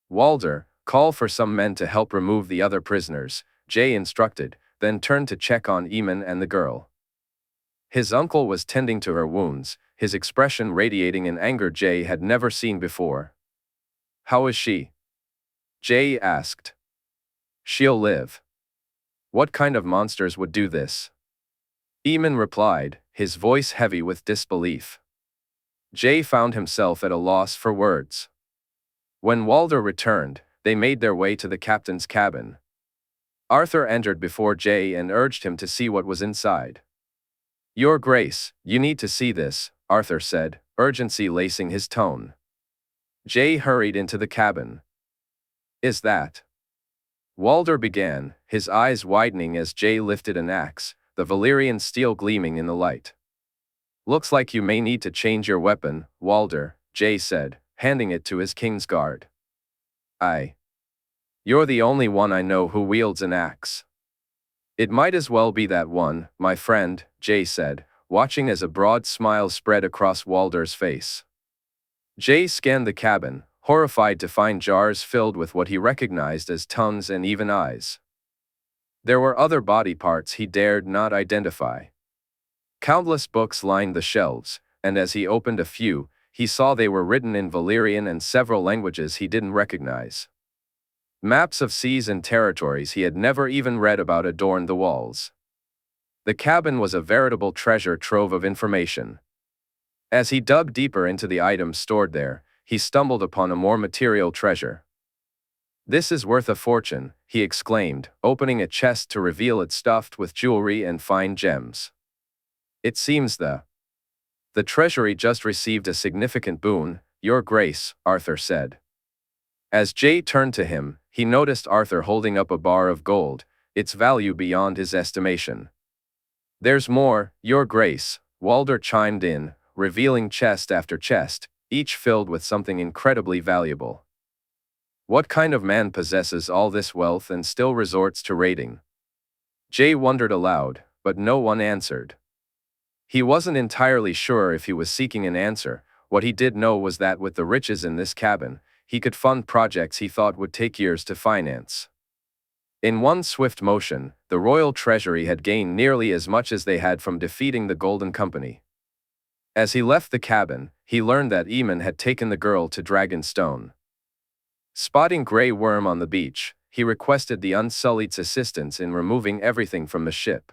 A: "Walder, call for some men to help remove the other prisoners," Jay instructed, then turned to check on Aemon and the girl. His uncle was tending to her wounds, his expression radiating an anger Jay had never seen before. "How is she?" Jay asked. "She'll live." "What kind of monsters would do this?" Aemon replied, his voice heavy with disbelief. Jay found himself at a loss for words. When Walder returned, they made their way to the captain's cabin. Arthur entered before Jay and urged him to see what was inside. "Your Grace, you need to see this," Arthur said, urgency lacing his tone. Jay hurried into the cabin. "Is that?" Walder began, his eyes widening as Jay lifted an axe, the Valyrian steel gleaming in the light. "Looks like you may need to change your weapon, Walder," Jay said, handing it to his Kingsguard. "You're the only one I know who wields an axe." "It might as well be that one, my friend," Jay said, watching as a broad smile spread across Walder's face. Jay scanned the cabin, horrified to find jars filled with what he recognized as tongues and even eyes. There were other body parts he dared not identify. Countless books lined the shelves, and as he opened a few, he saw they were written in Valyrian and several languages he didn't recognize. Maps of seas and territories he had never even read about adorned the walls. The cabin was a veritable treasure trove of information. As he dug deeper into the items stored there, he stumbled upon a more material treasure. "This is worth a fortune," he exclaimed, opening a chest to reveal it stuffed with jewelry and fine gems. "It seems the treasury just received a significant boon, Your Grace," Arthur said. As Jay turned to him, he noticed Arthur holding up a bar of gold, its value beyond his estimation. "There's more, Your Grace," Walder chimed in, revealing chest after chest, each filled with something incredibly valuable. "What kind of man possesses all this wealth and still resorts to raiding?" Jay wondered aloud, but no one answered. He wasn't entirely sure if he was seeking an answer. What he did know was that with the riches in this cabin, he could fund projects he thought would take years to finance. In one swift motion, the royal treasury had gained nearly as much as they had from defeating the Golden Company. As he left the cabin, he learned that Aemon had taken the girl to Dragonstone. Spotting Grey Worm on the beach, he requested the Unsullied's assistance in removing everything from the ship.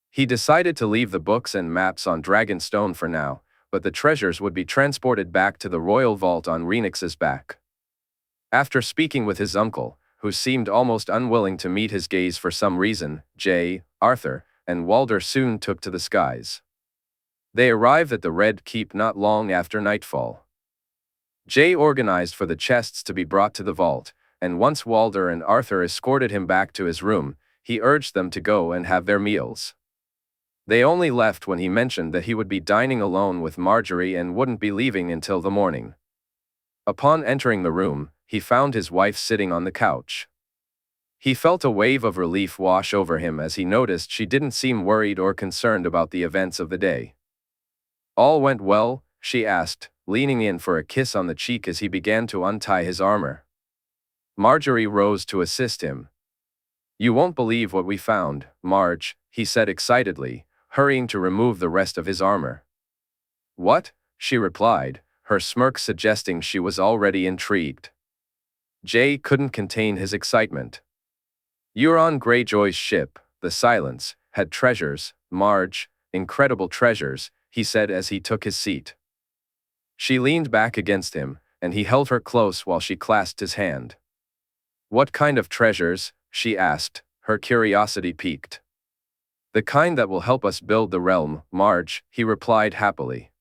A: He decided to leave the books and maps on Dragonstone for now, but the treasures would be transported back to the royal vault on Rhaenix's back. After speaking with his uncle, who seemed almost unwilling to meet his gaze for some reason, Jay, Arthur, and Walder soon took to the skies. They arrived at the Red Keep not long after nightfall. Jay organized for the chests to be brought to the vault, and once Walder and Arthur escorted him back to his room, he urged them to go and have their meals. They only left when he mentioned that he would be dining alone with Margaery and wouldn't be leaving until the morning. Upon entering the room, he found his wife sitting on the couch. He felt a wave of relief wash over him as he noticed she didn't seem worried or concerned about the events of the day. "All went well?" she asked, leaning in for a kiss on the cheek as he began to untie his armor. Margaery rose to assist him. "You won't believe what we found, Marge," he said excitedly, hurrying to remove the rest of his armor. "What?" she replied, her smirk suggesting she was already intrigued. Jay couldn't contain his excitement. "Euron Greyjoy's ship, the Silence, had treasures, Marge, incredible treasures," he said as he took his seat. She leaned back against him, and he held her close while she clasped his hand. "What kind of treasures?" she asked, her curiosity piqued. "The kind that will help us build the realm, Marge," he replied happily.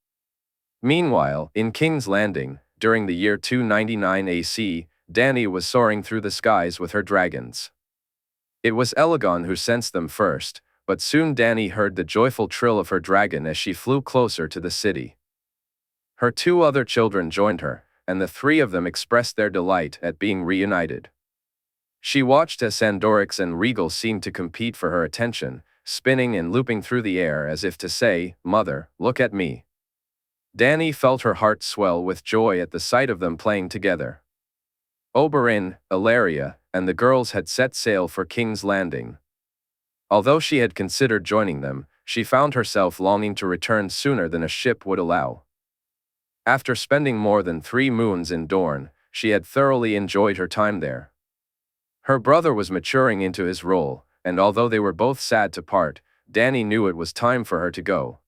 A: Meanwhile, in King's Landing, during the year 299 AC, Dany was soaring through the skies with her dragons. It was Elegon who sensed them first, but soon Dany heard the joyful trill of her dragon as she flew closer to the city. Her two other children joined her, and the three of them expressed their delight at being reunited. She watched as Sandorix and Regal seemed to compete for her attention, spinning and looping through the air as if to say, "Mother, look at me." Dany felt her heart swell with joy at the sight of them playing together. Oberyn, Ilaria, and the girls had set sail for King's Landing. Although she had considered joining them, she found herself longing to return sooner than a ship would allow. After spending more than 3 moons in Dorne, she had thoroughly enjoyed her time there. Her brother was maturing into his role, and although they were both sad to part, Dany knew it was time for her to go.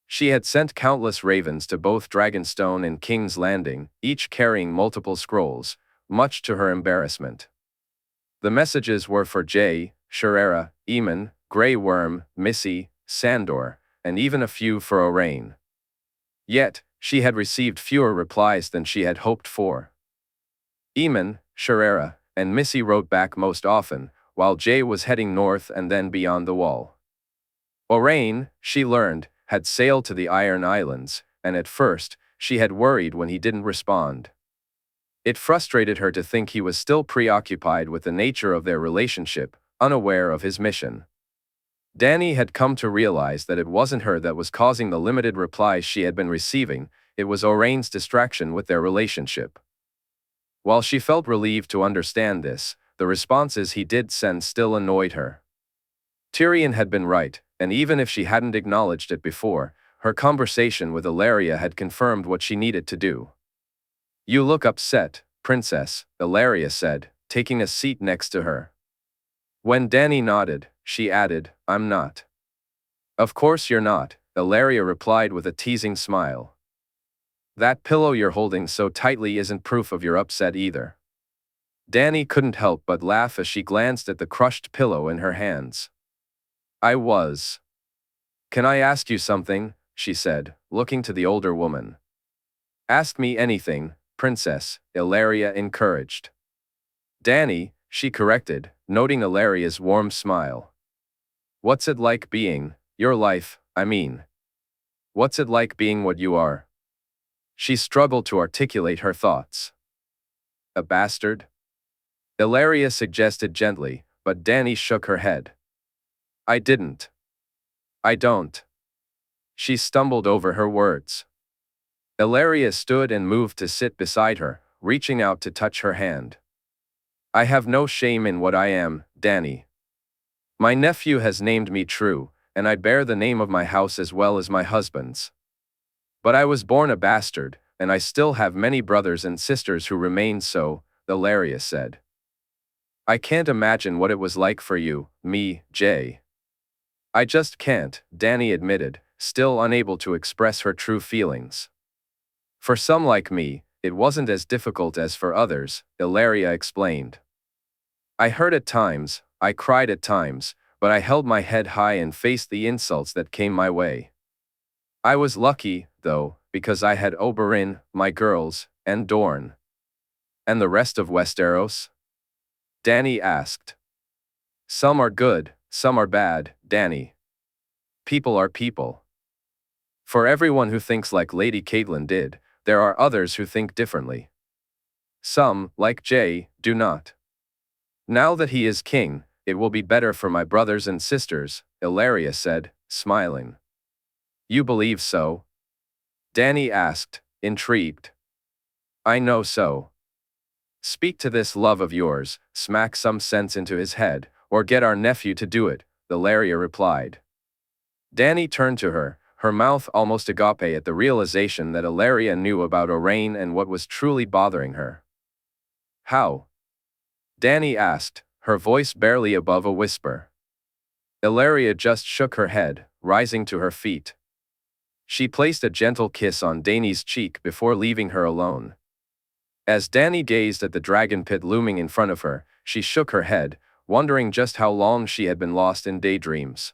A: She had sent countless ravens to both Dragonstone and King's Landing, each carrying multiple scrolls, much to her embarrassment. The messages were for Jay, Jaehaerys, Aemon, Grey Worm, Missy, Sandor, and even a few for Owain. Yet, she had received fewer replies than she had hoped for. Aemon, Jaehaerys, and Missy wrote back most often, while Jay was heading north and then beyond the wall. Owain, she learned, had sailed to the Iron Islands, and at first, she had worried when he didn't respond. It frustrated her to think he was still preoccupied with the nature of their relationship, unaware of his mission. Dany had come to realize that it wasn't her that was causing the limited replies she had been receiving, it was Owain's distraction with their relationship. While she felt relieved to understand this, the responses he did send still annoyed her. Tyrion had been right, and even if she hadn't acknowledged it before, her conversation with Ilaria had confirmed what she needed to do. "You look upset, Princess," Ilaria said, taking a seat next to her. When Dany nodded, she added, "I'm not." "Of course you're not," Ilaria replied with a teasing smile. "That pillow you're holding so tightly isn't proof of your upset either." Dany couldn't help but laugh as she glanced at the crushed pillow in her hands. "I was. Can I ask you something?" she said, looking to the older woman. "Ask me anything, Princess," Ilaria encouraged. "Dany," she corrected, noting Ilaria's warm smile. "What's it like being, your life, I mean? What's it like being what you are?" She struggled to articulate her thoughts. "A bastard?" Ilaria suggested gently, but Dany shook her head. "I didn't. I don't." She stumbled over her words. Ilaria stood and moved to sit beside her, reaching out to touch her hand. "I have no shame in what I am, Dany. My nephew has named me true, and I bear the name of my house as well as my husband's. But I was born a bastard, and I still have many brothers and sisters who remain so," Ilaria said. "I can't imagine what it was like for you, me, Jay. I just can't," Dany admitted, still unable to express her true feelings. "For some like me, it wasn't as difficult as for others," Ilaria explained. "I hurt at times, I cried at times, but I held my head high and faced the insults that came my way. I was lucky, though, because I had Oberyn, my girls, and Dorne." "And the rest of Westeros?" Dany asked. "Some are good, some are bad, Dany. People are people. For everyone who thinks like Lady Catelyn did, there are others who think differently. Some, like Jay, do not. Now that he is king, it will be better for my brothers and sisters," Ilaria said, smiling. "You believe so?" Dany asked, intrigued. "I know so. Speak to this love of yours, smack some sense into his head, or get our nephew to do it," Ilaria replied. Dany turned to her, her mouth almost agape at the realization that Ilaria knew about Owain and what was truly bothering her. "How?" Dany asked, her voice barely above a whisper. Ilaria just shook her head, rising to her feet. She placed a gentle kiss on Dany's cheek before leaving her alone. As Dany gazed at the dragon pit looming in front of her, she shook her head, wondering just how long she had been lost in daydreams.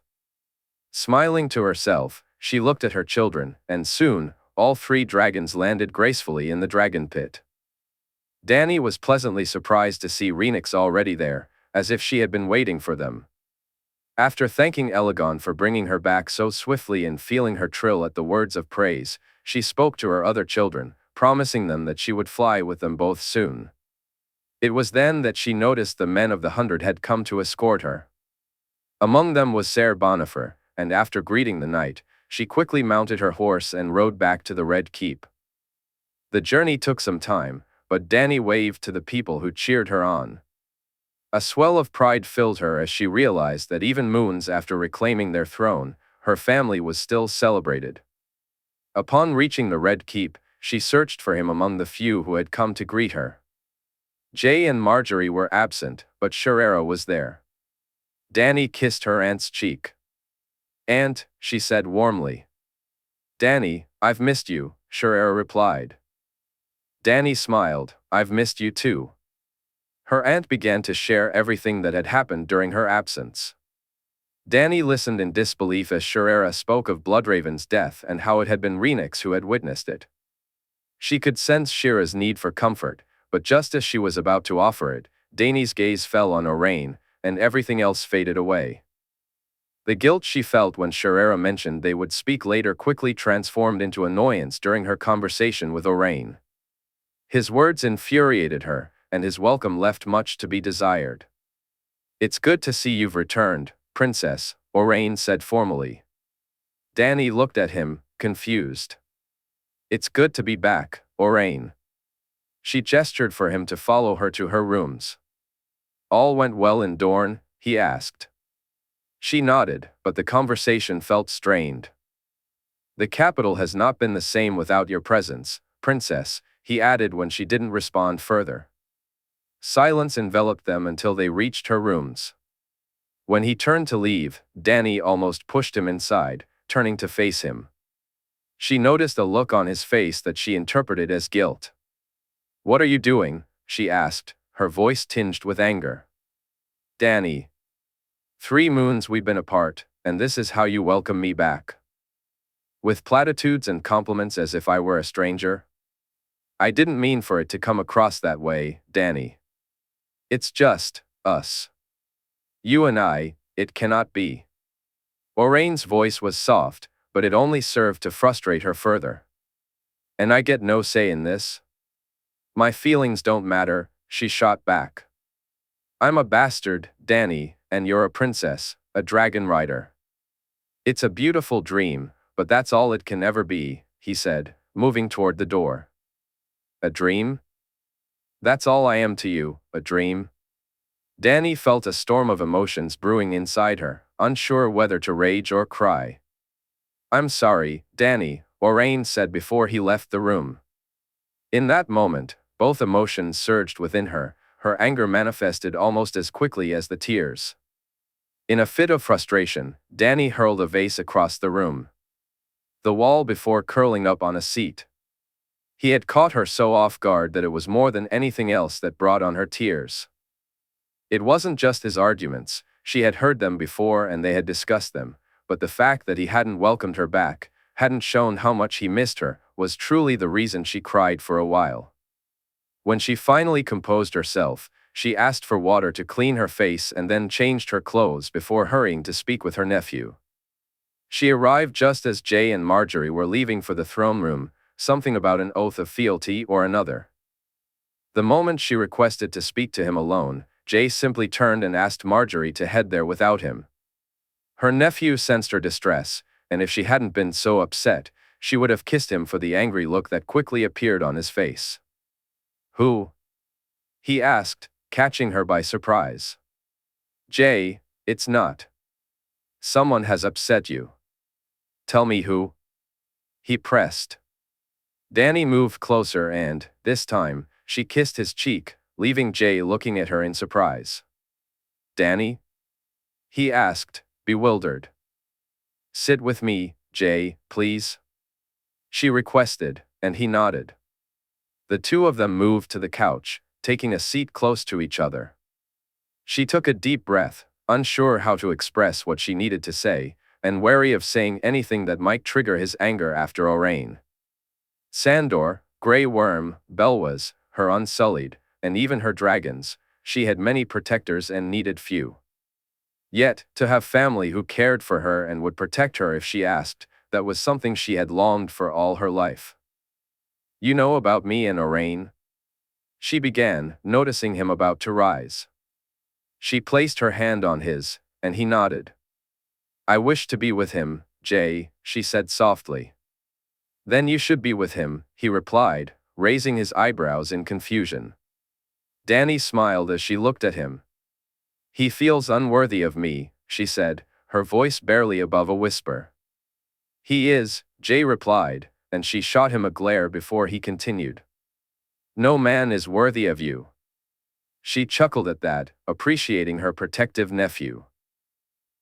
A: Smiling to herself, she looked at her children, and soon, all 3 dragons landed gracefully in the dragon pit. Dany was pleasantly surprised to see Rhaenys already there, as if she had been waiting for them. After thanking Elegon for bringing her back so swiftly and feeling her thrill at the words of praise, she spoke to her other children, promising them that she would fly with them both soon. It was then that she noticed the men of the 100 had come to escort her. Among them was Ser Bonifer, and after greeting the knight, she quickly mounted her horse and rode back to the Red Keep. The journey took some time, but Dany waved to the people who cheered her on. A swell of pride filled her as she realized that even moons after reclaiming their throne, her family was still celebrated. Upon reaching the Red Keep, she searched for him among the few who had come to greet her. Jay and Margaery were absent, but Sherera was there. Dany kissed her aunt's cheek. "Aunt," she said warmly. "Dany, I've missed you," Sherera replied. Dany smiled, "I've missed you too." Her aunt began to share everything that had happened during her absence. Dany listened in disbelief as Sherera spoke of Bloodraven's death and how it had been Rhaenys who had witnessed it. She could sense Shira's need for comfort, but just as she was about to offer it, Dany's gaze fell on Owain, and everything else faded away. The guilt she felt when Sherera mentioned they would speak later quickly transformed into annoyance during her conversation with Owain. His words infuriated her, and his welcome left much to be desired. "It's good to see you've returned, Princess," Owain said formally. Dany looked at him, confused. "It's good to be back, Owain." She gestured for him to follow her to her rooms. "All went well in Dorne?" he asked. She nodded, but the conversation felt strained. The capital has not been the same without your presence, princess, he added when she didn't respond further. Silence enveloped them until they reached her rooms. When he turned to leave, Dany almost pushed him inside, turning to face him. She noticed a look on his face that she interpreted as guilt. "What are you doing?" she asked, her voice tinged with anger. "Dany. 3 moons we've been apart, and this is how you welcome me back. With platitudes and compliments as if I were a stranger? I didn't mean for it to come across that way, Dany. It's just us. You and I, it cannot be." Oraine's voice was soft, but it only served to frustrate her further. "And I get no say in this? My feelings don't matter," she shot back. "I'm a bastard, Dany, and you're a princess, a dragon rider. It's a beautiful dream, but that's all it can ever be," he said, moving toward the door. "A dream? That's all I am to you, a dream?" Dany felt a storm of emotions brewing inside her, unsure whether to rage or cry. "I'm sorry, Dany," Oraine said before he left the room. In that moment, both emotions surged within her, her anger manifested almost as quickly as the tears. In a fit of frustration, Dany hurled a vase across the room. The wall before curling up on a seat. He had caught her so off guard that it was more than anything else that brought on her tears. It wasn't just his arguments, she had heard them before and they had discussed them, but the fact that he hadn't welcomed her back, hadn't shown how much he missed her, was truly the reason she cried for a while. When she finally composed herself, she asked for water to clean her face and then changed her clothes before hurrying to speak with her nephew. She arrived just as Jae and Margaery were leaving for the throne room, something about an oath of fealty or another. The moment she requested to speak to him alone, Jae simply turned and asked Margaery to head there without him. Her nephew sensed her distress, and if she hadn't been so upset, she would have kissed him for the angry look that quickly appeared on his face. "Who?" he asked, catching her by surprise. "Jae, it's not. Someone has upset you." "Tell me who?" he pressed. Dany moved closer and, this time, she kissed his cheek, leaving Jae looking at her in surprise. "Dany?" he asked, bewildered. "Sit with me, Jae, please," she requested, and he nodded. The two of them moved to the couch, taking a seat close to each other. She took a deep breath, unsure how to express what she needed to say, and wary of saying anything that might trigger his anger after Oraine. Sandor, Grey Worm, Belwas, her Unsullied, and even her dragons, she had many protectors and needed few. Yet, to have family who cared for her and would protect her if she asked, that was something she had longed for all her life. "You know about me and Oraine?" she began, noticing him about to rise. She placed her hand on his, and he nodded. "I wish to be with him, Jae," she said softly. "Then you should be with him," he replied, raising his eyebrows in confusion. Dany smiled as she looked at him. "He feels unworthy of me," she said, her voice barely above a whisper. "He is," Jae replied, and she shot him a glare before he continued. "No man is worthy of you." She chuckled at that, appreciating her protective nephew.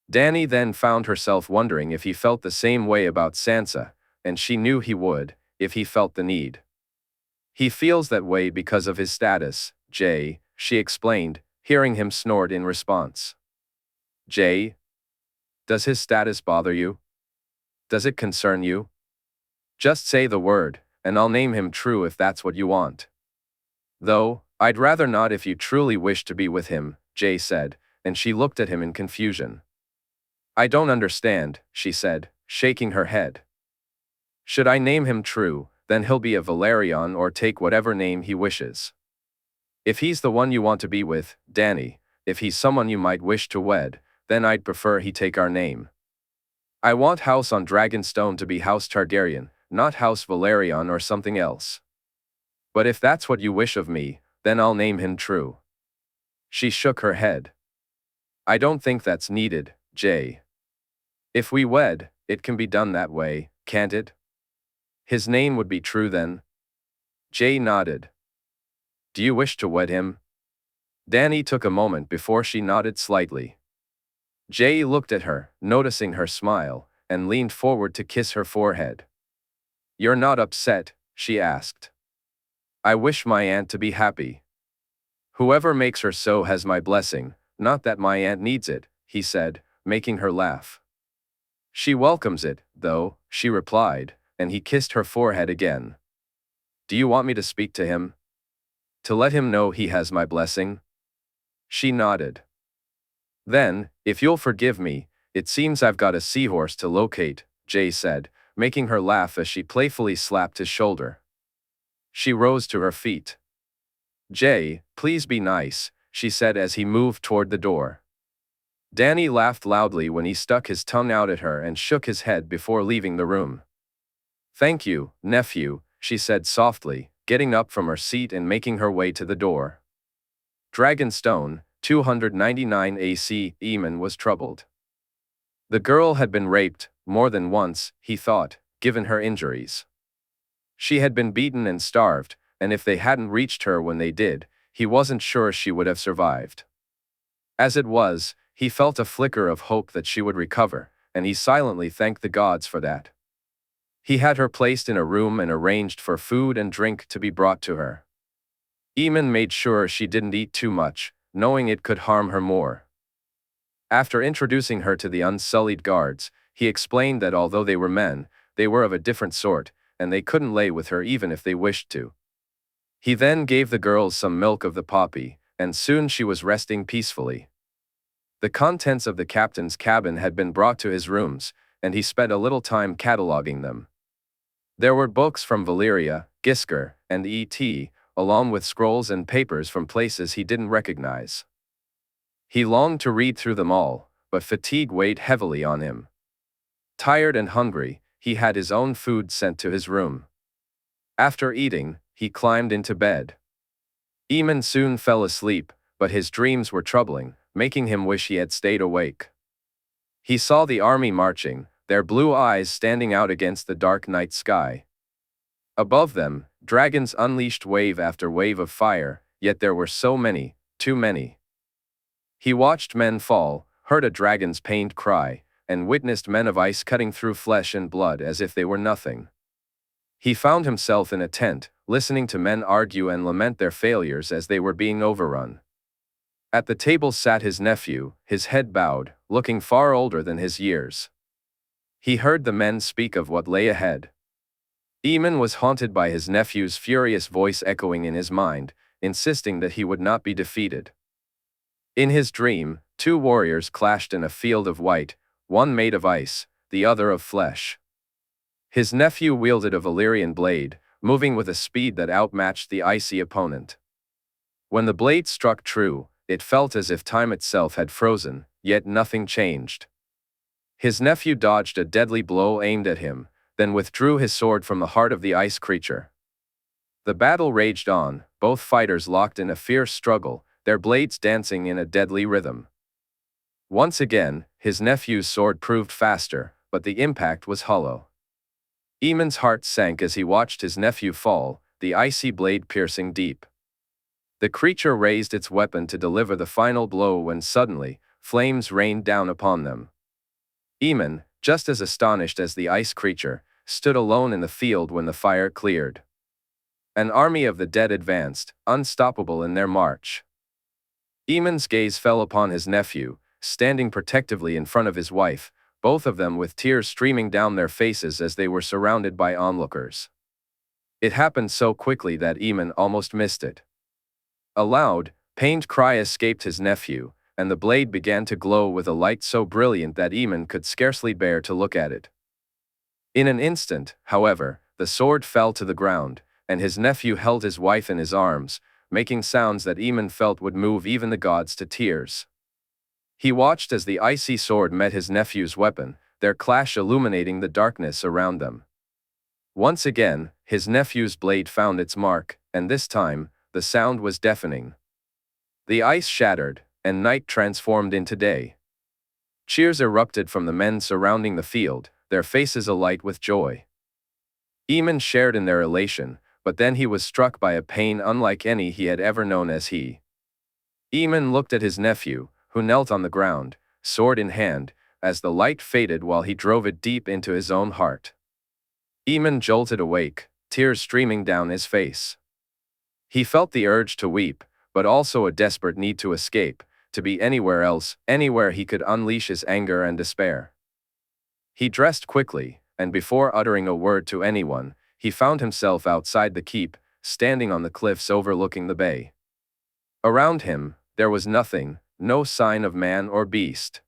A: Dany then found herself wondering if he felt the same way about Sansa, and she knew he would, if he felt the need. "He feels that way because of his status, Jae," she explained, hearing him snort in response. "Jae? Does his status bother you? Does it concern you? Just say the word, and I'll name him true if that's what you want. Though, I'd rather not if you truly wish to be with him," Jae said, and she looked at him in confusion. "I don't understand," she said, shaking her head. "Should I name him true, then he'll be a Valerian or take whatever name he wishes. If he's the one you want to be with, Dany, if he's someone you might wish to wed, then I'd prefer he take our name. I want House on Dragonstone to be House Targaryen, not House Valerian or something else. But if that's what you wish of me, then I'll name him true." She shook her head. "I don't think that's needed, Jae. If we wed, it can be done that way," can't it? His name would be true then? Jay nodded. Do you wish to wed him? Dany took a moment before she nodded slightly. Jay looked at her, noticing her smile, and leaned forward to kiss her forehead. You're not upset? She asked. I wish my aunt to be happy. Whoever makes her so has my blessing, not that my aunt needs it, he said, making her laugh. She welcomes it, though, she replied, and he kissed her forehead again. Do you want me to speak to him? To let him know he has my blessing? She nodded. Then, if you'll forgive me, it seems I've got a seahorse to locate, Jay said, making her laugh as she playfully slapped his shoulder. She rose to her feet. Jay, please be nice, she said as he moved toward the door. Dany laughed loudly when he stuck his tongue out at her and shook his head before leaving the room. Thank you, nephew, she said softly, getting up from her seat and making her way to the door. Dragonstone, 299 AC. Aemon was troubled. The girl had been raped, more than once, he thought, given her injuries. She had been beaten and starved, and if they hadn't reached her when they did, he wasn't sure she would have survived. As it was, he felt a flicker of hope that she would recover, and he silently thanked the gods for that. He had her placed in a room and arranged for food and drink to be brought to her. Aemon made sure she didn't eat too much, knowing it could harm her more. After introducing her to the unsullied guards, he explained that although they were men, they were of a different sort, and they couldn't lay with her even if they wished to. He then gave the girls some milk of the poppy, and soon she was resting peacefully. The contents of the captain's cabin had been brought to his rooms, and he spent a little time cataloging them. There were books from Valyria, Gisker, and E.T., along with scrolls and papers from places he didn't recognize. He longed to read through them all, but fatigue weighed heavily on him. Tired and hungry, he had his own food sent to his room. After eating, he climbed into bed. Aemon soon fell asleep, but his dreams were troubling, making him wish he had stayed awake. He saw the army marching, their blue eyes standing out against the dark night sky. Above them, dragons unleashed wave after wave of fire, yet there were so many, too many. He watched men fall, heard a dragon's pained cry, and witnessed men of ice cutting through flesh and blood as if they were nothing. He found himself in a tent, listening to men argue and lament their failures as they were being overrun. At the table sat his nephew, his head bowed, looking far older than his years. He heard the men speak of what lay ahead. Aemon was haunted by his nephew's furious voice echoing in his mind, insisting that he would not be defeated. In his dream, two warriors clashed in a field of white, one made of ice, the other of flesh. His nephew wielded a Valyrian blade, moving with a speed that outmatched the icy opponent. When the blade struck true, it felt as if time itself had frozen, yet nothing changed. His nephew dodged a deadly blow aimed at him, then withdrew his sword from the heart of the ice creature. The battle raged on, both fighters locked in a fierce struggle, their blades dancing in a deadly rhythm. Once again, his nephew's sword proved faster, but the impact was hollow. Aemon's heart sank as he watched his nephew fall, the icy blade piercing deep. The creature raised its weapon to deliver the final blow when suddenly, flames rained down upon them. Aemon, just as astonished as the ice creature, stood alone in the field when the fire cleared. An army of the dead advanced, unstoppable in their march. Aemon's gaze fell upon his nephew, standing protectively in front of his wife, both of them with tears streaming down their faces as they were surrounded by onlookers. It happened so quickly that Aemon almost missed it. A loud, pained cry escaped his nephew, and the blade began to glow with a light so brilliant that Aemon could scarcely bear to look at it. In an instant, however, the sword fell to the ground, and his nephew held his wife in his arms, making sounds that Aemon felt would move even the gods to tears. He watched as the icy sword met his nephew's weapon, their clash illuminating the darkness around them. Once again, his nephew's blade found its mark, and this time, the sound was deafening. The ice shattered, and night transformed into day. Cheers erupted from the men surrounding the field, their faces alight with joy. Aemon shared in their elation, but then he was struck by a pain unlike any he had ever known as he. Aemon looked at his nephew, who knelt on the ground, sword in hand, as the light faded while he drove it deep into his own heart. Aemon jolted awake, tears streaming down his face. He felt the urge to weep, but also a desperate need to escape, to be anywhere else, anywhere he could unleash his anger and despair. He dressed quickly, and before uttering a word to anyone, he found himself outside the keep, standing on the cliffs overlooking the bay. Around him, there was nothing, no sign of man or beast.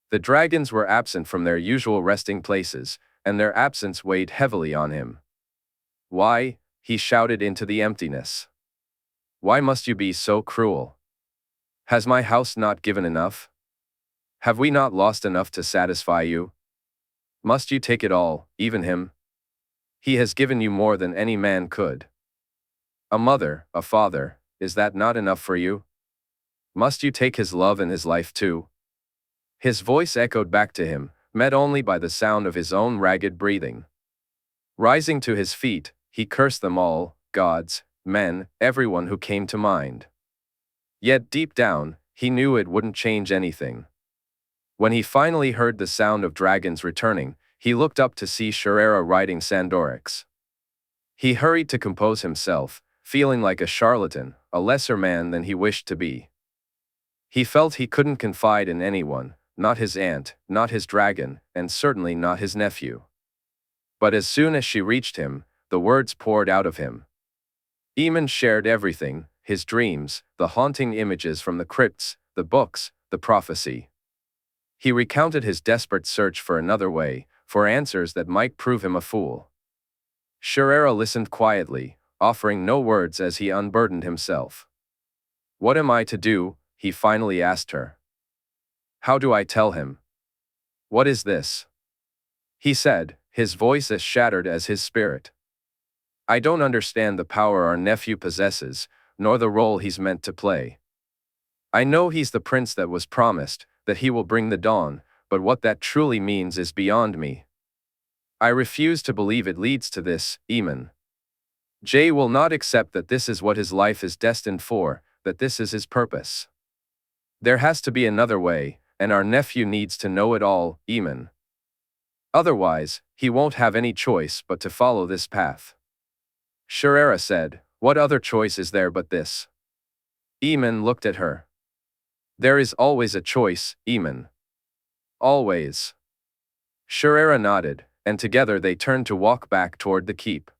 A: The dragons were absent from their usual resting places, and their absence weighed heavily on him. "Why?" he shouted into the emptiness. "Why must you be so cruel? Has my house not given enough? Have we not lost enough to satisfy you? Must you take it all, even him? He has given you more than any man could. A mother, a father, is that not enough for you? Must you take his love and his life too?" His voice echoed back to him, met only by the sound of his own ragged breathing. Rising to his feet, he cursed them all, gods, men, everyone who came to mind. Yet deep down, he knew it wouldn't change anything. When he finally heard the sound of dragons returning, he looked up to see Jaehaerys riding Sandorix. He hurried to compose himself, feeling like a charlatan, a lesser man than he wished to be. He felt he couldn't confide in anyone, not his aunt, not his dragon, and certainly not his nephew. But as soon as she reached him, the words poured out of him. Aemon shared everything, his dreams, the haunting images from the crypts, the books, the prophecy. He recounted his desperate search for another way, for answers that might prove him a fool. Jaehaerys listened quietly, offering no words as he unburdened himself. "What am I to do?" he finally asked her. "How do I tell him? What is this?" He said, his voice as shattered as his spirit. "I don't understand the power our nephew possesses, nor the role he's meant to play. I know he's the prince that was promised, that he will bring the dawn, but what that truly means is beyond me. I refuse to believe it leads to this, Aemon. Jae will not accept that this is what his life is destined for, that this is his purpose. There has to be another way, and our nephew needs to know it all, Aemon. Otherwise, he won't have any choice but to follow this path." Jaehaerys said, "What other choice is there but this?" Aemon looked at her. "There is always a choice, Aemon. Always." Jaehaerys nodded, and together they turned to walk back toward the keep.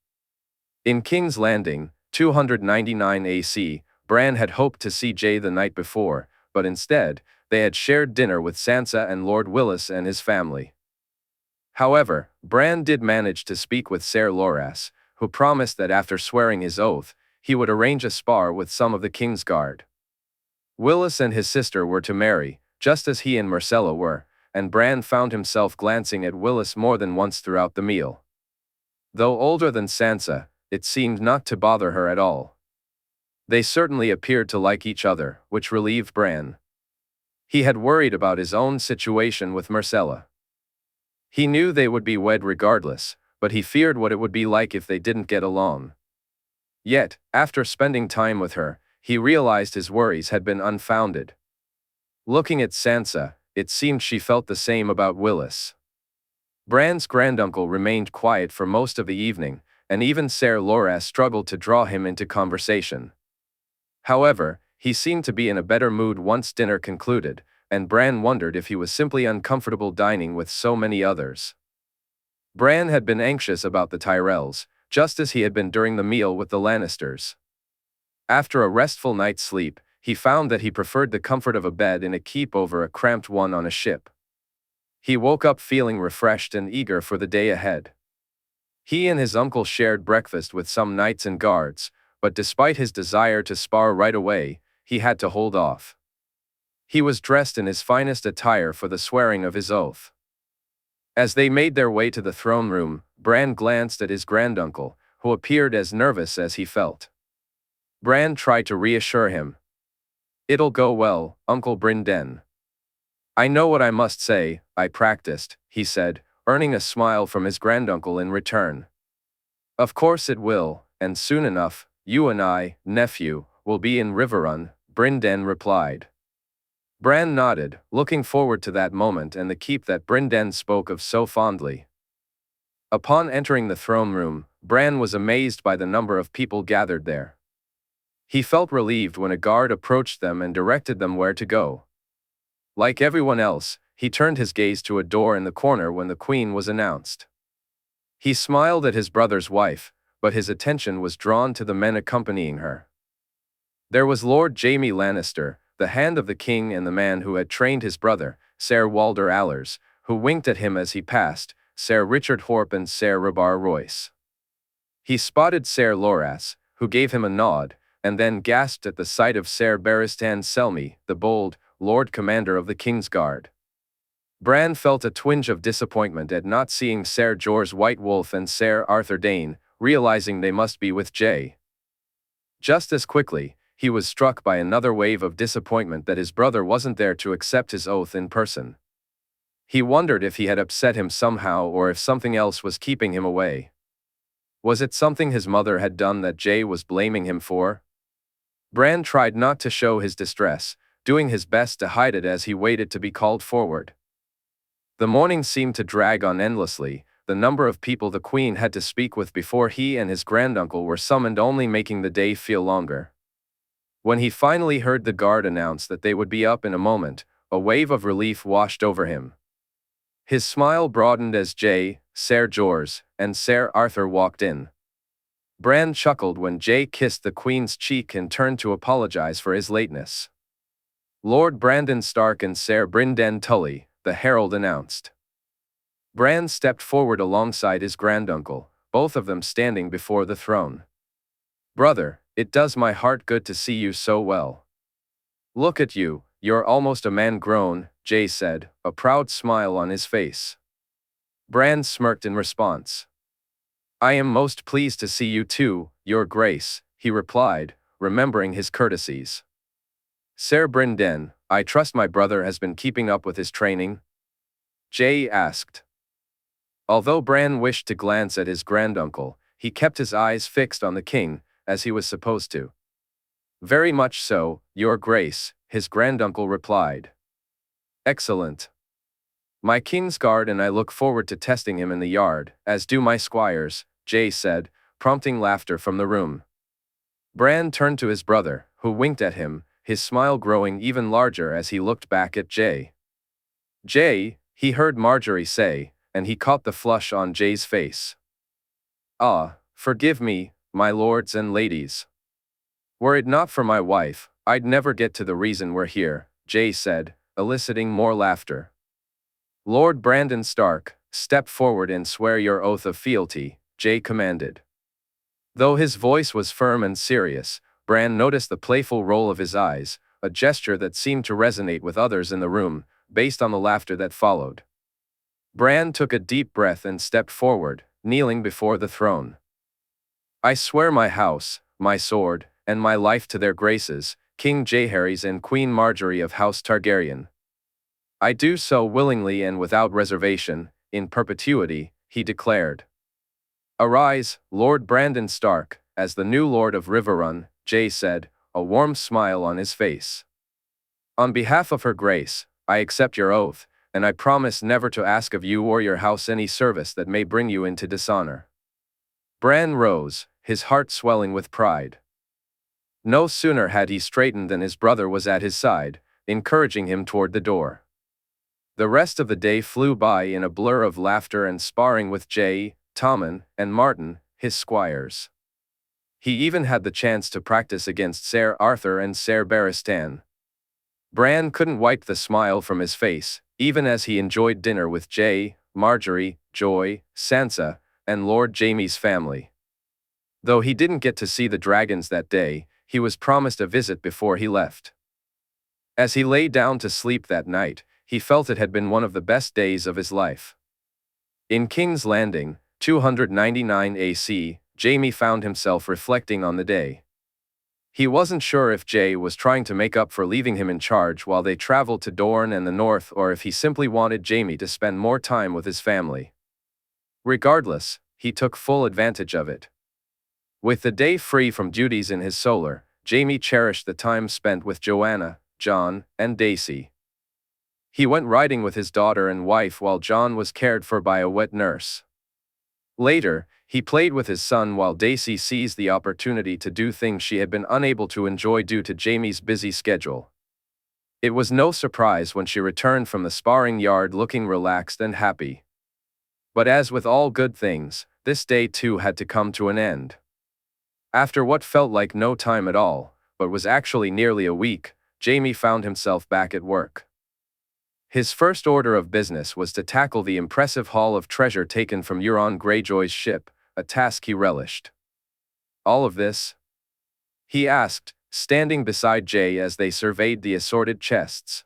A: In King's Landing, 299 AC, Bran had hoped to see Jae the night before, but instead, they had shared dinner with Sansa and Lord Willis and his family. However, Bran did manage to speak with Ser Loras, who promised that after swearing his oath, he would arrange a spar with some of the King's Guard. Willis and his sister were to marry, just as he and Myrcella were, and Bran found himself glancing at Willis more than once throughout the meal. Though older than Sansa, it seemed not to bother her at all. They certainly appeared to like each other, which relieved Bran. He had worried about his own situation with Myrcella. He knew they would be wed regardless, but he feared what it would be like if they didn't get along. Yet, after spending time with her, he realized his worries had been unfounded. Looking at Sansa, it seemed she felt the same about Willis. Bran's granduncle remained quiet for most of the evening, and even Ser Loras struggled to draw him into conversation. However, he seemed to be in a better mood once dinner concluded, and Bran wondered if he was simply uncomfortable dining with so many others. Bran had been anxious about the Tyrells, just as he had been during the meal with the Lannisters. After a restful night's sleep, he found that he preferred the comfort of a bed in a keep over a cramped one on a ship. He woke up feeling refreshed and eager for the day ahead. He and his uncle shared breakfast with some knights and guards, but despite his desire to spar right away, he had to hold off. He was dressed in his finest attire for the swearing of his oath. As they made their way to the throne room, Bran glanced at his granduncle, who appeared as nervous as he felt. Bran tried to reassure him. "It'll go well, Uncle Brynden. I know what I must say, I practiced," he said, earning a smile from his granduncle in return. "Of course it will, and soon enough, you and I, nephew, will be in Riverrun," Brynden replied. Bran nodded, looking forward to that moment and the keep that Brynden spoke of so fondly. Upon entering the throne room, Bran was amazed by the number of people gathered there. He felt relieved when a guard approached them and directed them where to go. Like everyone else, he turned his gaze to a door in the corner when the Queen was announced. He smiled at his brother's wife, but his attention was drawn to the men accompanying her. There was Lord Jaime Lannister, the Hand of the King, and the man who had trained his brother, Ser Walder Allers, who winked at him as he passed, Ser Richard Horp and Ser Rabar Royce. He spotted Ser Loras, who gave him a nod, and then gasped at the sight of Ser Barristan Selmy, the bold Lord Commander of the King's Guard. Bran felt a twinge of disappointment at not seeing Ser Jorah White Wolf and Ser Arthur Dayne, realizing they must be with Jay. Just as quickly, he was struck by another wave of disappointment that his brother wasn't there to accept his oath in person. He wondered if he had upset him somehow or if something else was keeping him away. Was it something his mother had done that Jay was blaming him for? Bran tried not to show his distress, doing his best to hide it as he waited to be called forward. The morning seemed to drag on endlessly, the number of people the Queen had to speak with before he and his granduncle were summoned only making the day feel longer. When he finally heard the guard announce that they would be up in a moment, a wave of relief washed over him. His smile broadened as Jay, Ser Jorah, and Ser Arthur walked in. Bran chuckled when Jay kissed the Queen's cheek and turned to apologize for his lateness. "Lord Brandon Stark and Ser Brynden Tully," the herald announced. Bran stepped forward alongside his granduncle, both of them standing before the throne. "Brother, it does my heart good to see you so well. Look at you, you're almost a man grown," Jay said, a proud smile on his face. Bran smirked in response. "I am most pleased to see you too, Your Grace," he replied, remembering his courtesies. "Ser Brynden, I trust my brother has been keeping up with his training?" Jay asked. Although Bran wished to glance at his granduncle, he kept his eyes fixed on the king, as he was supposed to. "Very much so, Your Grace," his granduncle replied. "Excellent. My king's guard and I look forward to testing him in the yard, as do my squires," Jay said, prompting laughter from the room. Bran turned to his brother, who winked at him, his smile growing even larger as he looked back at Jay. "Jay," he heard Margaery say, and he caught the flush on Jay's face. "Ah, forgive me, my lords and ladies. Were it not for my wife, I'd never get to the reason we're here," Jay said, eliciting more laughter. "Lord Brandon Stark, step forward and swear your oath of fealty," Jay commanded. Though his voice was firm and serious, Bran noticed the playful roll of his eyes, a gesture that seemed to resonate with others in the room, based on the laughter that followed. Bran took a deep breath and stepped forward, kneeling before the throne. "I swear my house, my sword, and my life to their graces, King Jaehaerys and Queen Margaery of House Targaryen. I do so willingly and without reservation, in perpetuity," he declared. "Arise, Lord Brandon Stark, as the new Lord of Riverrun," Jay said, a warm smile on his face. "On behalf of Her Grace, I accept your oath, and I promise never to ask of you or your house any service that may bring you into dishonor." Bran rose, his heart swelling with pride. No sooner had he straightened than his brother was at his side, encouraging him toward the door. The rest of the day flew by in a blur of laughter and sparring with Jay, Tommen, and Martin, his squires. He even had the chance to practice against Ser Arthur and Ser Barristan. Bran couldn't wipe the smile from his face, even as he enjoyed dinner with Jay, Margaery, Joy, Sansa, and Lord Jaime's family. Though he didn't get to see the dragons that day, he was promised a visit before he left. As he lay down to sleep that night, he felt it had been one of the best days of his life. In King's Landing, 299 AC, Jaime found himself reflecting on the day. He wasn't sure if Jay was trying to make up for leaving him in charge while they traveled to Dorne and the North, or if he simply wanted Jaime to spend more time with his family. Regardless, he took full advantage of it. With the day free from duties in his solar, Jaime cherished the time spent with Joanna, Jon, and Daisy. He went riding with his daughter and wife while Jon was cared for by a wet nurse. Later, he played with his son while Daisy seized the opportunity to do things she had been unable to enjoy due to Jaime's busy schedule. It was no surprise when she returned from the sparring yard looking relaxed and happy. But as with all good things, this day too had to come to an end. After what felt like no time at all, but was actually nearly a week, Jaime found himself back at work. His first order of business was to tackle the impressive haul of treasure taken from Euron Greyjoy's ship, a task he relished. "All of this?" he asked, standing beside Jay as they surveyed the assorted chests.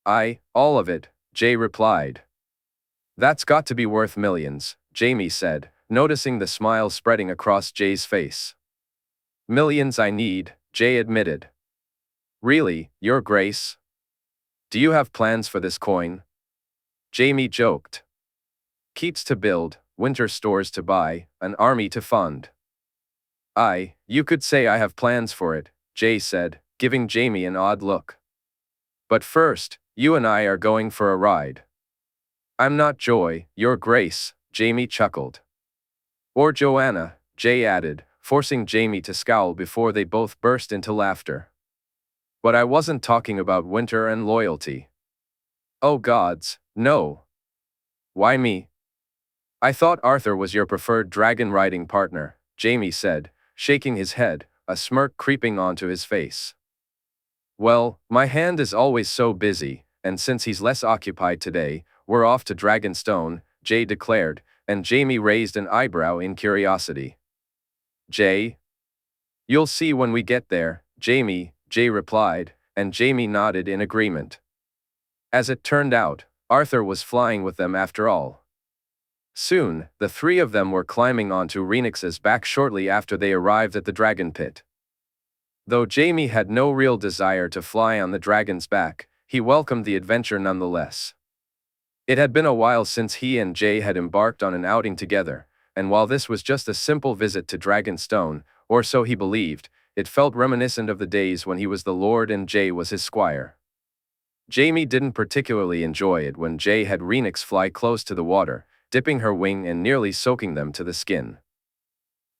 A: "Aye, all of it," Jay replied. "That's got to be worth millions," Jaime said, noticing the smile spreading across Jay's face. "Millions I need," Jay admitted. "Really, Your Grace? Do you have plans for this coin?" Jaime joked. "Keeps to build, winter stores to buy, an army to fund." "Aye, you could say I have plans for it," Jay said, giving Jaime an odd look. "But first, you and I are going for a ride." "I'm not Joy, Your Grace," Jaime chuckled. "Or Joanna," Jay added, forcing Jaime to scowl before they both burst into laughter. "But I wasn't talking about winter and loyalty." "Oh gods, no. Why me?" "I thought Arthur was your preferred dragon-riding partner," Jaime said, shaking his head, a smirk creeping onto his face. "Well, my hand is always so busy, and since he's less occupied today, we're off to Dragonstone," Jay declared, and Jaime raised an eyebrow in curiosity. "Jay? You'll see when we get there, Jaime," Jay replied, and Jaime nodded in agreement. As it turned out, Arthur was flying with them after all. Soon, the three of them were climbing onto Rhaenys's back shortly after they arrived at the dragon pit. Though Jaime had no real desire to fly on the dragon's back, he welcomed the adventure nonetheless. It had been a while since he and Jay had embarked on an outing together, and while this was just a simple visit to Dragonstone, or so he believed, it felt reminiscent of the days when he was the lord and Jay was his squire. Jaime didn't particularly enjoy it when Jay had Rhaenys fly close to the water, dipping her wing and nearly soaking them to the skin.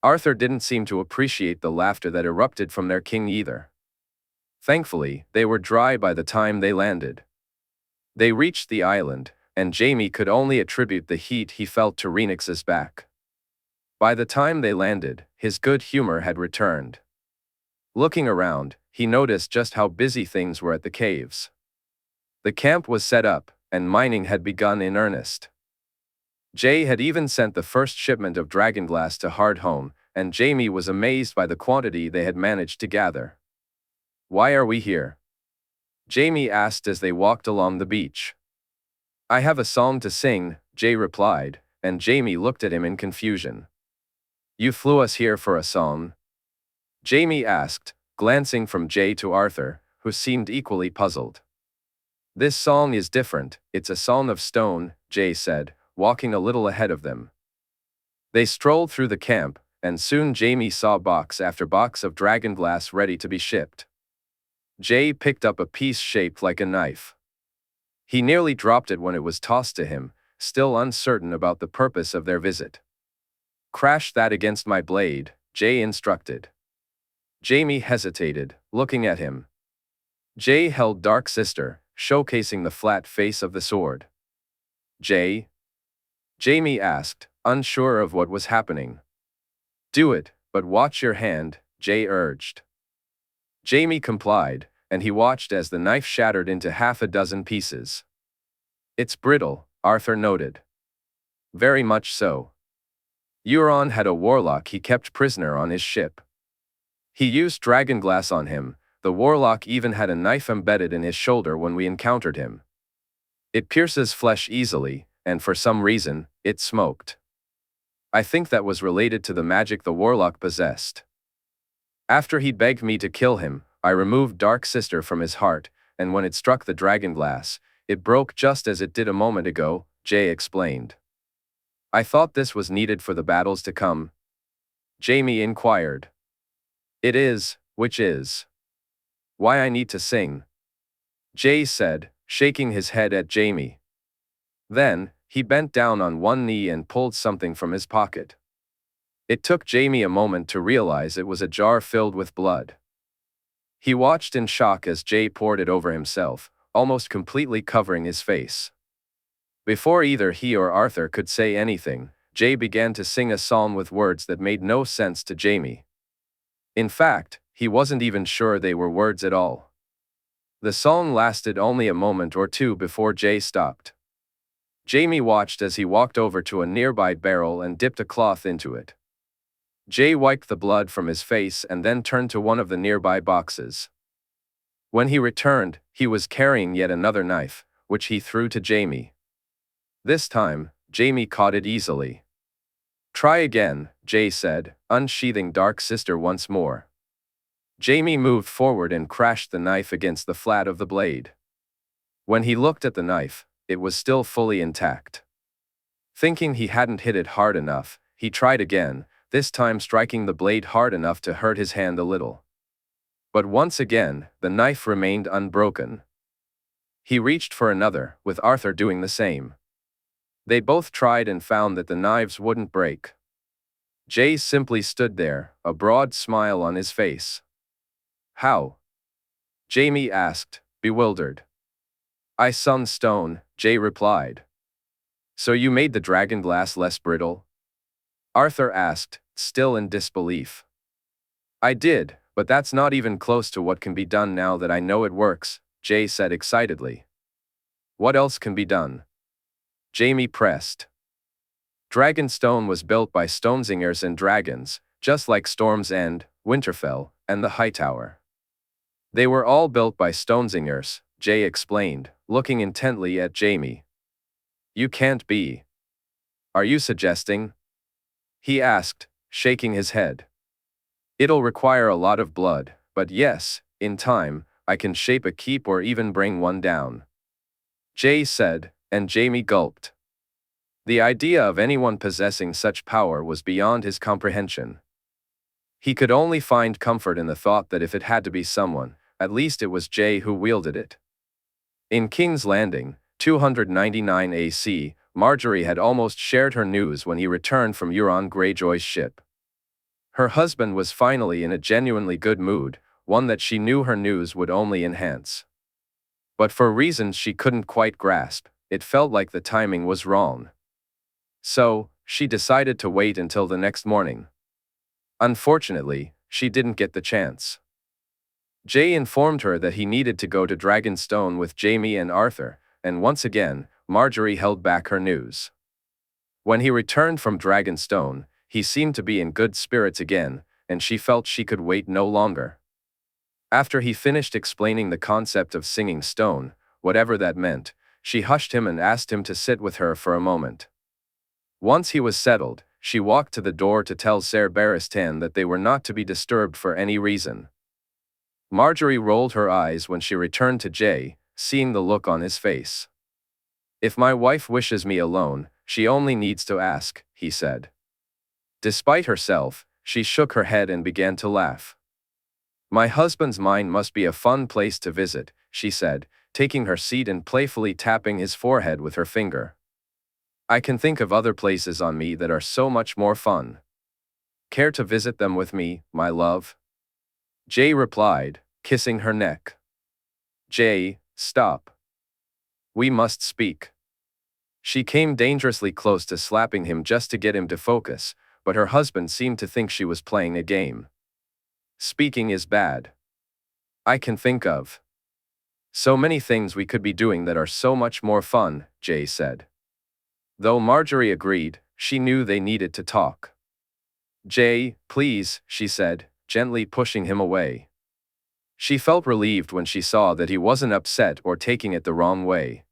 A: Arthur didn't seem to appreciate the laughter that erupted from their king either. Thankfully, they were dry by the time they landed. They reached the island, and Jaime could only attribute the heat he felt to Rhaenys's back. By the time they landed, his good humor had returned. Looking around, he noticed just how busy things were at the caves. The camp was set up, and mining had begun in earnest. Jay had even sent the first shipment of dragonglass to Hardhome, and Jaime was amazed by the quantity they had managed to gather. "Why are we here?" Jaime asked as they walked along the beach. "I have a song to sing," Jay replied, and Jaime looked at him in confusion. "You flew us here for a song?" Jaime asked, glancing from Jay to Arthur, who seemed equally puzzled. "This song is different, it's a song of stone," Jay said, walking a little ahead of them. They strolled through the camp, and soon Jaime saw box after box of dragonglass ready to be shipped. Jay picked up a piece shaped like a knife. He nearly dropped it when it was tossed to him, still uncertain about the purpose of their visit. "Crash that against my blade," Jay instructed. Jaime hesitated, looking at him. Jay held Dark Sister, showcasing the flat face of the sword. "Jay?" Jaime asked, unsure of what was happening. "Do it, but watch your hand," Jay urged. Jaime complied, and he watched as the knife shattered into half a dozen pieces. "It's brittle," Arthur noted. "Very much so. Euron had a warlock he kept prisoner on his ship. He used dragonglass on him. The warlock even had a knife embedded in his shoulder when we encountered him. It pierces flesh easily, and for some reason, it smoked. I think that was related to the magic the warlock possessed. After he begged me to kill him, I removed Dark Sister from his heart, and when it struck the dragonglass, it broke just as it did a moment ago," Jay explained. I thought this was needed for the battles to come. Jaime inquired. It is, which is why I need to sing, Jay said, shaking his head at Jaime. Then, he bent down on one knee and pulled something from his pocket. It took Jaime a moment to realize it was a jar filled with blood. He watched in shock as Jay poured it over himself, almost completely covering his face. Before either he or Arthur could say anything, Jay began to sing a psalm with words that made no sense to Jaime. In fact, he wasn't even sure they were words at all. The song lasted only a moment or two before Jay stopped. Jaime watched as he walked over to a nearby barrel and dipped a cloth into it. Jay wiped the blood from his face and then turned to one of the nearby boxes. When he returned, he was carrying yet another knife, which he threw to Jaime. This time, Jaime caught it easily. Try again, Jay said, unsheathing Dark Sister once more. Jaime moved forward and crashed the knife against the flat of the blade. When he looked at the knife, it was still fully intact. Thinking he hadn't hit it hard enough, he tried again, this time striking the blade hard enough to hurt his hand a little. But once again, the knife remained unbroken. He reached for another, with Arthur doing the same. They both tried and found that the knives wouldn't break. Jay simply stood there, a broad smile on his face. How? Jaime asked, bewildered. I sung stone, Jay replied. So you made the dragon glass less brittle? Arthur asked, still in disbelief. I did, but that's not even close to what can be done now that I know it works, Jay said excitedly. What else can be done? Jaime pressed. Dragonstone was built by Stonezingers and dragons, just like Storm's End, Winterfell, and the Hightower. They were all built by Stonezingers, Jay explained, looking intently at Jaime. You can't be. Are you suggesting? He asked, shaking his head. It'll require a lot of blood, but yes, in time, I can shape a keep or even bring one down. Jay said, and Jaime gulped. The idea of anyone possessing such power was beyond his comprehension. He could only find comfort in the thought that if it had to be someone, at least it was Jay who wielded it. In King's Landing, 299 AC, Margaery had almost shared her news when he returned from Euron Greyjoy's ship. Her husband was finally in a genuinely good mood, one that she knew her news would only enhance. But for reasons she couldn't quite grasp, it felt like the timing was wrong. So, she decided to wait until the next morning. Unfortunately, she didn't get the chance. Jay informed her that he needed to go to Dragonstone with Jaime and Arthur, and once again, Margaery held back her news. When he returned from Dragonstone, he seemed to be in good spirits again, and she felt she could wait no longer. After he finished explaining the concept of singing stone, whatever that meant, she hushed him and asked him to sit with her for a moment. Once he was settled, she walked to the door to tell Ser Barristan that they were not to be disturbed for any reason. Margaery rolled her eyes when she returned to Jay, seeing the look on his face. If my wife wishes me alone, she only needs to ask, he said. Despite herself, she shook her head and began to laugh. My husband's mind must be a fun place to visit, she said, taking her seat and playfully tapping his forehead with her finger. I can think of other places on me that are so much more fun. Care to visit them with me, my love? Jay replied, kissing her neck. Jay, stop. We must speak. She came dangerously close to slapping him just to get him to focus, but her husband seemed to think she was playing a game. Speaking is bad. I can think of so many things we could be doing that are so much more fun, Jay said. Though Margaery agreed, she knew they needed to talk. Jay, please, she said, gently pushing him away. She felt relieved when she saw that he wasn't upset or taking it the wrong way.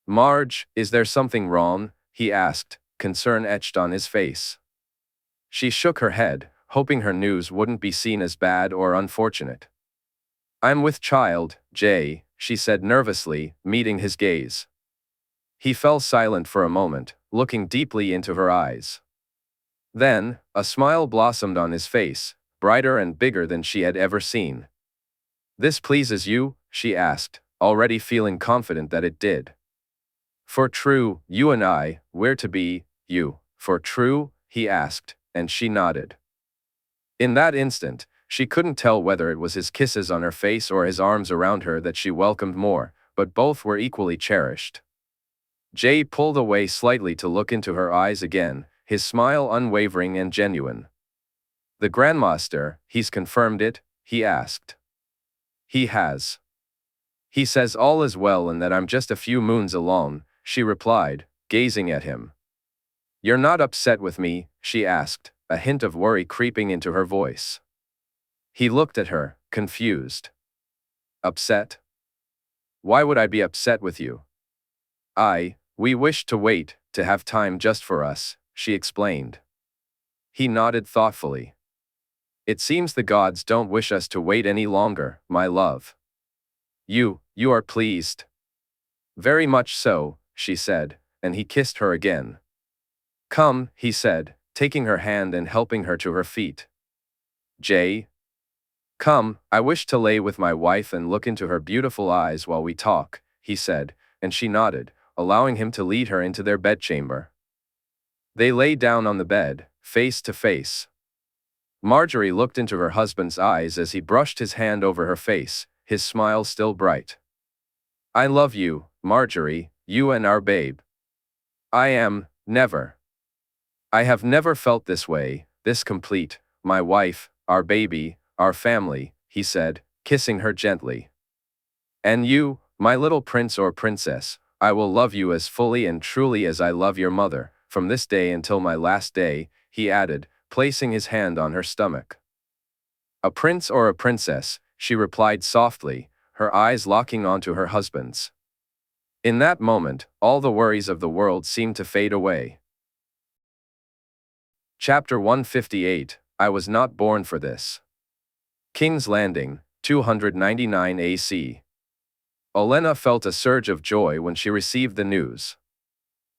A: Marge, is there something wrong? He asked, concern etched on his face. She shook her head, hoping her news wouldn't be seen as bad or unfortunate. I'm with child, Jay, she said nervously, meeting his gaze. He fell silent for a moment, looking deeply into her eyes. Then, a smile blossomed on his face, brighter and bigger than she had ever seen. "This pleases you?" she asked, already feeling confident that it did. "For true, you and I, we're to be, you, for true?" he asked, and she nodded. In that instant, she couldn't tell whether it was his kisses on her face or his arms around her that she welcomed more, but both were equally cherished. Jay pulled away slightly to look into her eyes again, his smile unwavering and genuine. "The Grandmaster, he's confirmed it?" he asked. "He has. He says all is well and that I'm just a few moons alone," she replied, gazing at him. "You're not upset with me?" she asked, a hint of worry creeping into her voice. He looked at her, confused. "Upset? Why would I be upset with you?" We wished to wait, to have time just for us," she explained. He nodded thoughtfully. "It seems the gods don't wish us to wait any longer, my love. You are pleased?" "Very much so," she said, and he kissed her again. "Come," he said, taking her hand and helping her to her feet. "Jay? Come, I wish to lay with my wife and look into her beautiful eyes while we talk," he said, and she nodded, allowing him to lead her into their bedchamber. They lay down on the bed, face to face. Margaery looked into her husband's eyes as he brushed his hand over her face, his smile still bright. "I love you, Margaery, you and our babe. I have never felt this way, this complete, my wife, our baby, our family," he said, kissing her gently. "And you, my little prince or princess, I will love you as fully and truly as I love your mother, from this day until my last day," he added, placing his hand on her stomach. "A prince or a princess," she replied softly, her eyes locking onto her husband's. In that moment, all the worries of the world seemed to fade away. Chapter 158, I Was Not Born for This. King's Landing, 299 AC. Olenna felt a surge of joy when she received the news.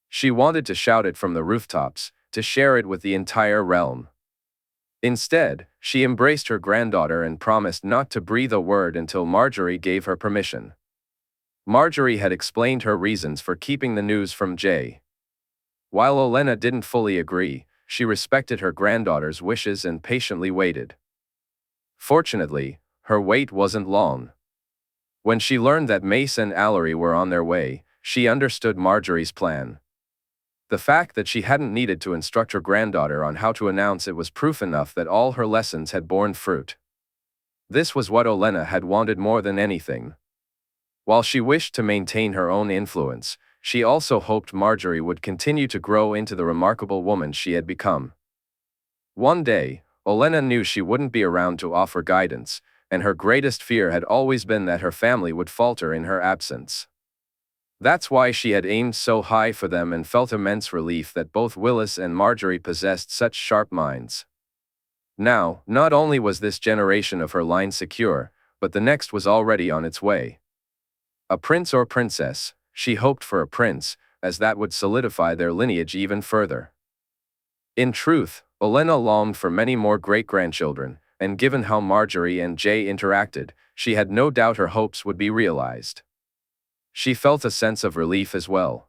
A: She wanted to shout it from the rooftops, to share it with the entire realm. Instead, she embraced her granddaughter and promised not to breathe a word until Margaery gave her permission. Margaery had explained her reasons for keeping the news from Jay. While Olenna didn't fully agree, she respected her granddaughter's wishes and patiently waited. Fortunately, her wait wasn't long. When she learned that Mace and Allery were on their way, she understood Margaery's plan. The fact that she hadn't needed to instruct her granddaughter on how to announce it was proof enough that all her lessons had borne fruit. This was what Olenna had wanted more than anything. While she wished to maintain her own influence, she also hoped Margaery would continue to grow into the remarkable woman she had become. One day, Olenna knew she wouldn't be around to offer guidance, and her greatest fear had always been that her family would falter in her absence. That's why she had aimed so high for them and felt immense relief that both Willis and Margaery possessed such sharp minds. Now, not only was this generation of her line secure, but the next was already on its way. A prince or princess, she hoped for a prince, as that would solidify their lineage even further. In truth, Olenna longed for many more great-grandchildren, and given how Margaery and Jay interacted, she had no doubt her hopes would be realized. She felt a sense of relief as well.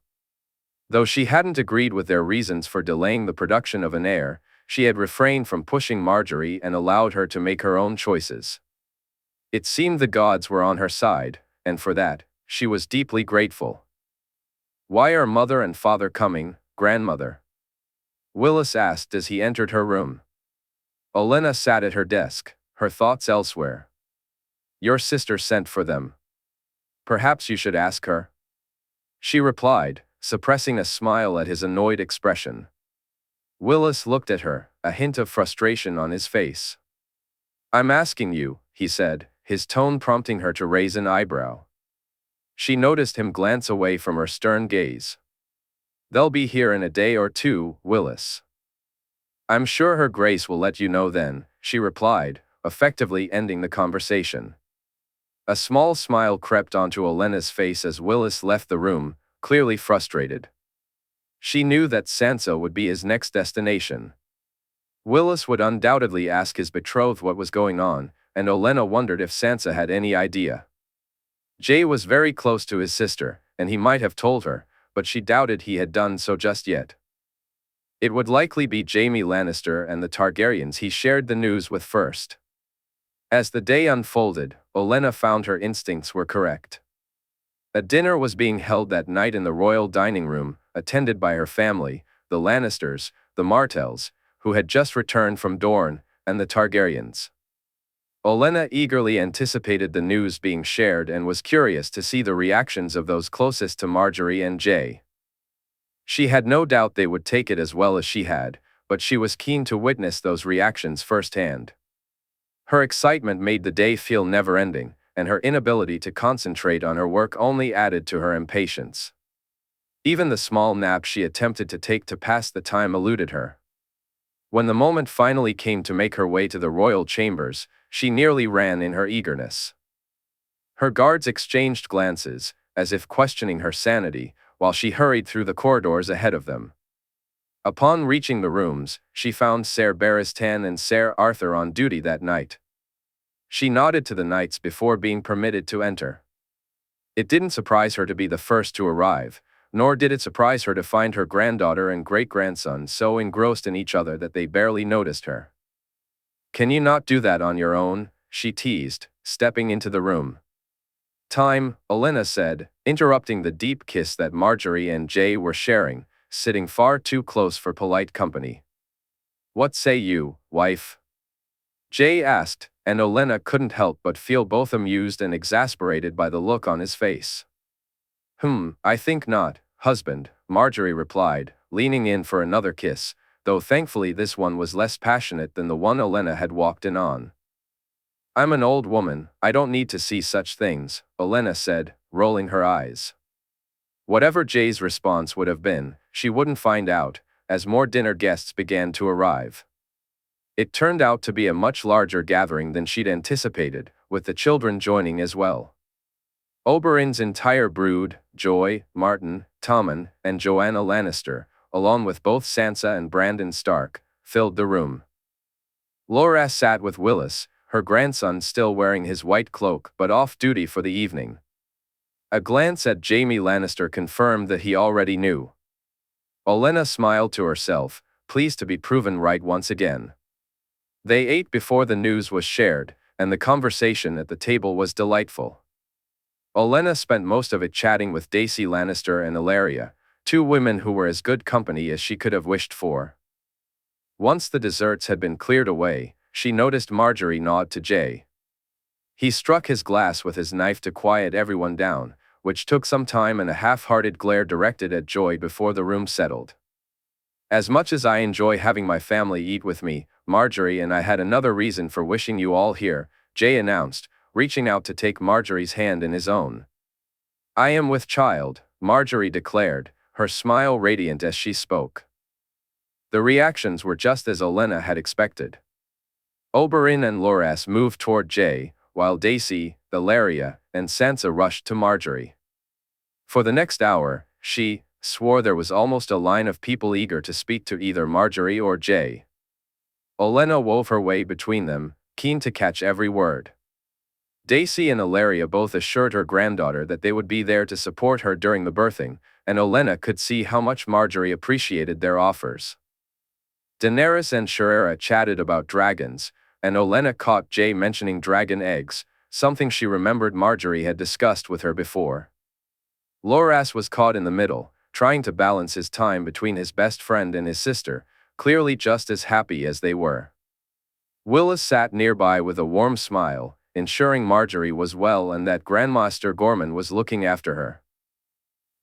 A: Though she hadn't agreed with their reasons for delaying the production of an heir, she had refrained from pushing Margaery and allowed her to make her own choices. It seemed the gods were on her side, and for that, she was deeply grateful. "Why are mother and father coming, grandmother?" Willis asked as he entered her room. Olenna sat at her desk, her thoughts elsewhere. "Your sister sent for them. Perhaps you should ask her," she replied, suppressing a smile at his annoyed expression. Willis looked at her, a hint of frustration on his face. "I'm asking you," he said, his tone prompting her to raise an eyebrow. She noticed him glance away from her stern gaze. "They'll be here in a day or two, Willis. I'm sure her grace will let you know then," she replied, effectively ending the conversation. A small smile crept onto Olenna's face as Willis left the room, clearly frustrated. She knew that Sansa would be his next destination. Willis would undoubtedly ask his betrothed what was going on, and Olenna wondered if Sansa had any idea. Jae was very close to his sister, and he might have told her, but she doubted he had done so just yet. It would likely be Jaime Lannister and the Targaryens he shared the news with first. As the day unfolded, Olenna found her instincts were correct. A dinner was being held that night in the royal dining room, attended by her family, the Lannisters, the Martells, who had just returned from Dorne, and the Targaryens. Olenna eagerly anticipated the news being shared and was curious to see the reactions of those closest to Margaery and Jae. She had no doubt they would take it as well as she had, but she was keen to witness those reactions firsthand. Her excitement made the day feel never-ending, and her inability to concentrate on her work only added to her impatience. Even the small nap she attempted to take to pass the time eluded her. When the moment finally came to make her way to the royal chambers, she nearly ran in her eagerness. Her guards exchanged glances, as if questioning her sanity, while she hurried through the corridors ahead of them. Upon reaching the rooms, she found Ser Barristan and Ser Arthur on duty that night. She nodded to the knights before being permitted to enter. It didn't surprise her to be the first to arrive, nor did it surprise her to find her granddaughter and great-grandson so engrossed in each other that they barely noticed her. "Can you not do that on your own?" she teased, stepping into the room. "Time," Olenna said, interrupting the deep kiss that Margaery and Jae were sharing, sitting far too close for polite company. "What say you, wife?" Jae asked, and Olenna couldn't help but feel both amused and exasperated by the look on his face. I think not, husband," Margaery replied, leaning in for another kiss, though thankfully this one was less passionate than the one Olenna had walked in on. "I'm an old woman, I don't need to see such things," Olenna said, rolling her eyes. Whatever Jae's response would have been, she wouldn't find out, as more dinner guests began to arrive. It turned out to be a much larger gathering than she'd anticipated, with the children joining as well. Oberyn's entire brood, Joy, Martin, Tommen, and Joanna Lannister, along with both Sansa and Brandon Stark, filled the room. Loras sat with Willis, her grandson still wearing his white cloak but off duty for the evening. A glance at Jaime Lannister confirmed that he already knew. Olenna smiled to herself, pleased to be proven right once again. They ate before the news was shared, and the conversation at the table was delightful. Olenna spent most of it chatting with Daisy Lannister and Illyria, two women who were as good company as she could have wished for. Once the desserts had been cleared away, she noticed Margaery nod to Jae. He struck his glass with his knife to quiet everyone down, which took some time and a half-hearted glare directed at Joy before the room settled. "As much as I enjoy having my family eat with me, Margaery and I had another reason for wishing you all here," Jae announced, reaching out to take Margaery's hand in his own. "I am with child," Margaery declared, her smile radiant as she spoke. The reactions were just as Olenna had expected. Oberyn and Loras moved toward Jae, while Daisy, Illyria, and Sansa rushed to Margaery. For the next hour, she swore there was almost a line of people eager to speak to either Margaery or Jae. Olenna wove her way between them, keen to catch every word. Daisy and Illyria both assured her granddaughter that they would be there to support her during the birthing, and Olenna could see how much Margaery appreciated their offers. Daenerys and Shaerra chatted about dragons, and Olenna caught Jae mentioning dragon eggs, something she remembered Margaery had discussed with her before. Loras was caught in the middle, trying to balance his time between his best friend and his sister, clearly just as happy as they were. Willis sat nearby with a warm smile, ensuring Margaery was well and that Grandmaster Gorman was looking after her.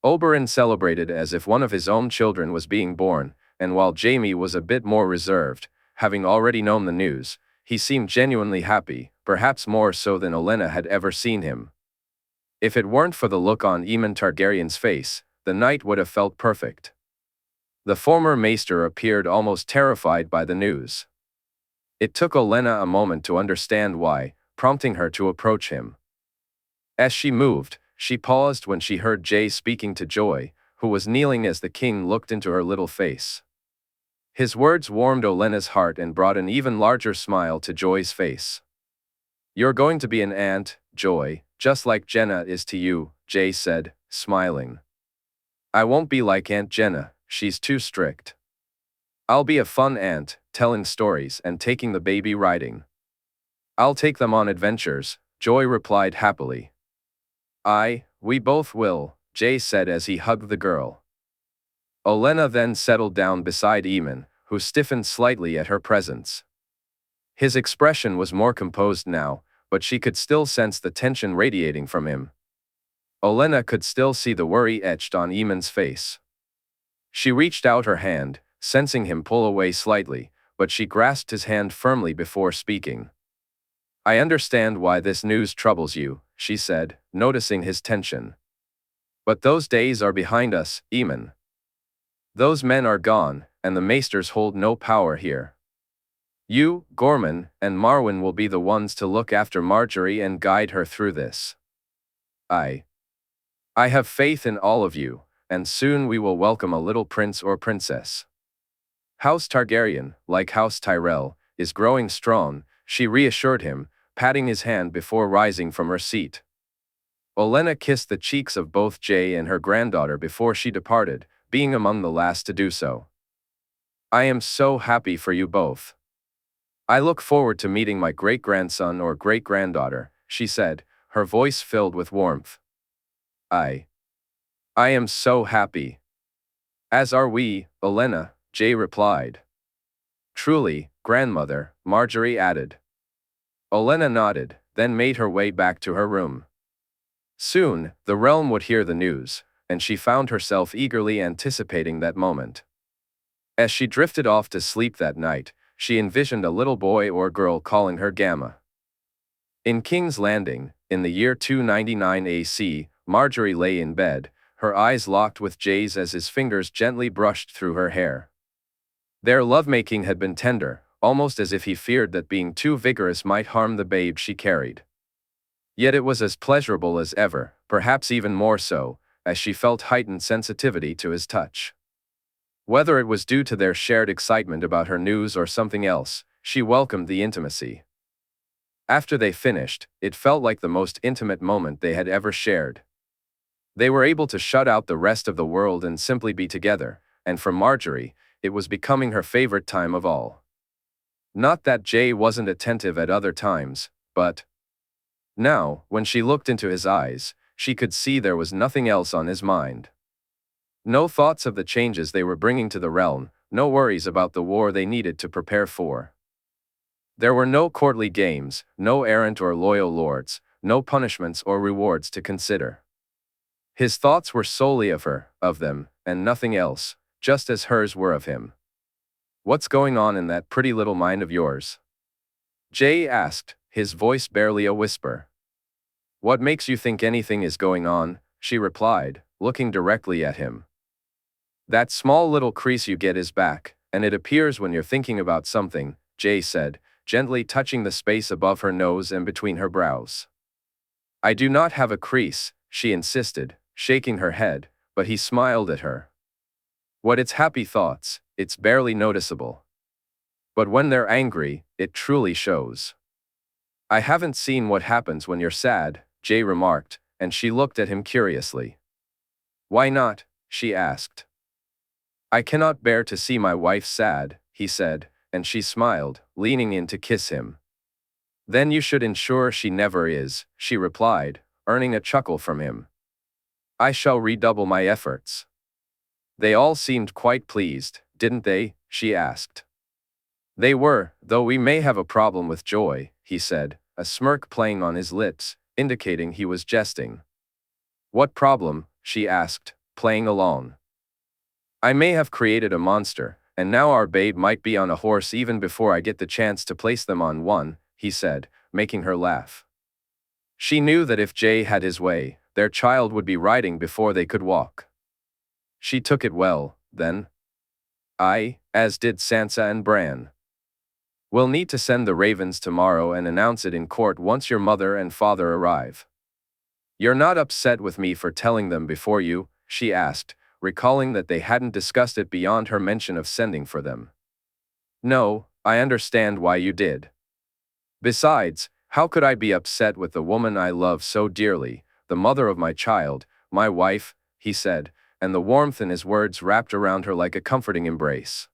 A: Oberyn celebrated as if one of his own children was being born, and while Jaime was a bit more reserved, having already known the news, he seemed genuinely happy, perhaps more so than Olenna had ever seen him. If it weren't for the look on Aemon Targaryen's face, the night would have felt perfect. The former maester appeared almost terrified by the news. It took Olenna a moment to understand why, prompting her to approach him. As she moved, she paused when she heard Jae speaking to Joy, who was kneeling as the king looked into her little face. His words warmed Olenna's heart and brought an even larger smile to Joy's face. "You're going to be an aunt, Joy, just like Jenna is to you," Jae said, smiling. "I won't be like Aunt Jenna, she's too strict. I'll be a fun aunt, telling stories and taking the baby riding." "I'll take them on adventures," Joy replied happily. We both will," Jae said as he hugged the girl. Olenna then settled down beside Eamon, who stiffened slightly at her presence. His expression was more composed now, but she could still sense the tension radiating from him. Olenna could still see the worry etched on Eamon's face. She reached out her hand, sensing him pull away slightly, but she grasped his hand firmly before speaking. "I understand why this news troubles you," she said, noticing his tension. "But those days are behind us, Eamon. Those men are gone, and the maesters hold no power here. You, Gorman, and Marwyn will be the ones to look after Margaery and guide her through this. I have faith in all of you, and soon we will welcome a little prince or princess. House Targaryen, like House Tyrell, is growing strong," she reassured him, patting his hand before rising from her seat. Olenna kissed the cheeks of both Jae and her granddaughter before she departed, being among the last to do so. "I am so happy for you both. I look forward to meeting my great-grandson or great-granddaughter," she said, her voice filled with warmth. I am so happy." "As are we, Olenna," Jae replied. "Truly, grandmother," Margaery added. Olenna nodded, then made her way back to her room. Soon, the realm would hear the news, and she found herself eagerly anticipating that moment. As she drifted off to sleep that night, she envisioned a little boy or girl calling her Gamma. In King's Landing, in the year 299 AC, Margaery lay in bed, her eyes locked with Jae's as his fingers gently brushed through her hair. Their lovemaking had been tender, almost as if he feared that being too vigorous might harm the babe she carried. Yet it was as pleasurable as ever, perhaps even more so, as she felt heightened sensitivity to his touch. Whether it was due to their shared excitement about her news or something else, she welcomed the intimacy. After they finished, it felt like the most intimate moment they had ever shared. They were able to shut out the rest of the world and simply be together, and for Margaery, it was becoming her favorite time of all. Not that Jae wasn't attentive at other times, but now, when she looked into his eyes, she could see there was nothing else on his mind. No thoughts of the changes they were bringing to the realm, no worries about the war they needed to prepare for. There were no courtly games, no errant or loyal lords, no punishments or rewards to consider. His thoughts were solely of her, of them, and nothing else, just as hers were of him. "What's going on in that pretty little mind of yours?" Jae asked, his voice barely a whisper. "What makes you think anything is going on?" she replied, looking directly at him. "That small little crease you get is back, and it appears when you're thinking about something," Jae said, gently touching the space above her nose and between her brows. "I do not have a crease," she insisted, shaking her head, but he smiled at her. "What it's happy thoughts, it's barely noticeable. But when they're angry, it truly shows." "I haven't seen what happens when you're sad," Jae remarked, and she looked at him curiously. "Why not?" she asked. "I cannot bear to see my wife sad," he said, and she smiled, leaning in to kiss him. "Then you should ensure she never is," she replied, earning a chuckle from him. "I shall redouble my efforts." "They all seemed quite pleased, didn't they?" she asked. "They were, though we may have a problem with Joy," he said, a smirk playing on his lips, indicating he was jesting. "What problem?" she asked, playing along. "I may have created a monster, and now our babe might be on a horse even before I get the chance to place them on one," he said, making her laugh. She knew that if Jae had his way, their child would be riding before they could walk. She took it well, then. As did Sansa and Bran. "We'll need to send the ravens tomorrow and announce it in court once your mother and father arrive." "You're not upset with me for telling them before you?" she asked, recalling that they hadn't discussed it beyond her mention of sending for them. "No, I understand why you did. Besides, how could I be upset with the woman I love so dearly, the mother of my child, my wife," he said, and the warmth in his words wrapped around her like a comforting embrace.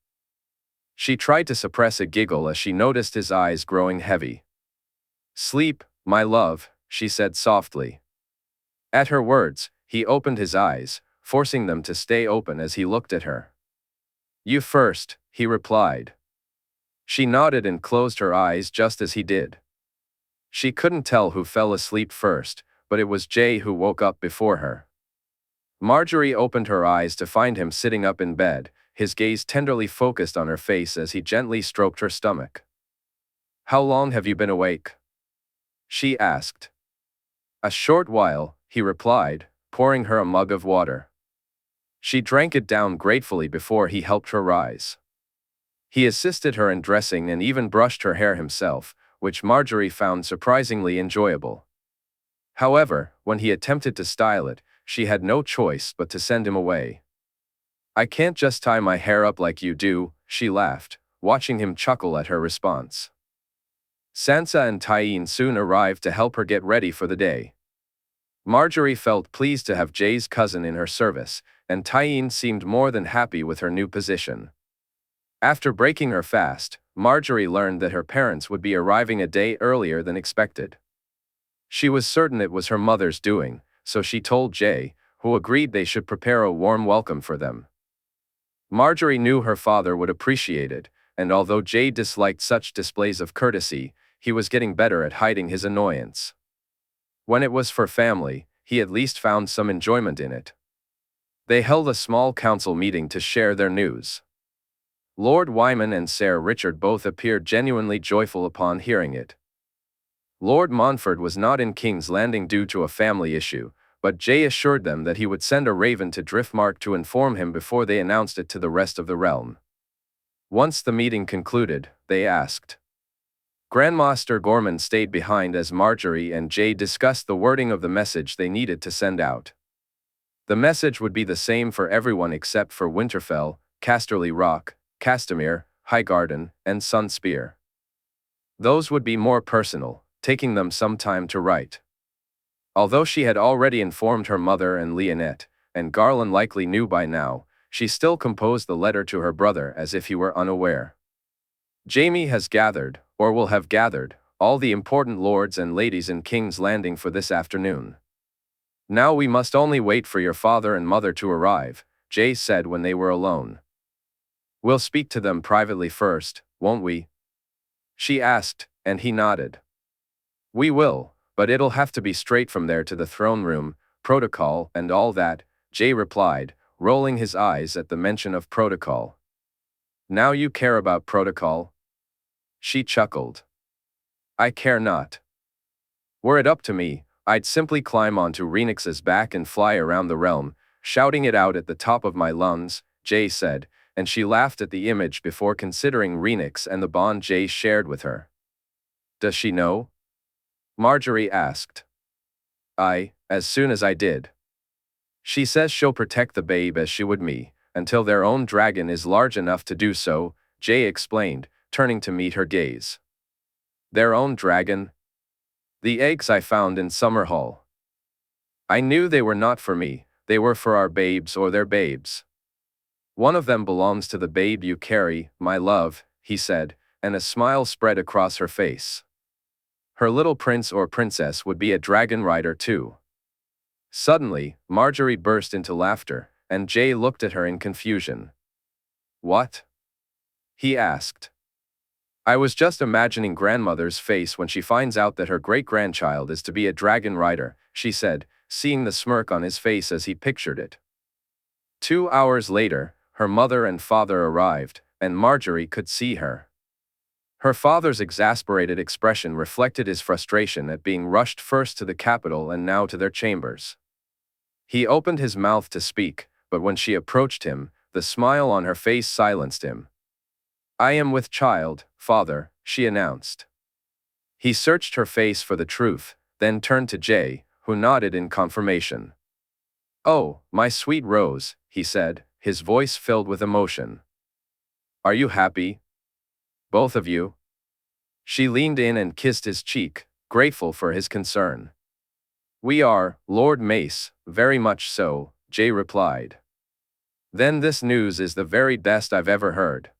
A: She tried to suppress a giggle as she noticed his eyes growing heavy. "Sleep, my love," she said softly. At her words, he opened his eyes, forcing them to stay open as he looked at her. "You first," he replied. She nodded and closed her eyes just as he did. She couldn't tell who fell asleep first, but it was Jay who woke up before her. Margaery opened her eyes to find him sitting up in bed, his gaze tenderly focused on her face as he gently stroked her stomach. "How long have you been awake?" she asked. "A short while," he replied, pouring her a mug of water. She drank it down gratefully before he helped her rise. He assisted her in dressing and even brushed her hair himself, which Margaery found surprisingly enjoyable. However, when he attempted to style it, she had no choice but to send him away. "I can't just tie my hair up like you do," she laughed, watching him chuckle at her response. Sansa and Tyene soon arrived to help her get ready for the day. Margaery felt pleased to have Jay's cousin in her service, and Tyene seemed more than happy with her new position. After breaking her fast, Margaery learned that her parents would be arriving a day earlier than expected. She was certain it was her mother's doing, so she told Jay, who agreed they should prepare a warm welcome for them. Margaery knew her father would appreciate it, and although Jay disliked such displays of courtesy, he was getting better at hiding his annoyance. When it was for family, he at least found some enjoyment in it. They held a small council meeting to share their news. Lord Wyman and Sir Richard both appeared genuinely joyful upon hearing it. Lord Montfort was not in King's Landing due to a family issue, but Jay assured them that he would send a raven to Driftmark to inform him before they announced it to the rest of the realm. Once the meeting concluded, they asked. Grandmaster Gorman stayed behind as Margaery and Jay discussed the wording of the message they needed to send out. The message would be the same for everyone except for Winterfell, Casterly Rock, Castamere, Highgarden, and Sunspear. Those would be more personal, taking them some time to write. Although she had already informed her mother and Leonette, and Garland likely knew by now, she still composed the letter to her brother as if he were unaware. Jaime has gathered, or will have gathered, all the important lords and ladies in King's Landing for this afternoon. Now we must only wait for your father and mother to arrive, Jay said when they were alone. We'll speak to them privately first, won't we? She asked, and he nodded. We will, but it'll have to be straight from there to the throne room, protocol and all that, Jay replied, rolling his eyes at the mention of protocol. Now you care about protocol? She chuckled. I care not. Were it up to me, I'd simply climb onto Rhaenix's back and fly around the realm, shouting it out at the top of my lungs, Jay said, and she laughed at the image before considering Rhaenix and the bond Jay shared with her. Does she know? Margaery asked. As soon as I did. She says she'll protect the babe as she would me, until their own dragon is large enough to do so, Jay explained, turning to meet her gaze. Their own dragon? The eggs I found in Summerhall. I knew they were not for me, they were for our babes or their babes. One of them belongs to the babe you carry, my love, he said, and a smile spread across her face. Her little prince or princess would be a dragon rider too. Suddenly, Margaery burst into laughter, and Jay looked at her in confusion. What? He asked. I was just imagining grandmother's face when she finds out that her great-grandchild is to be a dragon rider, she said, seeing the smirk on his face as he pictured it. 2 hours later, her mother and father arrived, and Margaery could see her. Her father's exasperated expression reflected his frustration at being rushed first to the capital and now to their chambers. He opened his mouth to speak, but when she approached him, the smile on her face silenced him. I am with child, father, she announced. He searched her face for the truth, then turned to Jay, who nodded in confirmation. "Oh, my sweet Rose," he said, his voice filled with emotion. "Are you happy? Both of you?" She leaned in and kissed his cheek, grateful for his concern. "We are, Lord Mace, very much so," Jay replied. "Then this news is the very best I've ever heard."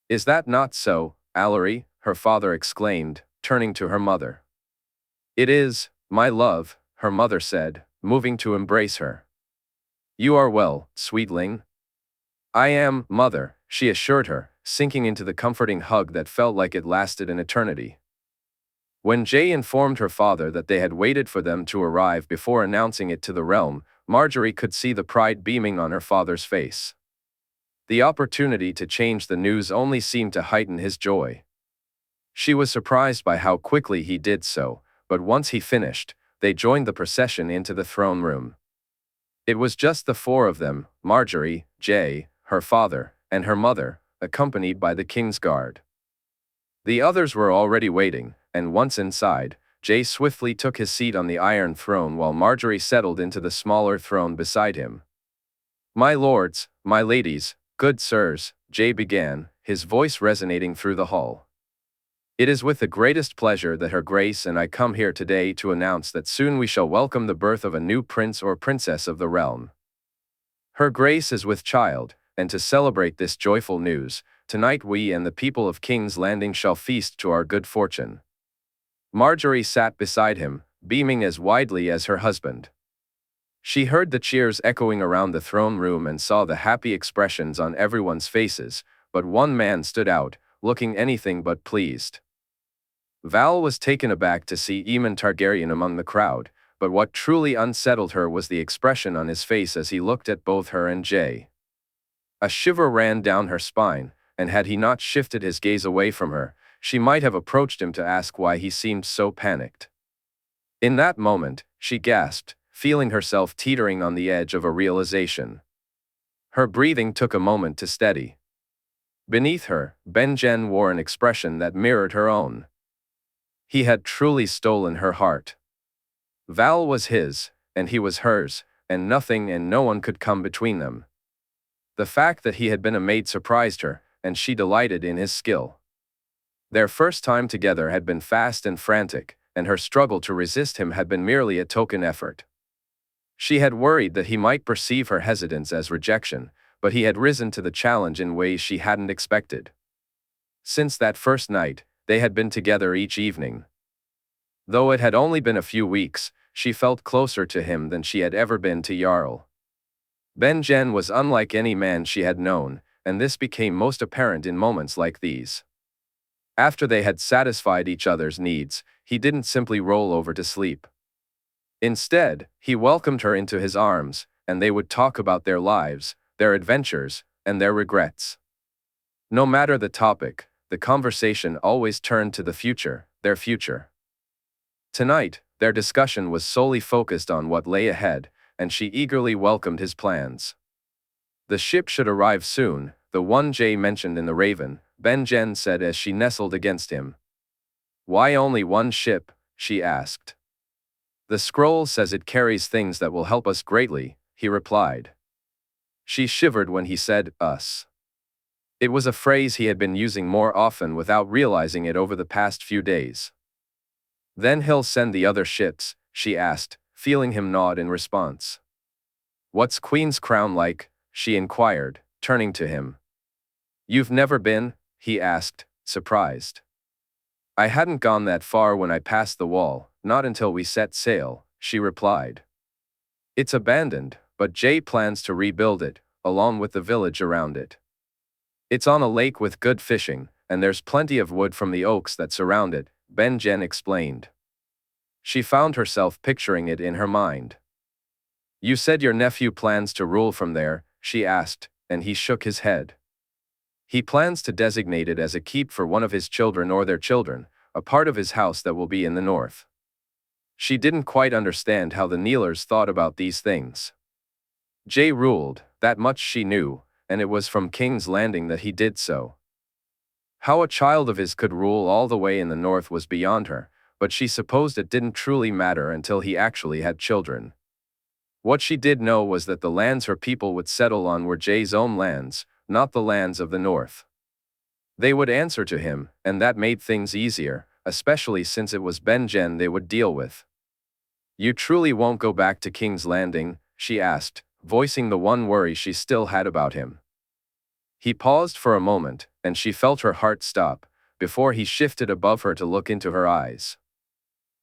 A: "Is that not so, Allery?" her father exclaimed, turning to her mother. "It is, my love," her mother said, moving to embrace her. "You are well, sweetling?" "I am, mother," she assured her, sinking into the comforting hug that felt like it lasted an eternity. When Jay informed her father that they had waited for them to arrive before announcing it to the realm, Margaery could see the pride beaming on her father's face. The opportunity to change the news only seemed to heighten his joy. She was surprised by how quickly he did so, but once he finished, they joined the procession into the throne room. It was just the four of them, Margaery, Jay, her father, and her mother, accompanied by the king's guard. The others were already waiting, and once inside, Jay swiftly took his seat on the Iron Throne while Margaery settled into the smaller throne beside him. "My lords, my ladies, good sirs," Jay began, his voice resonating through the hall. "It is with the greatest pleasure that Her Grace and I come here today to announce that soon we shall welcome the birth of a new prince or princess of the realm. Her Grace is with child, and to celebrate this joyful news, tonight we and the people of King's Landing shall feast to our good fortune." Margaery sat beside him, beaming as widely as her husband. She heard the cheers echoing around the throne room and saw the happy expressions on everyone's faces, but one man stood out, looking anything but pleased. Val was taken aback to see Aemon Targaryen among the crowd, but what truly unsettled her was the expression on his face as he looked at both her and Jay. A shiver ran down her spine, and had he not shifted his gaze away from her, she might have approached him to ask why he seemed so panicked. In that moment, she gasped, feeling herself teetering on the edge of a realization. Her breathing took a moment to steady. Beneath her, Benjen wore an expression that mirrored her own. He had truly stolen her heart. Val was his, and he was hers, and nothing and no one could come between them. The fact that he had been a maid surprised her, and she delighted in his skill. Their first time together had been fast and frantic, and her struggle to resist him had been merely a token effort. She had worried that he might perceive her hesitance as rejection, but he had risen to the challenge in ways she hadn't expected. Since that first night, they had been together each evening. Though it had only been a few weeks, she felt closer to him than she had ever been to Jarl. Benjen was unlike any man she had known, and this became most apparent in moments like these. After they had satisfied each other's needs, he didn't simply roll over to sleep. Instead, he welcomed her into his arms, and they would talk about their lives, their adventures, and their regrets. No matter the topic, the conversation always turned to the future, their future. Tonight, their discussion was solely focused on what lay ahead, and she eagerly welcomed his plans. The ship should arrive soon, the one Jay mentioned in the Raven, Benjen said as she nestled against him. "Why only one ship?" she asked. "The scroll says it carries things that will help us greatly," he replied. She shivered when he said, "us." It was a phrase he had been using more often without realizing it over the past few days. "Then he'll send the other ships?" she asked, feeling him nod in response. "What's Queen's Crown like?" she inquired, turning to him. "You've never been?" he asked, surprised. "I hadn't gone that far when I passed the wall, not until we set sail," she replied. "It's abandoned, but Jay plans to rebuild it, along with the village around it. It's on a lake with good fishing, and there's plenty of wood from the oaks that surround it," Benjen explained. She found herself picturing it in her mind. "You said your nephew plans to rule from there?" she asked, and he shook his head. "He plans to designate it as a keep for one of his children or their children, a part of his house that will be in the north." She didn't quite understand how the Kneelers thought about these things. Jay ruled, that much she knew, and it was from King's Landing that he did so. How a child of his could rule all the way in the north was beyond her, but she supposed it didn't truly matter until he actually had children. What she did know was that the lands her people would settle on were Jay's own lands, not the lands of the north. They would answer to him, and that made things easier, especially since it was Benjen they would deal with. "You truly won't go back to King's Landing?" she asked, voicing the one worry she still had about him. He paused for a moment, and she felt her heart stop, before he shifted above her to look into her eyes.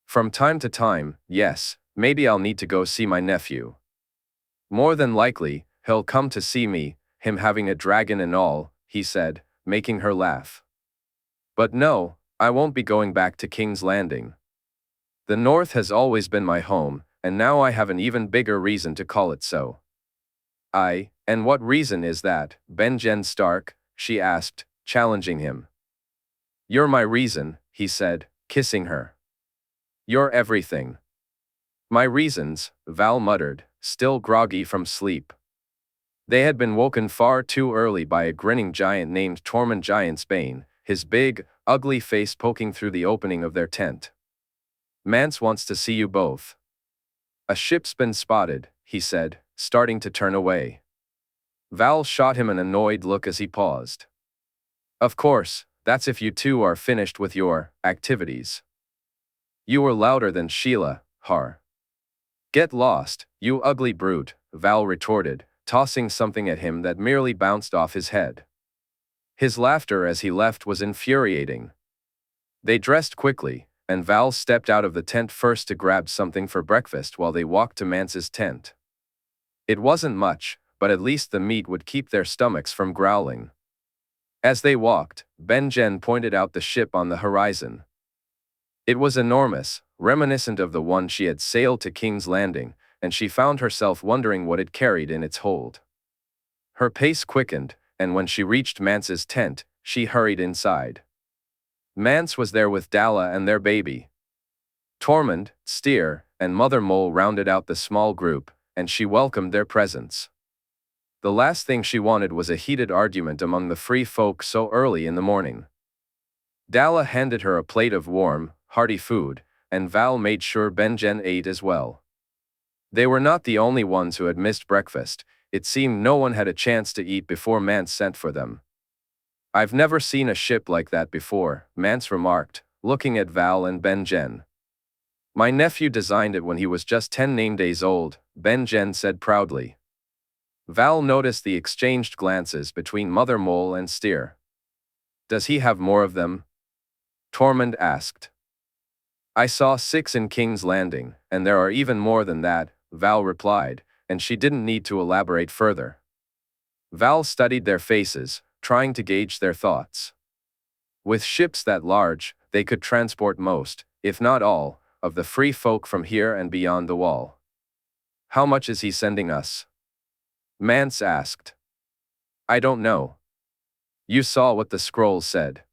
A: "From time to time, yes, maybe I'll need to go see my nephew. More than likely, he'll come to see me, him having a dragon and all," he said, making her laugh. "But no, I won't be going back to King's Landing. The North has always been my home, and now I have an even bigger reason to call it so." And what reason is that, Benjen Stark?" she asked, challenging him. "You're my reason," he said, kissing her. "You're everything." "My reasons," Val muttered, still groggy from sleep. They had been woken far too early by a grinning giant named Tormund Giantsbane, his big, ugly face poking through the opening of their tent. "Mance wants to see you both." "A ship's been spotted," he said, starting to turn away. Val shot him an annoyed look as he paused. "Of course, that's if you two are finished with your activities." "You were louder than Sheila, Har." "Get lost, you ugly brute," Val retorted, tossing something at him that merely bounced off his head. His laughter as he left was infuriating. They dressed quickly, and Val stepped out of the tent first to grab something for breakfast while they walked to Mance's tent. It wasn't much, but at least the meat would keep their stomachs from growling. As they walked, Benjen pointed out the ship on the horizon. It was enormous, reminiscent of the one she had sailed to King's Landing, and she found herself wondering what it carried in its hold. Her pace quickened, and when she reached Mance's tent, she hurried inside. Mance was there with Dalla and their baby. Tormund, Styr, and Mother Mole rounded out the small group, and she welcomed their presence. The last thing she wanted was a heated argument among the free folk so early in the morning. Dalla handed her a plate of warm, hearty food, and Val made sure Benjen ate as well. They were not the only ones who had missed breakfast. It seemed no one had a chance to eat before Mance sent for them. "I've never seen a ship like that before," Mance remarked, looking at Val and Benjen. "My nephew designed it when he was just 10 days old," Benjen said proudly. Val noticed the exchanged glances between Mother Mole and Styr. "Does he have more of them?" Tormund asked. "I saw 6 in King's Landing, and there are even more than that," Val replied, and she didn't need to elaborate further. Val studied their faces, trying to gauge their thoughts. With ships that large, they could transport most, if not all, of the free folk from here and beyond the wall. "How much is he sending us?" Mance asked. "I don't know. You saw what the scrolls said."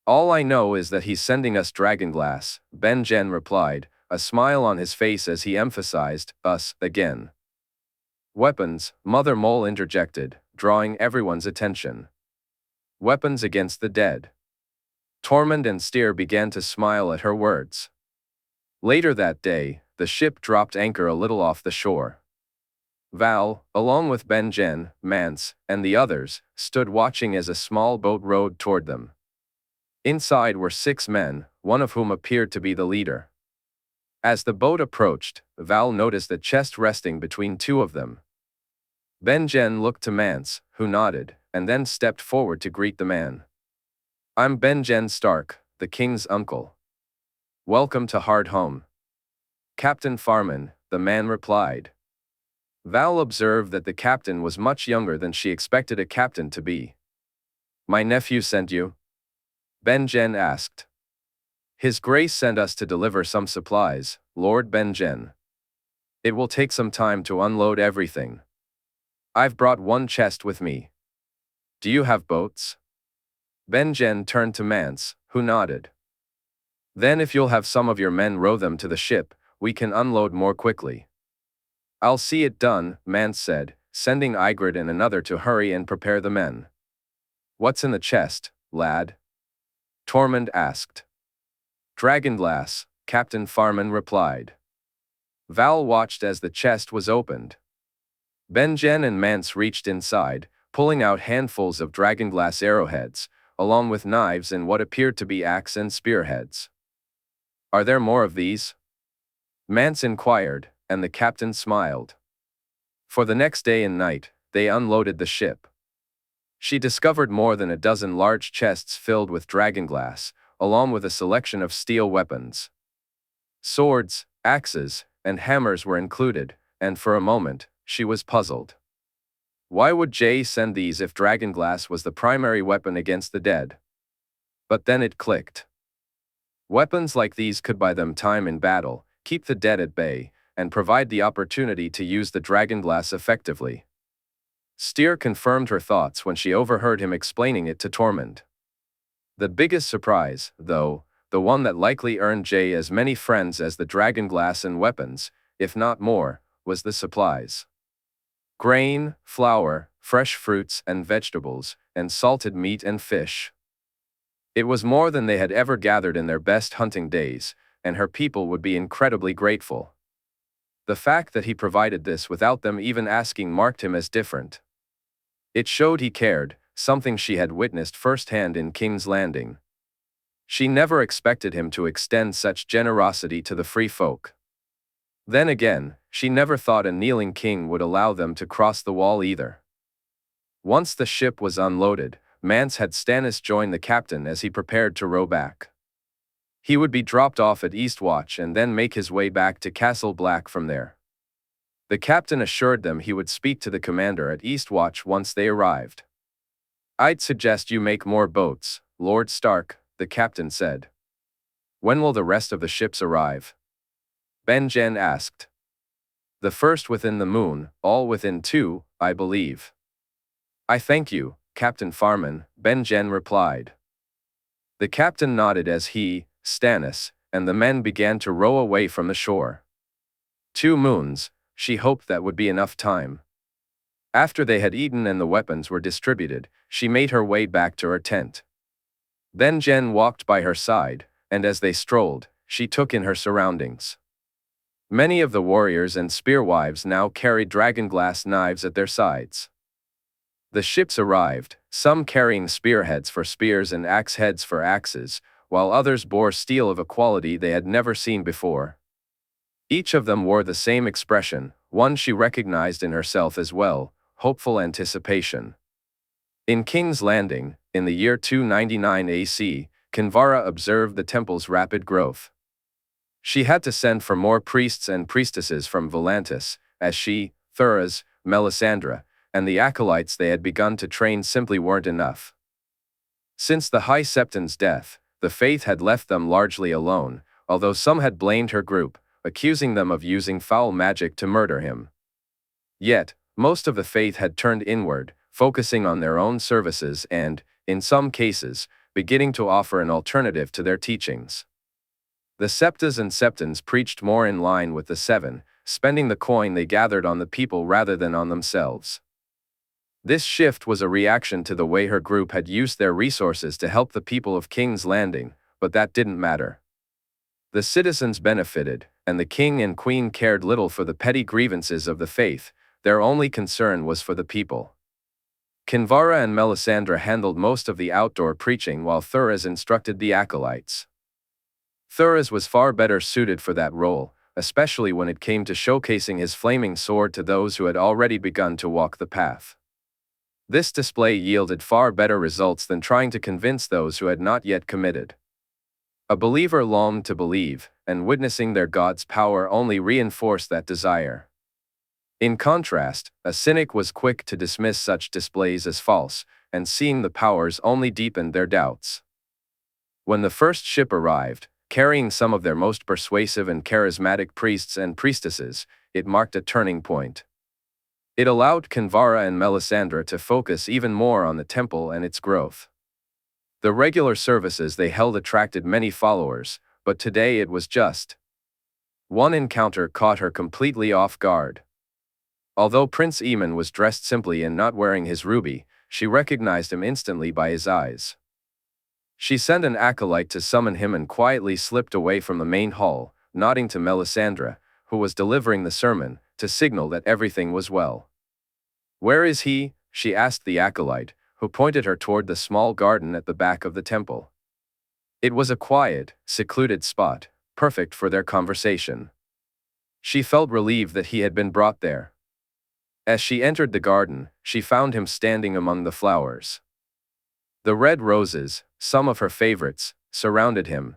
A: "All I know is that he's sending us dragonglass," Benjen replied, a smile on his face as he emphasized, "us," again. "Weapons," Mother Mole interjected, drawing everyone's attention. "Weapons against the dead." Tormund and Styr began to smile at her words. Later that day, the ship dropped anchor a little off the shore. Val, along with Benjen, Mance, and the others, stood watching as a small boat rowed toward them. Inside were 6 men, one of whom appeared to be the leader. As the boat approached, Val noticed a chest resting between 2 of them. Benjen looked to Mance, who nodded, and then stepped forward to greet the man. "I'm Benjen Stark, the king's uncle. Welcome to Hardhome." "Captain Farman," the man replied. Val observed that the captain was much younger than she expected a captain to be. "My nephew sent you?" Benjen asked. "His Grace sent us to deliver some supplies, Lord Benjen. It will take some time to unload everything. I've brought 1 chest with me. Do you have boats?" Benjen turned to Mance, who nodded. "Then if you'll have some of your men row them to the ship, we can unload more quickly." "I'll see it done," Mance said, sending Ygritte and another to hurry and prepare the men. "What's in the chest, lad?" Tormund asked. Dragonglass, Captain Farman replied. Val watched as the chest was opened. Benjen and Mance reached inside, pulling out handfuls of dragonglass arrowheads, along with knives and what appeared to be axe and spearheads. Are there more of these? Mance inquired, and the captain smiled. For the next day and night, they unloaded the ship. She discovered more than a dozen large chests filled with dragonglass, along with a selection of steel weapons. Swords, axes, and hammers were included, and for a moment, she was puzzled. Why would Jay send these if dragonglass was the primary weapon against the dead? But then it clicked. Weapons like these could buy them time in battle, keep the dead at bay, and provide the opportunity to use the dragonglass effectively. Styr confirmed her thoughts when she overheard him explaining it to Tormund. The biggest surprise, though, the one that likely earned Jay as many friends as the dragonglass and weapons, if not more, was the supplies. Grain, flour, fresh fruits and vegetables, and salted meat and fish. It was more than they had ever gathered in their best hunting days, and her people would be incredibly grateful. The fact that he provided this without them even asking marked him as different. It showed he cared, something she had witnessed firsthand in King's Landing. She never expected him to extend such generosity to the free folk. Then again, she never thought a kneeling king would allow them to cross the wall either. Once the ship was unloaded, Mance had Stannis join the captain as he prepared to row back. He would be dropped off at Eastwatch and then make his way back to Castle Black from there. The captain assured them he would speak to the commander at Eastwatch once they arrived. I'd suggest you make more boats, Lord Stark, the captain said. When will the rest of the ships arrive? Benjen asked. The first within the moon, all within 2, I believe. I thank you, Captain Farman, Benjen replied. The captain nodded as he, Stannis, and the men began to row away from the shore. 2 moons, she hoped that would be enough time. After they had eaten and the weapons were distributed, she made her way back to her tent. Benjen walked by her side, and as they strolled, she took in her surroundings. Many of the warriors and spearwives now carried dragonglass knives at their sides. The ships arrived, some carrying spearheads for spears and axe heads for axes, while others bore steel of a quality they had never seen before. Each of them wore the same expression, one she recognized in herself as well, hopeful anticipation. In King's Landing, in the year 299 AC, Kinvara observed the temple's rapid growth. She had to send for more priests and priestesses from Volantis, as she, Thuras, Melisandre, and the acolytes they had begun to train simply weren't enough. Since the High Septon's death, the faith had left them largely alone, although some had blamed her group, accusing them of using foul magic to murder him. Yet, most of the faith had turned inward, focusing on their own services and, in some cases, beginning to offer an alternative to their teachings. The Septas and Septons preached more in line with the Seven, spending the coin they gathered on the people rather than on themselves. This shift was a reaction to the way her group had used their resources to help the people of King's Landing, but that didn't matter. The citizens benefited, and the king and queen cared little for the petty grievances of the faith. Their only concern was for the people. Kinvara and Melisandre handled most of the outdoor preaching while Thuras instructed the acolytes. Thuras was far better suited for that role, especially when it came to showcasing his flaming sword to those who had already begun to walk the path. This display yielded far better results than trying to convince those who had not yet committed. A believer longed to believe, and witnessing their God's power only reinforced that desire. In contrast, a cynic was quick to dismiss such displays as false, and seeing the powers only deepened their doubts. When the first ship arrived, carrying some of their most persuasive and charismatic priests and priestesses, it marked a turning point. It allowed Kinvara and Melisandre to focus even more on the temple and its growth. The regular services they held attracted many followers, but today it was just. One encounter caught her completely off guard. Although Prince Aemon was dressed simply and not wearing his ruby, she recognized him instantly by his eyes. She sent an acolyte to summon him and quietly slipped away from the main hall, nodding to Melisandre, who was delivering the sermon, to signal that everything was well. "Where is he?" she asked the acolyte, who pointed her toward the small garden at the back of the temple. It was a quiet, secluded spot, perfect for their conversation. She felt relieved that he had been brought there. As she entered the garden, she found him standing among the flowers. The red roses, some of her favorites, surrounded him.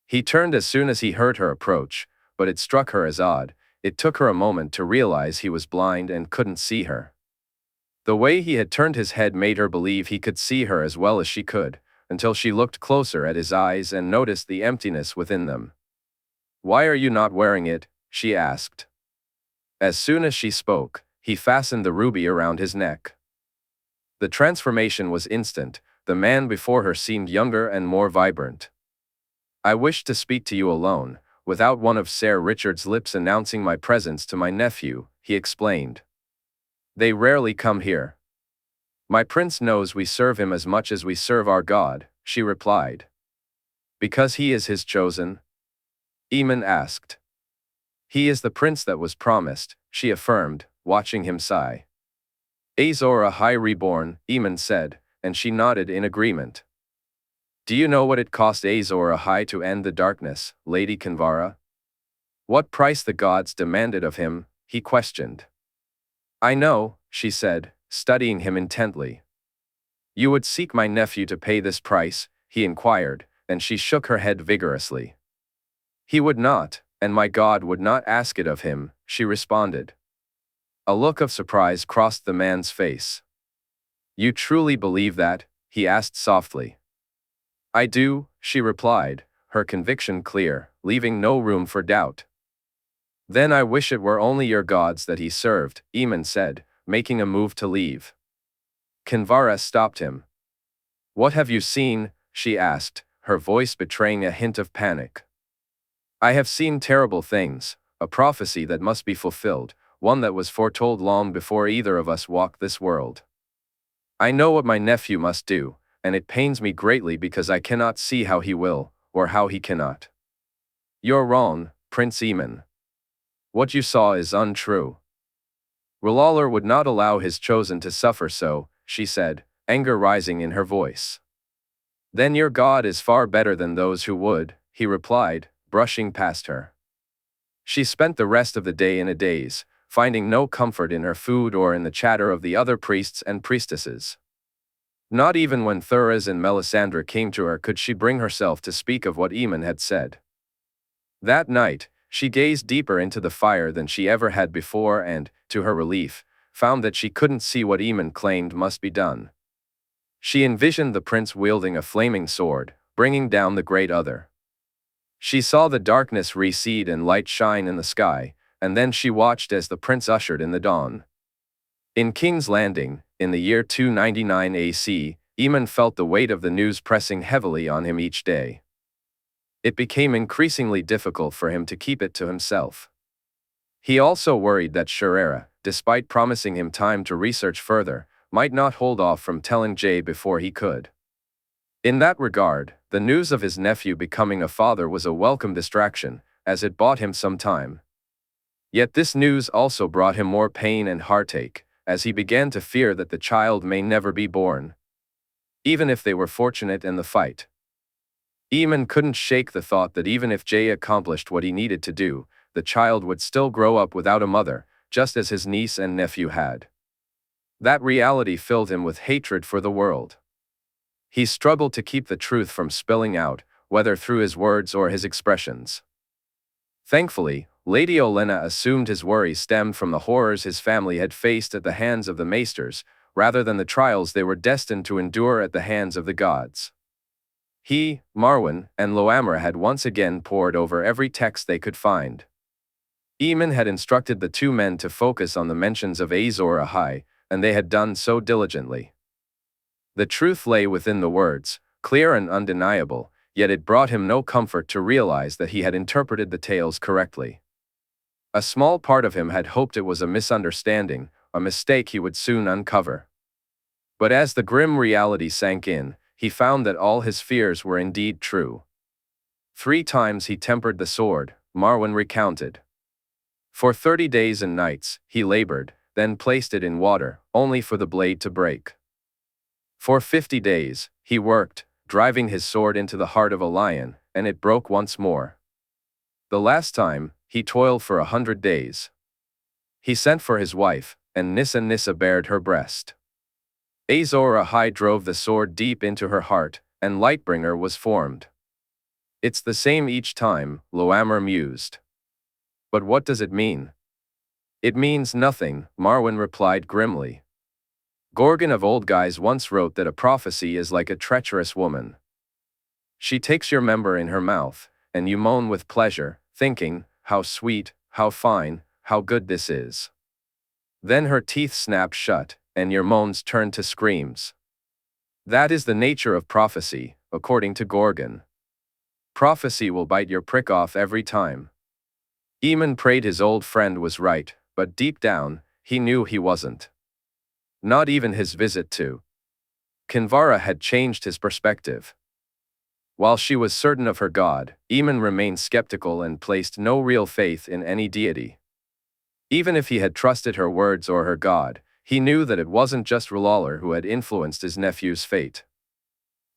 A: He turned as soon as he heard her approach, but it struck her as odd. It took her a moment to realize he was blind and couldn't see her. The way he had turned his head made her believe he could see her as well as she could, until she looked closer at his eyes and noticed the emptiness within them. "Why are you not wearing it?" she asked. As soon as she spoke, he fastened the ruby around his neck. The transformation was instant. The man before her seemed younger and more vibrant. "I wish to speak to you alone, without one of Sir Richard's lips announcing my presence to my nephew," he explained. "They rarely come here." "My prince knows we serve him as much as we serve our God," she replied. "Because he is his chosen?" Aemon asked. "He is the prince that was promised," she affirmed, watching him sigh. "Azor Ahai reborn," Aemon said, and she nodded in agreement. "Do you know what it cost Azor Ahai to end the darkness, Lady Kinvara? What price the gods demanded of him?" he questioned. "I know," she said, studying him intently. "You would seek my nephew to pay this price?" he inquired, and she shook her head vigorously. "He would not, and my God would not ask it of him," she responded. A look of surprise crossed the man's face. "You truly believe that?" he asked softly. "I do," she replied, her conviction clear, leaving no room for doubt. "Then I wish it were only your gods that he served," Aemon said, making a move to leave. Kinvara stopped him. "What have you seen?" she asked, her voice betraying a hint of panic. "I have seen terrible things, a prophecy that must be fulfilled, one that was foretold long before either of us walked this world. I know what my nephew must do, and it pains me greatly because I cannot see how he will, or how he cannot." "You're wrong, Prince Aemon. What you saw is untrue. R'hllor would not allow his chosen to suffer so," she said, anger rising in her voice. "Then your God is far better than those who would," he replied, brushing past her. She spent the rest of the day in a daze, finding no comfort in her food or in the chatter of the other priests and priestesses. Not even when Thuras and Melisandre came to her could she bring herself to speak of what Aemon had said. That night, she gazed deeper into the fire than she ever had before and, to her relief, found that she couldn't see what Aemon claimed must be done. She envisioned the prince wielding a flaming sword, bringing down the Great Other. She saw the darkness recede and light shine in the sky, and then she watched as the prince ushered in the dawn. In King's Landing, in the year 299 AC, Aemon felt the weight of the news pressing heavily on him each day. It became increasingly difficult for him to keep it to himself. He also worried that Jaehaerys, despite promising him time to research further, might not hold off from telling Jay before he could. In that regard, the news of his nephew becoming a father was a welcome distraction, as it bought him some time. Yet this news also brought him more pain and heartache, as he began to fear that the child may never be born. Even if they were fortunate in the fight. Aemon couldn't shake the thought that even if Jay accomplished what he needed to do, the child would still grow up without a mother, just as his niece and nephew had. That reality filled him with hatred for the world. He struggled to keep the truth from spilling out, whether through his words or his expressions. Thankfully, Lady Olenna assumed his worry stemmed from the horrors his family had faced at the hands of the maesters, rather than the trials they were destined to endure at the hands of the gods. He, Marwyn, and Loamra had once again pored over every text they could find. Aemon had instructed the two men to focus on the mentions of Azor Ahai, and they had done so diligently. The truth lay within the words, clear and undeniable, yet it brought him no comfort to realize that he had interpreted the tales correctly. A small part of him had hoped it was a misunderstanding, a mistake he would soon uncover. But as the grim reality sank in, he found that all his fears were indeed true. 3 times he tempered the sword, Marwyn recounted. For 30 days and nights, he labored, then placed it in water, only for the blade to break. For 50 days, he worked, driving his sword into the heart of a lion, and it broke once more. The last time, he toiled for 100 days. He sent for his wife, and Nissa bared her breast. Azor Ahai drove the sword deep into her heart, and Lightbringer was formed. It's the same each time, Loamr mused. But what does it mean? It means nothing, Marwyn replied grimly. Gorgon of Old Guys once wrote that a prophecy is like a treacherous woman. She takes your member in her mouth, and you moan with pleasure, thinking, how sweet, how fine, how good this is. Then her teeth snap shut, and your moans turn to screams. That is the nature of prophecy, according to Gorgon. Prophecy will bite your prick off every time. Aemon prayed his old friend was right, but deep down, he knew he wasn't. Not even his visit to Kinvara had changed his perspective. While she was certain of her god, Aemon remained skeptical and placed no real faith in any deity. Even if he had trusted her words or her god, he knew that it wasn't just R'hllor who had influenced his nephew's fate.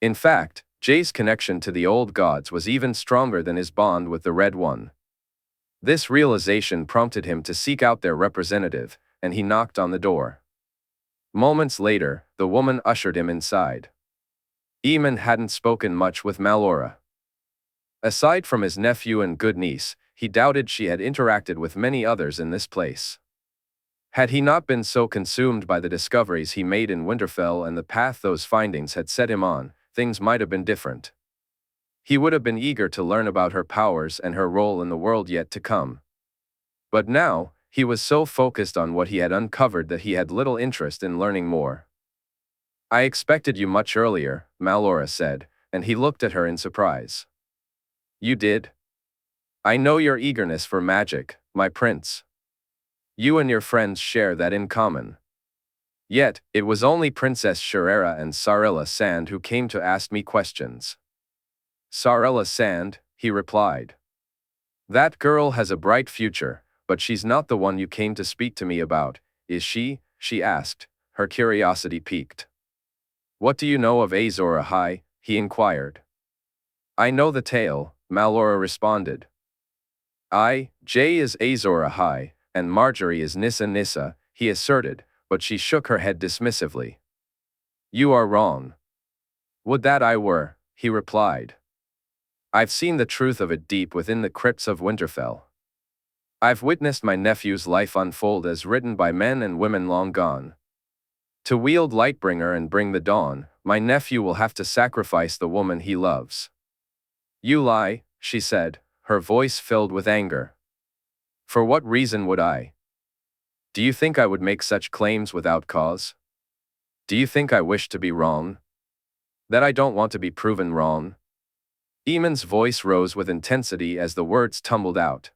A: In fact, Jae's connection to the old gods was even stronger than his bond with the Red One. This realization prompted him to seek out their representative, and he knocked on the door. Moments later, the woman ushered him inside. Aemon hadn't spoken much with Malora. Aside from his nephew and good niece, he doubted she had interacted with many others in this place. Had he not been so consumed by the discoveries he made in Winterfell and the path those findings had set him on, things might have been different. He would have been eager to learn about her powers and her role in the world yet to come. But now, he was so focused on what he had uncovered that he had little interest in learning more. I expected you much earlier, Malora said, and he looked at her in surprise. You did? I know your eagerness for magic, my prince. You and your friends share that in common. Yet, it was only Princess Sherera and Sarilla Sand who came to ask me questions. Sarilla Sand, he replied. That girl has a bright future, but she's not the one you came to speak to me about, is she? She asked, her curiosity piqued. What do you know of Azor Ahai? He inquired. I know the tale, Malora responded. Jae is Azor Ahai, and Margaery is Nissa, he asserted, but she shook her head dismissively. You are wrong. Would that I were, he replied. I've seen the truth of it deep within the crypts of Winterfell. I've witnessed my nephew's life unfold as written by men and women long gone. To wield Lightbringer and bring the dawn, my nephew will have to sacrifice the woman he loves. You lie, she said, her voice filled with anger. For what reason would I? Do you think I would make such claims without cause? Do you think I wish to be wrong? That I don't want to be proven wrong? Aemon's voice rose with intensity as the words tumbled out.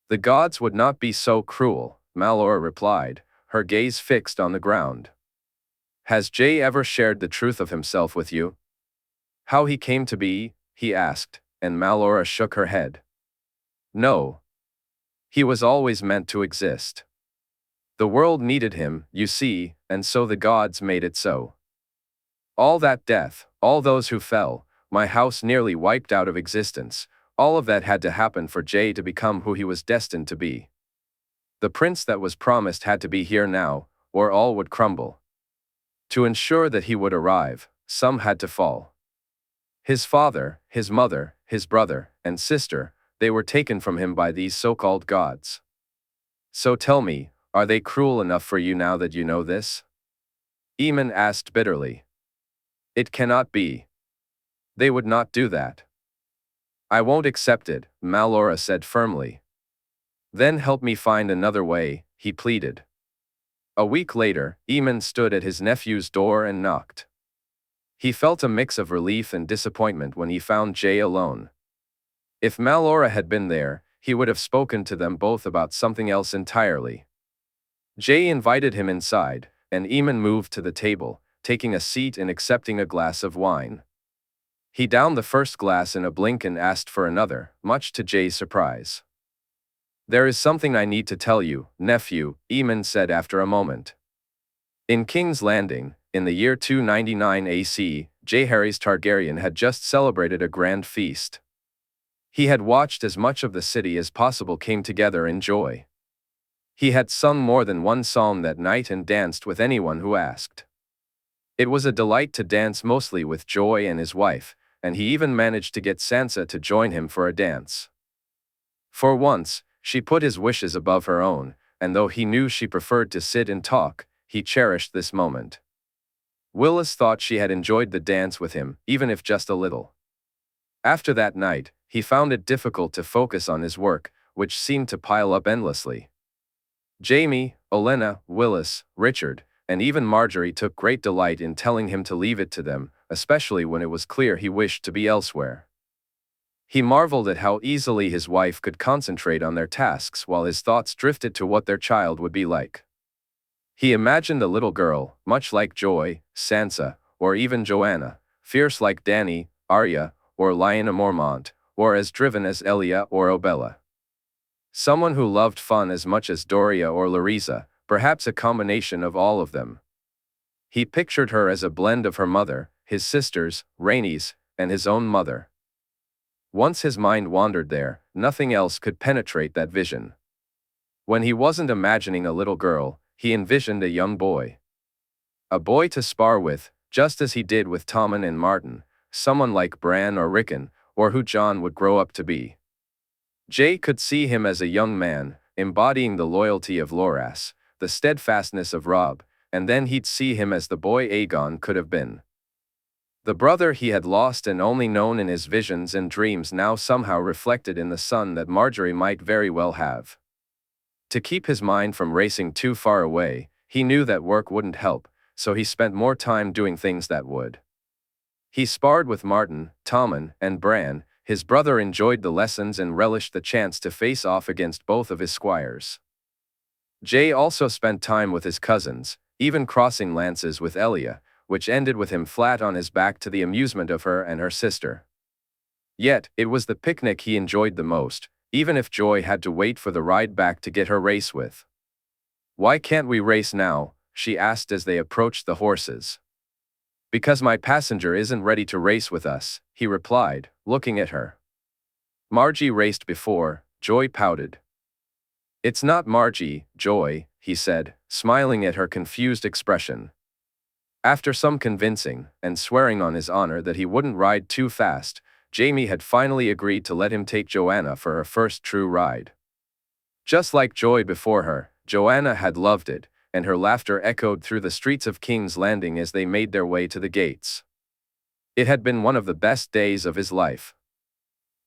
A: The gods would not be so cruel, Malora replied, her gaze fixed on the ground. Has Jae ever shared the truth of himself with you? How he came to be, he asked, and Malora shook her head. No. He was always meant to exist. The world needed him, you see, and so the gods made it so. All that death, all those who fell, my house nearly wiped out of existence, all of that had to happen for Jae to become who he was destined to be. The prince that was promised had to be here now, or all would crumble. To ensure that he would arrive, some had to fall. His father, his mother, his brother, and sister, they were taken from him by these so-called gods. So tell me, are they cruel enough for you now that you know this? Aemon asked bitterly. It cannot be. They would not do that. I won't accept it, Malora said firmly. Then help me find another way, he pleaded. A week later, Aemon stood at his nephew's door and knocked. He felt a mix of relief and disappointment when he found Jae alone. If Malora had been there, he would have spoken to them both about something else entirely. Jae invited him inside, and Aemon moved to the table, taking a seat and accepting a glass of wine. He downed the first glass in a blink and asked for another, much to Jay's surprise. "There is something I need to tell you, nephew," Aemon said after a moment. In King's Landing, in the year 299 AC, Jaehaerys Targaryen had just celebrated a grand feast. He had watched as much of the city as possible came together in joy. He had sung more than one psalm that night and danced with anyone who asked. It was a delight to dance mostly with Joy and his wife, and he even managed to get Sansa to join him for a dance. For once, she put his wishes above her own, and though he knew she preferred to sit and talk, he cherished this moment. Willis thought she had enjoyed the dance with him, even if just a little. After that night, he found it difficult to focus on his work, which seemed to pile up endlessly. Jaime, Olenna, Willis, Richard, and even Margaery took great delight in telling him to leave it to them, especially when it was clear he wished to be elsewhere. He marveled at how easily his wife could concentrate on their tasks while his thoughts drifted to what their child would be like. He imagined a little girl, much like Joy, Sansa, or even Joanna, fierce like Dany, Arya, or Lyanna Mormont, or as driven as Elia or Obella. Someone who loved fun as much as Doria or Larisa, perhaps a combination of all of them. He pictured her as a blend of her mother, his sisters, Rhaenys, and his own mother. Once his mind wandered there, nothing else could penetrate that vision. When he wasn't imagining a little girl, he envisioned a young boy. A boy to spar with, just as he did with Tommen and Martin, someone like Bran or Rickon, or who Jon would grow up to be. Jay could see him as a young man, embodying the loyalty of Loras, the steadfastness of Robb, and then he'd see him as the boy Aegon could have been. The brother he had lost and only known in his visions and dreams now somehow reflected in the son that Margaery might very well have. To keep his mind from racing too far away, he knew that work wouldn't help, so he spent more time doing things that would. He sparred with Martin, Tommen, and Bran. His brother enjoyed the lessons and relished the chance to face off against both of his squires. Jay also spent time with his cousins, even crossing lances with Elia, which ended with him flat on his back to the amusement of her and her sister. Yet, it was the picnic he enjoyed the most, even if Joy had to wait for the ride back to get her race with. "Why can't we race now?" she asked as they approached the horses. "Because my passenger isn't ready to race with us," he replied, looking at her. "Margie raced before," Joy pouted. "It's not Margie, Joy," he said, smiling at her confused expression. After some convincing, and swearing on his honor that he wouldn't ride too fast, Jaime had finally agreed to let him take Joanna for her first true ride. Just like Joy before her, Joanna had loved it, and her laughter echoed through the streets of King's Landing as they made their way to the gates. It had been one of the best days of his life.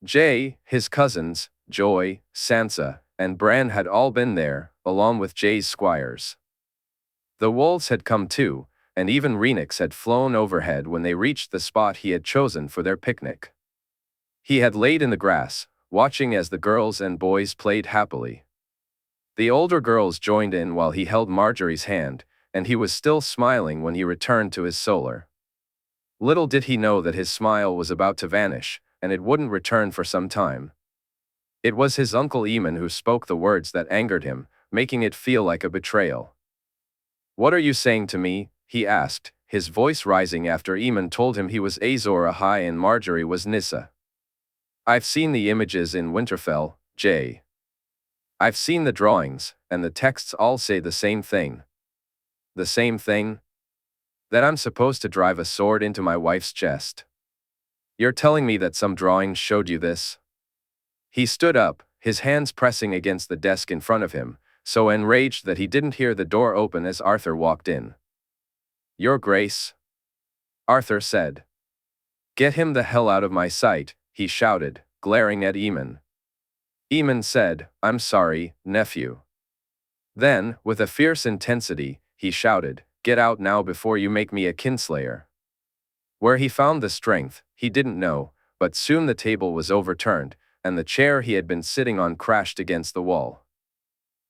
A: Jay, his cousins, Joy, Sansa, and Bran had all been there, along with Jay's squires. The wolves had come too, and even Rhaenys had flown overhead when they reached the spot he had chosen for their picnic. He had laid in the grass, watching as the girls and boys played happily. The older girls joined in while he held Margaery's hand, and he was still smiling when he returned to his solar. Little did he know that his smile was about to vanish, and it wouldn't return for some time. It was his uncle Aemon who spoke the words that angered him, making it feel like a betrayal. "What are you saying to me?" he asked, his voice rising after Aemon told him he was Azor Ahai and Margaery was Nyssa. "I've seen the images in Winterfell, Jay. I've seen the drawings, and the texts all say the same thing." "The same thing?" "That I'm supposed to drive a sword into my wife's chest." "You're telling me that some drawings showed you this?" He stood up, his hands pressing against the desk in front of him, so enraged that he didn't hear the door open as Arthur walked in. "Your Grace," Arthur said. "Get him the hell out of my sight," he shouted, glaring at Aemon. Aemon said, "I'm sorry, nephew." Then, with a fierce intensity, he shouted, "Get out now before you make me a kinslayer." Where he found the strength, he didn't know, but soon the table was overturned, and the chair he had been sitting on crashed against the wall.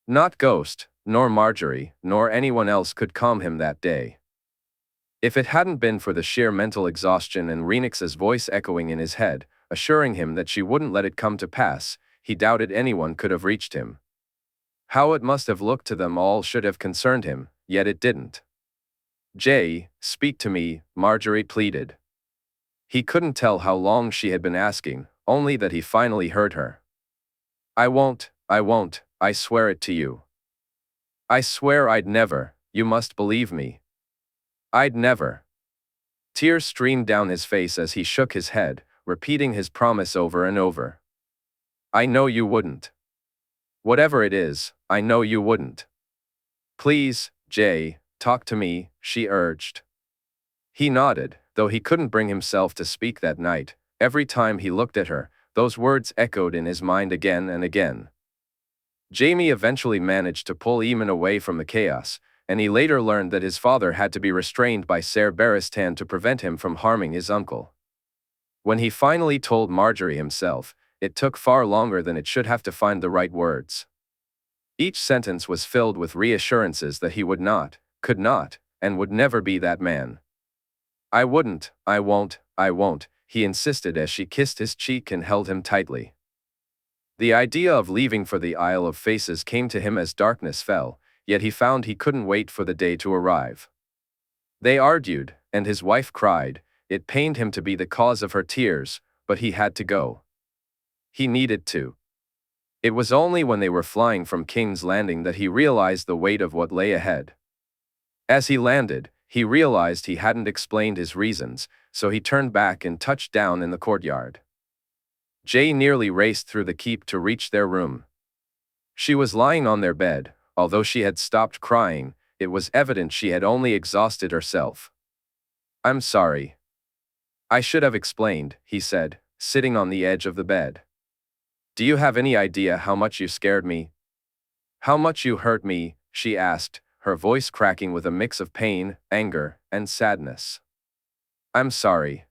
A: Not Ghost, nor Margaery, nor anyone else could calm him that day. If it hadn't been for the sheer mental exhaustion and Renix's voice echoing in his head, assuring him that she wouldn't let it come to pass, he doubted anyone could have reached him. How it must have looked to them all should have concerned him, yet it didn't. "Jay, speak to me," Margaery pleaded. He couldn't tell how long she had been asking, only that he finally heard her. I won't, I swear it to you. I swear I'd never, you must believe me. I'd never." Tears streamed down his face as he shook his head, repeating his promise over and over. "I know you wouldn't. Whatever it is, I know you wouldn't. Please, Jay, talk to me," she urged. He nodded, though he couldn't bring himself to speak that night. Every time he looked at her, those words echoed in his mind again and again. Jaime eventually managed to pull Aemon away from the chaos, and he later learned that his father had to be restrained by Ser Barristan to prevent him from harming his uncle. When he finally told Margaery himself, it took far longer than it should have to find the right words. Each sentence was filled with reassurances that he would not, could not, and would never be that man. "I wouldn't, I won't," he insisted as she kissed his cheek and held him tightly. The idea of leaving for the Isle of Faces came to him as darkness fell, yet he found he couldn't wait for the day to arrive. They argued, and his wife cried. It pained him to be the cause of her tears, but he had to go. He needed to. It was only when they were flying from King's Landing that he realized the weight of what lay ahead. As he landed, he realized he hadn't explained his reasons, so he turned back and touched down in the courtyard. Jay nearly raced through the keep to reach their room. She was lying on their bed. Although she had stopped crying, it was evident she had only exhausted herself. "I'm sorry. I should have explained," he said, sitting on the edge of the bed. "Do you have any idea how much you scared me? How much you hurt me?" she asked, her voice cracking with a mix of pain, anger, and sadness. "I'm sorry.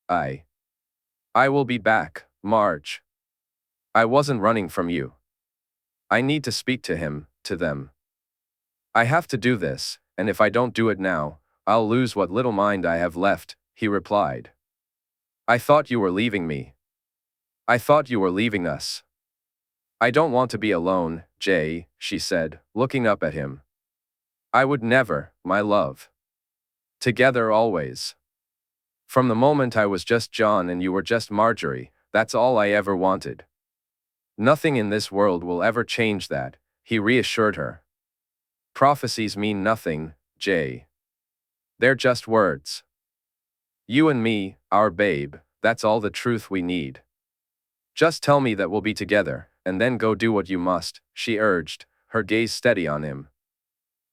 A: I will be back, Marge. I wasn't running from you. I need to speak to him, to them. I have to do this, and if I don't do it now, I'll lose what little mind I have left," he replied. "I thought you were leaving me. I thought you were leaving us." "I don't want to be alone, Jay," she said, looking up at him. "I would never, my love. Together always. From the moment I was just John and you were just Margaery, that's all I ever wanted. Nothing in this world will ever change that," he reassured her. "Prophecies mean nothing, Jay. They're just words. You and me, our babe, that's all the truth we need. Just tell me that we'll be together, and then go do what you must," she urged, her gaze steady on him.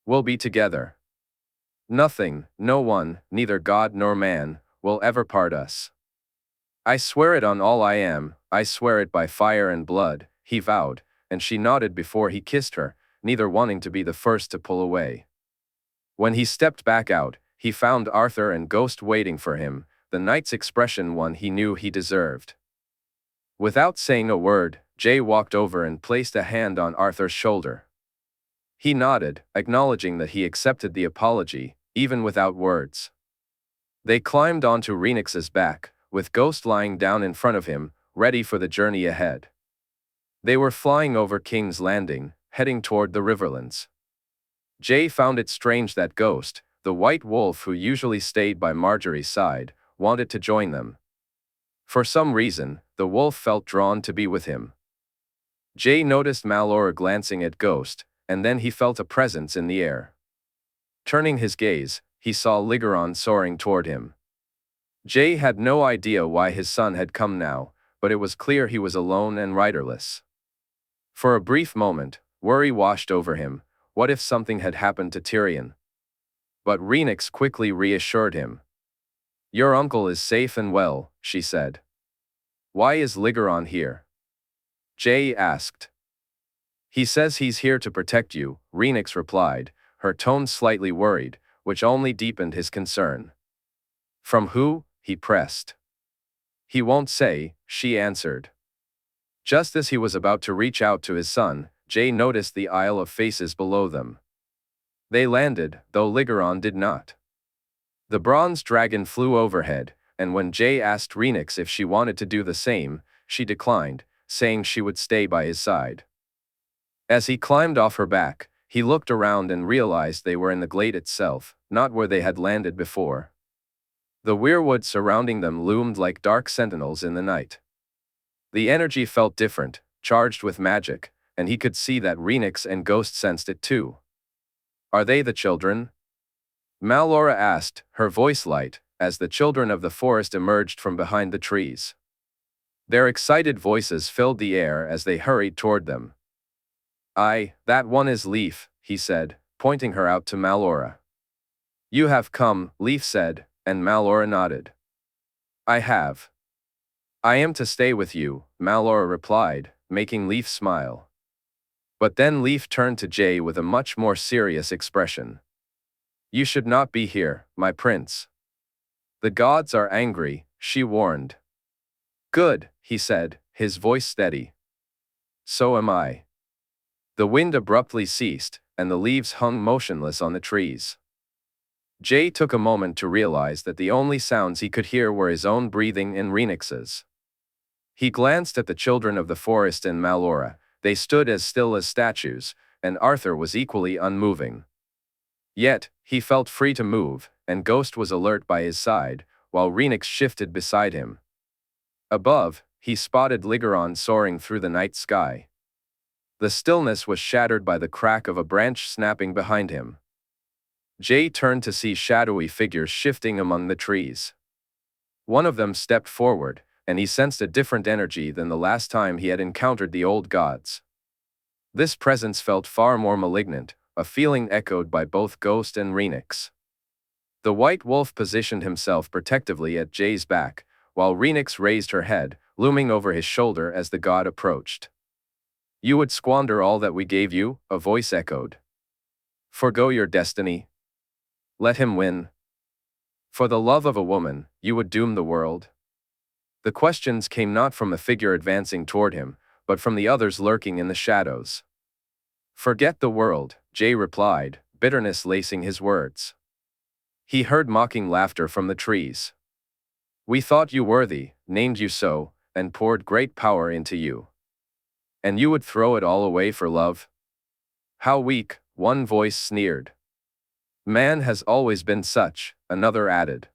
A: "We'll be together. Nothing, no one, neither God nor man, will ever part us. I swear it on all I am, I swear it by fire and blood," he vowed, and she nodded before he kissed her, neither wanting to be the first to pull away. When he stepped back out, he found Arthur and Ghost waiting for him, the knight's expression one he knew he deserved. Without saying a word, Jay walked over and placed a hand on Arthur's shoulder. He nodded, acknowledging that he accepted the apology, even without words. They climbed onto Renix's back, with Ghost lying down in front of him, ready for the journey ahead. They were flying over King's Landing, heading toward the Riverlands. Jay found it strange that Ghost, the white wolf who usually stayed by Margaery's side, wanted to join them. For some reason, the wolf felt drawn to be with him. Jay noticed Malor glancing at Ghost, and then he felt a presence in the air. Turning his gaze, he saw Ligeron soaring toward him. Jay had no idea why his son had come now, but it was clear he was alone and riderless. For a brief moment, worry washed over him. What if something had happened to Tyrion? But Renix quickly reassured him. "Your uncle is safe and well," she said. "Why is Ligeron here?" Jay asked. "He says he's here to protect you," Renix replied, her tone slightly worried, which only deepened his concern. "From who?" he pressed. "He won't say," she answered. Just as he was about to reach out to his son, Jay noticed the Isle of Faces below them. They landed, though Ligeron did not. The bronze dragon flew overhead, and when Jae asked Rhaenys if she wanted to do the same, she declined, saying she would stay by his side. As he climbed off her back, he looked around and realized they were in the glade itself, not where they had landed before. The weirwood surrounding them loomed like dark sentinels in the night. The energy felt different, charged with magic, and he could see that Rhaenys and Ghost sensed it too. "Are they the children?" Malora asked, her voice light, as the children of the forest emerged from behind the trees. Their excited voices filled the air as they hurried toward them. "Aye, that one is Leaf," he said, pointing her out to Malora. "You have come," Leaf said, and Malora nodded. "I have. I am to stay with you," Malora replied, making Leaf smile. But then Leaf turned to Jae with a much more serious expression. "You should not be here, my prince. The gods are angry," she warned. "Good," he said, his voice steady. "So am I." The wind abruptly ceased, and the leaves hung motionless on the trees. Jae took a moment to realize that the only sounds he could hear were his own breathing and Rhaenys's. He glanced at the children of the forest and Malora. They stood as still as statues, and Arthur was equally unmoving. Yet, he felt free to move, and Ghost was alert by his side, while Rhaenys shifted beside him. Above, he spotted Ligeron soaring through the night sky. The stillness was shattered by the crack of a branch snapping behind him. Jae turned to see shadowy figures shifting among the trees. One of them stepped forward, and he sensed a different energy than the last time he had encountered the old gods. This presence felt far more malignant, a feeling echoed by both Ghost and Rhaenys. The white wolf positioned himself protectively at Jae's back, while Rhaenys raised her head, looming over his shoulder as the god approached. "You would squander all that we gave you?" a voice echoed. "Forgo your destiny? Let him win? For the love of a woman, you would doom the world?" The questions came not from the figure advancing toward him, but from the others lurking in the shadows. "Forget the world," Jae replied, bitterness lacing his words. He heard mocking laughter from the trees. "We thought you worthy, named you so, and poured great power into you. And you would throw it all away for love? How weak," one voice sneered. "Man has always been such," another added.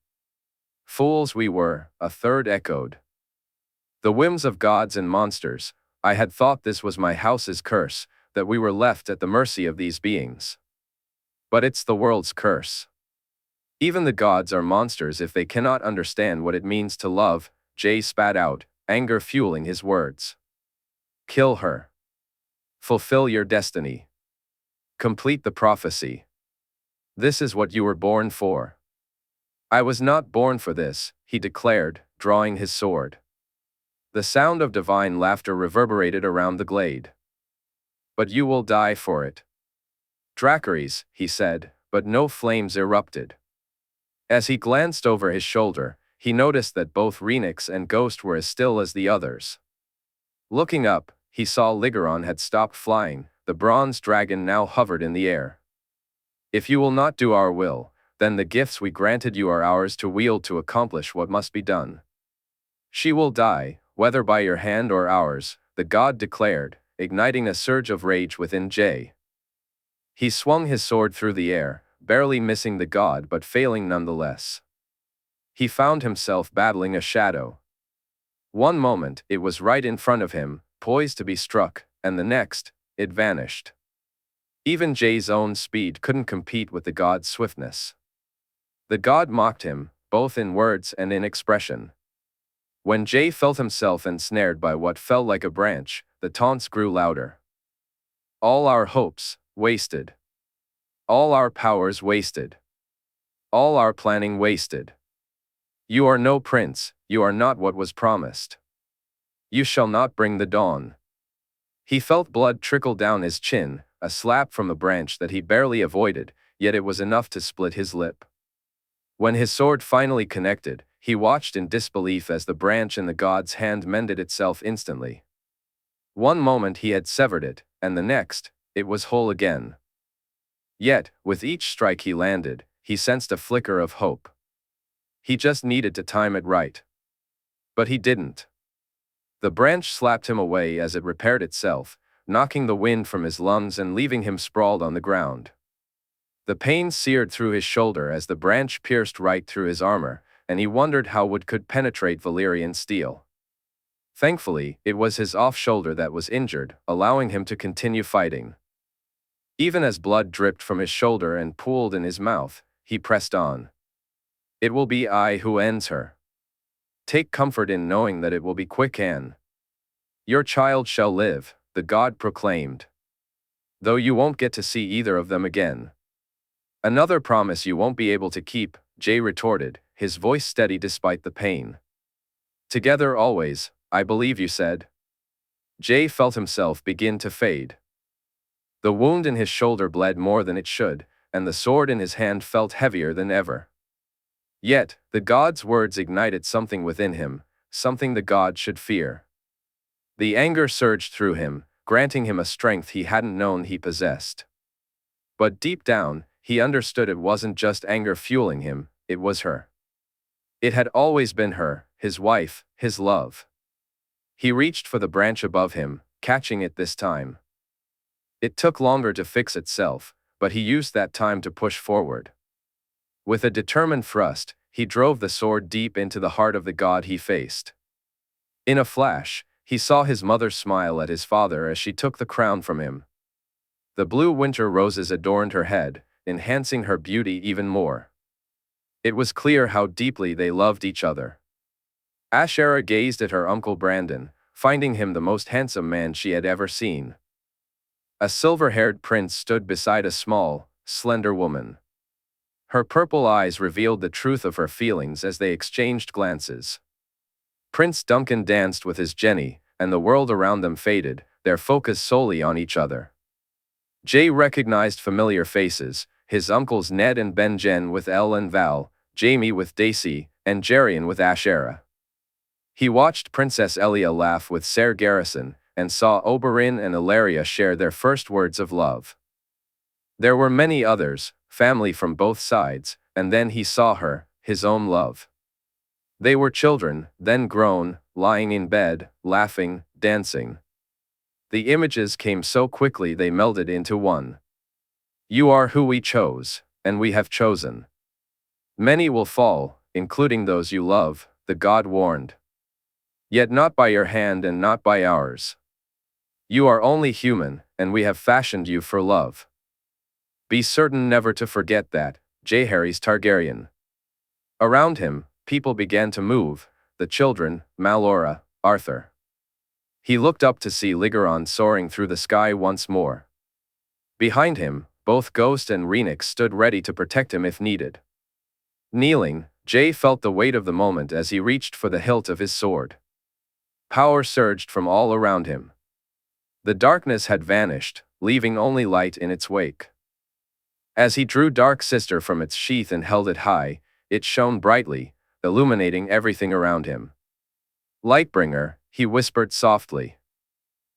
A: "Fools we were," a third echoed. "The whims of gods and monsters, I had thought this was my house's curse, that we were left at the mercy of these beings. But it's the world's curse. Even the gods are monsters if they cannot understand what it means to love," Jae spat out, anger fueling his words. "Kill her. Fulfill your destiny. Complete the prophecy. This is what you were born for." "I was not born for this," he declared, drawing his sword. The sound of divine laughter reverberated around the glade. "But you will die for it." "Dracarys," he said, but no flames erupted. As he glanced over his shoulder, he noticed that both Rhaenys and Ghost were as still as the others. Looking up, he saw Ligeron had stopped flying, the bronze dragon now hovered in the air. "If you will not do our will, then the gifts we granted you are ours to wield to accomplish what must be done. She will die, whether by your hand or ours," the god declared, igniting a surge of rage within Jae. He swung his sword through the air, barely missing the god but failing nonetheless. He found himself battling a shadow. One moment, it was right in front of him, poised to be struck, and the next, it vanished. Even Jae's own speed couldn't compete with the god's swiftness. The god mocked him, both in words and in expression. When Jae felt himself ensnared by what felt like a branch, the taunts grew louder. "All our hopes, wasted. All our powers wasted. All our planning wasted. You are no prince, you are not what was promised. You shall not bring the dawn." He felt blood trickle down his chin, a slap from the branch that he barely avoided, yet it was enough to split his lip. When his sword finally connected, he watched in disbelief as the branch in the god's hand mended itself instantly. One moment he had severed it, and the next, it was whole again. Yet, with each strike he landed, he sensed a flicker of hope. He just needed to time it right. But he didn't. The branch slapped him away as it repaired itself, knocking the wind from his lungs and leaving him sprawled on the ground. The pain seared through his shoulder as the branch pierced right through his armor, and he wondered how wood could penetrate Valyrian steel. Thankfully, it was his off shoulder that was injured, allowing him to continue fighting. Even as blood dripped from his shoulder and pooled in his mouth, he pressed on. It will be I who ends her. Take comfort in knowing that it will be quick, Anne. Your child shall live, the god proclaimed. Though you won't get to see either of them again. Another promise you won't be able to keep, Jae retorted, his voice steady despite the pain. Together always, I believe you said. Jae felt himself begin to fade. The wound in his shoulder bled more than it should, and the sword in his hand felt heavier than ever. Yet, the god's words ignited something within him, something the god should fear. The anger surged through him, granting him a strength he hadn't known he possessed. But deep down, he understood it wasn't just anger fueling him, it was her. It had always been her, his wife, his love. He reached for the branch above him, catching it this time. It took longer to fix itself, but he used that time to push forward. With a determined thrust, he drove the sword deep into the heart of the god he faced. In a flash, he saw his mother smile at his father as she took the crown from him. The blue winter roses adorned her head, enhancing her beauty even more. It was clear how deeply they loved each other. Aishera gazed at her uncle Brandon, finding him the most handsome man she had ever seen. A silver-haired prince stood beside a small, slender woman. Her purple eyes revealed the truth of her feelings as they exchanged glances. Prince Duncan danced with his Jenny, and the world around them faded, their focus solely on each other. Jae recognized familiar faces, his uncles Ned and Benjen with Elle and Val, Jaime with Daisy, and Jerian with Aishera. He watched Princess Elia laugh with Ser Garrison, and saw Oberyn and Ilaria share their first words of love. There were many others, family from both sides, and then he saw her, his own love. They were children, then grown, lying in bed, laughing, dancing. The images came so quickly they melded into one. You are who we chose, and we have chosen. Many will fall, including those you love, the god warned. Yet not by your hand and not by ours. You are only human, and we have fashioned you for love. Be certain never to forget that, Jaehaerys Targaryen. Around him, people began to move, the children, Malora, Arthur. He looked up to see Ligeron soaring through the sky once more. Behind him, both Ghost and Rhaenys stood ready to protect him if needed. Kneeling, Jae felt the weight of the moment as he reached for the hilt of his sword. Power surged from all around him. The darkness had vanished, leaving only light in its wake. As he drew Dark Sister from its sheath and held it high, it shone brightly, illuminating everything around him. Lightbringer, he whispered softly.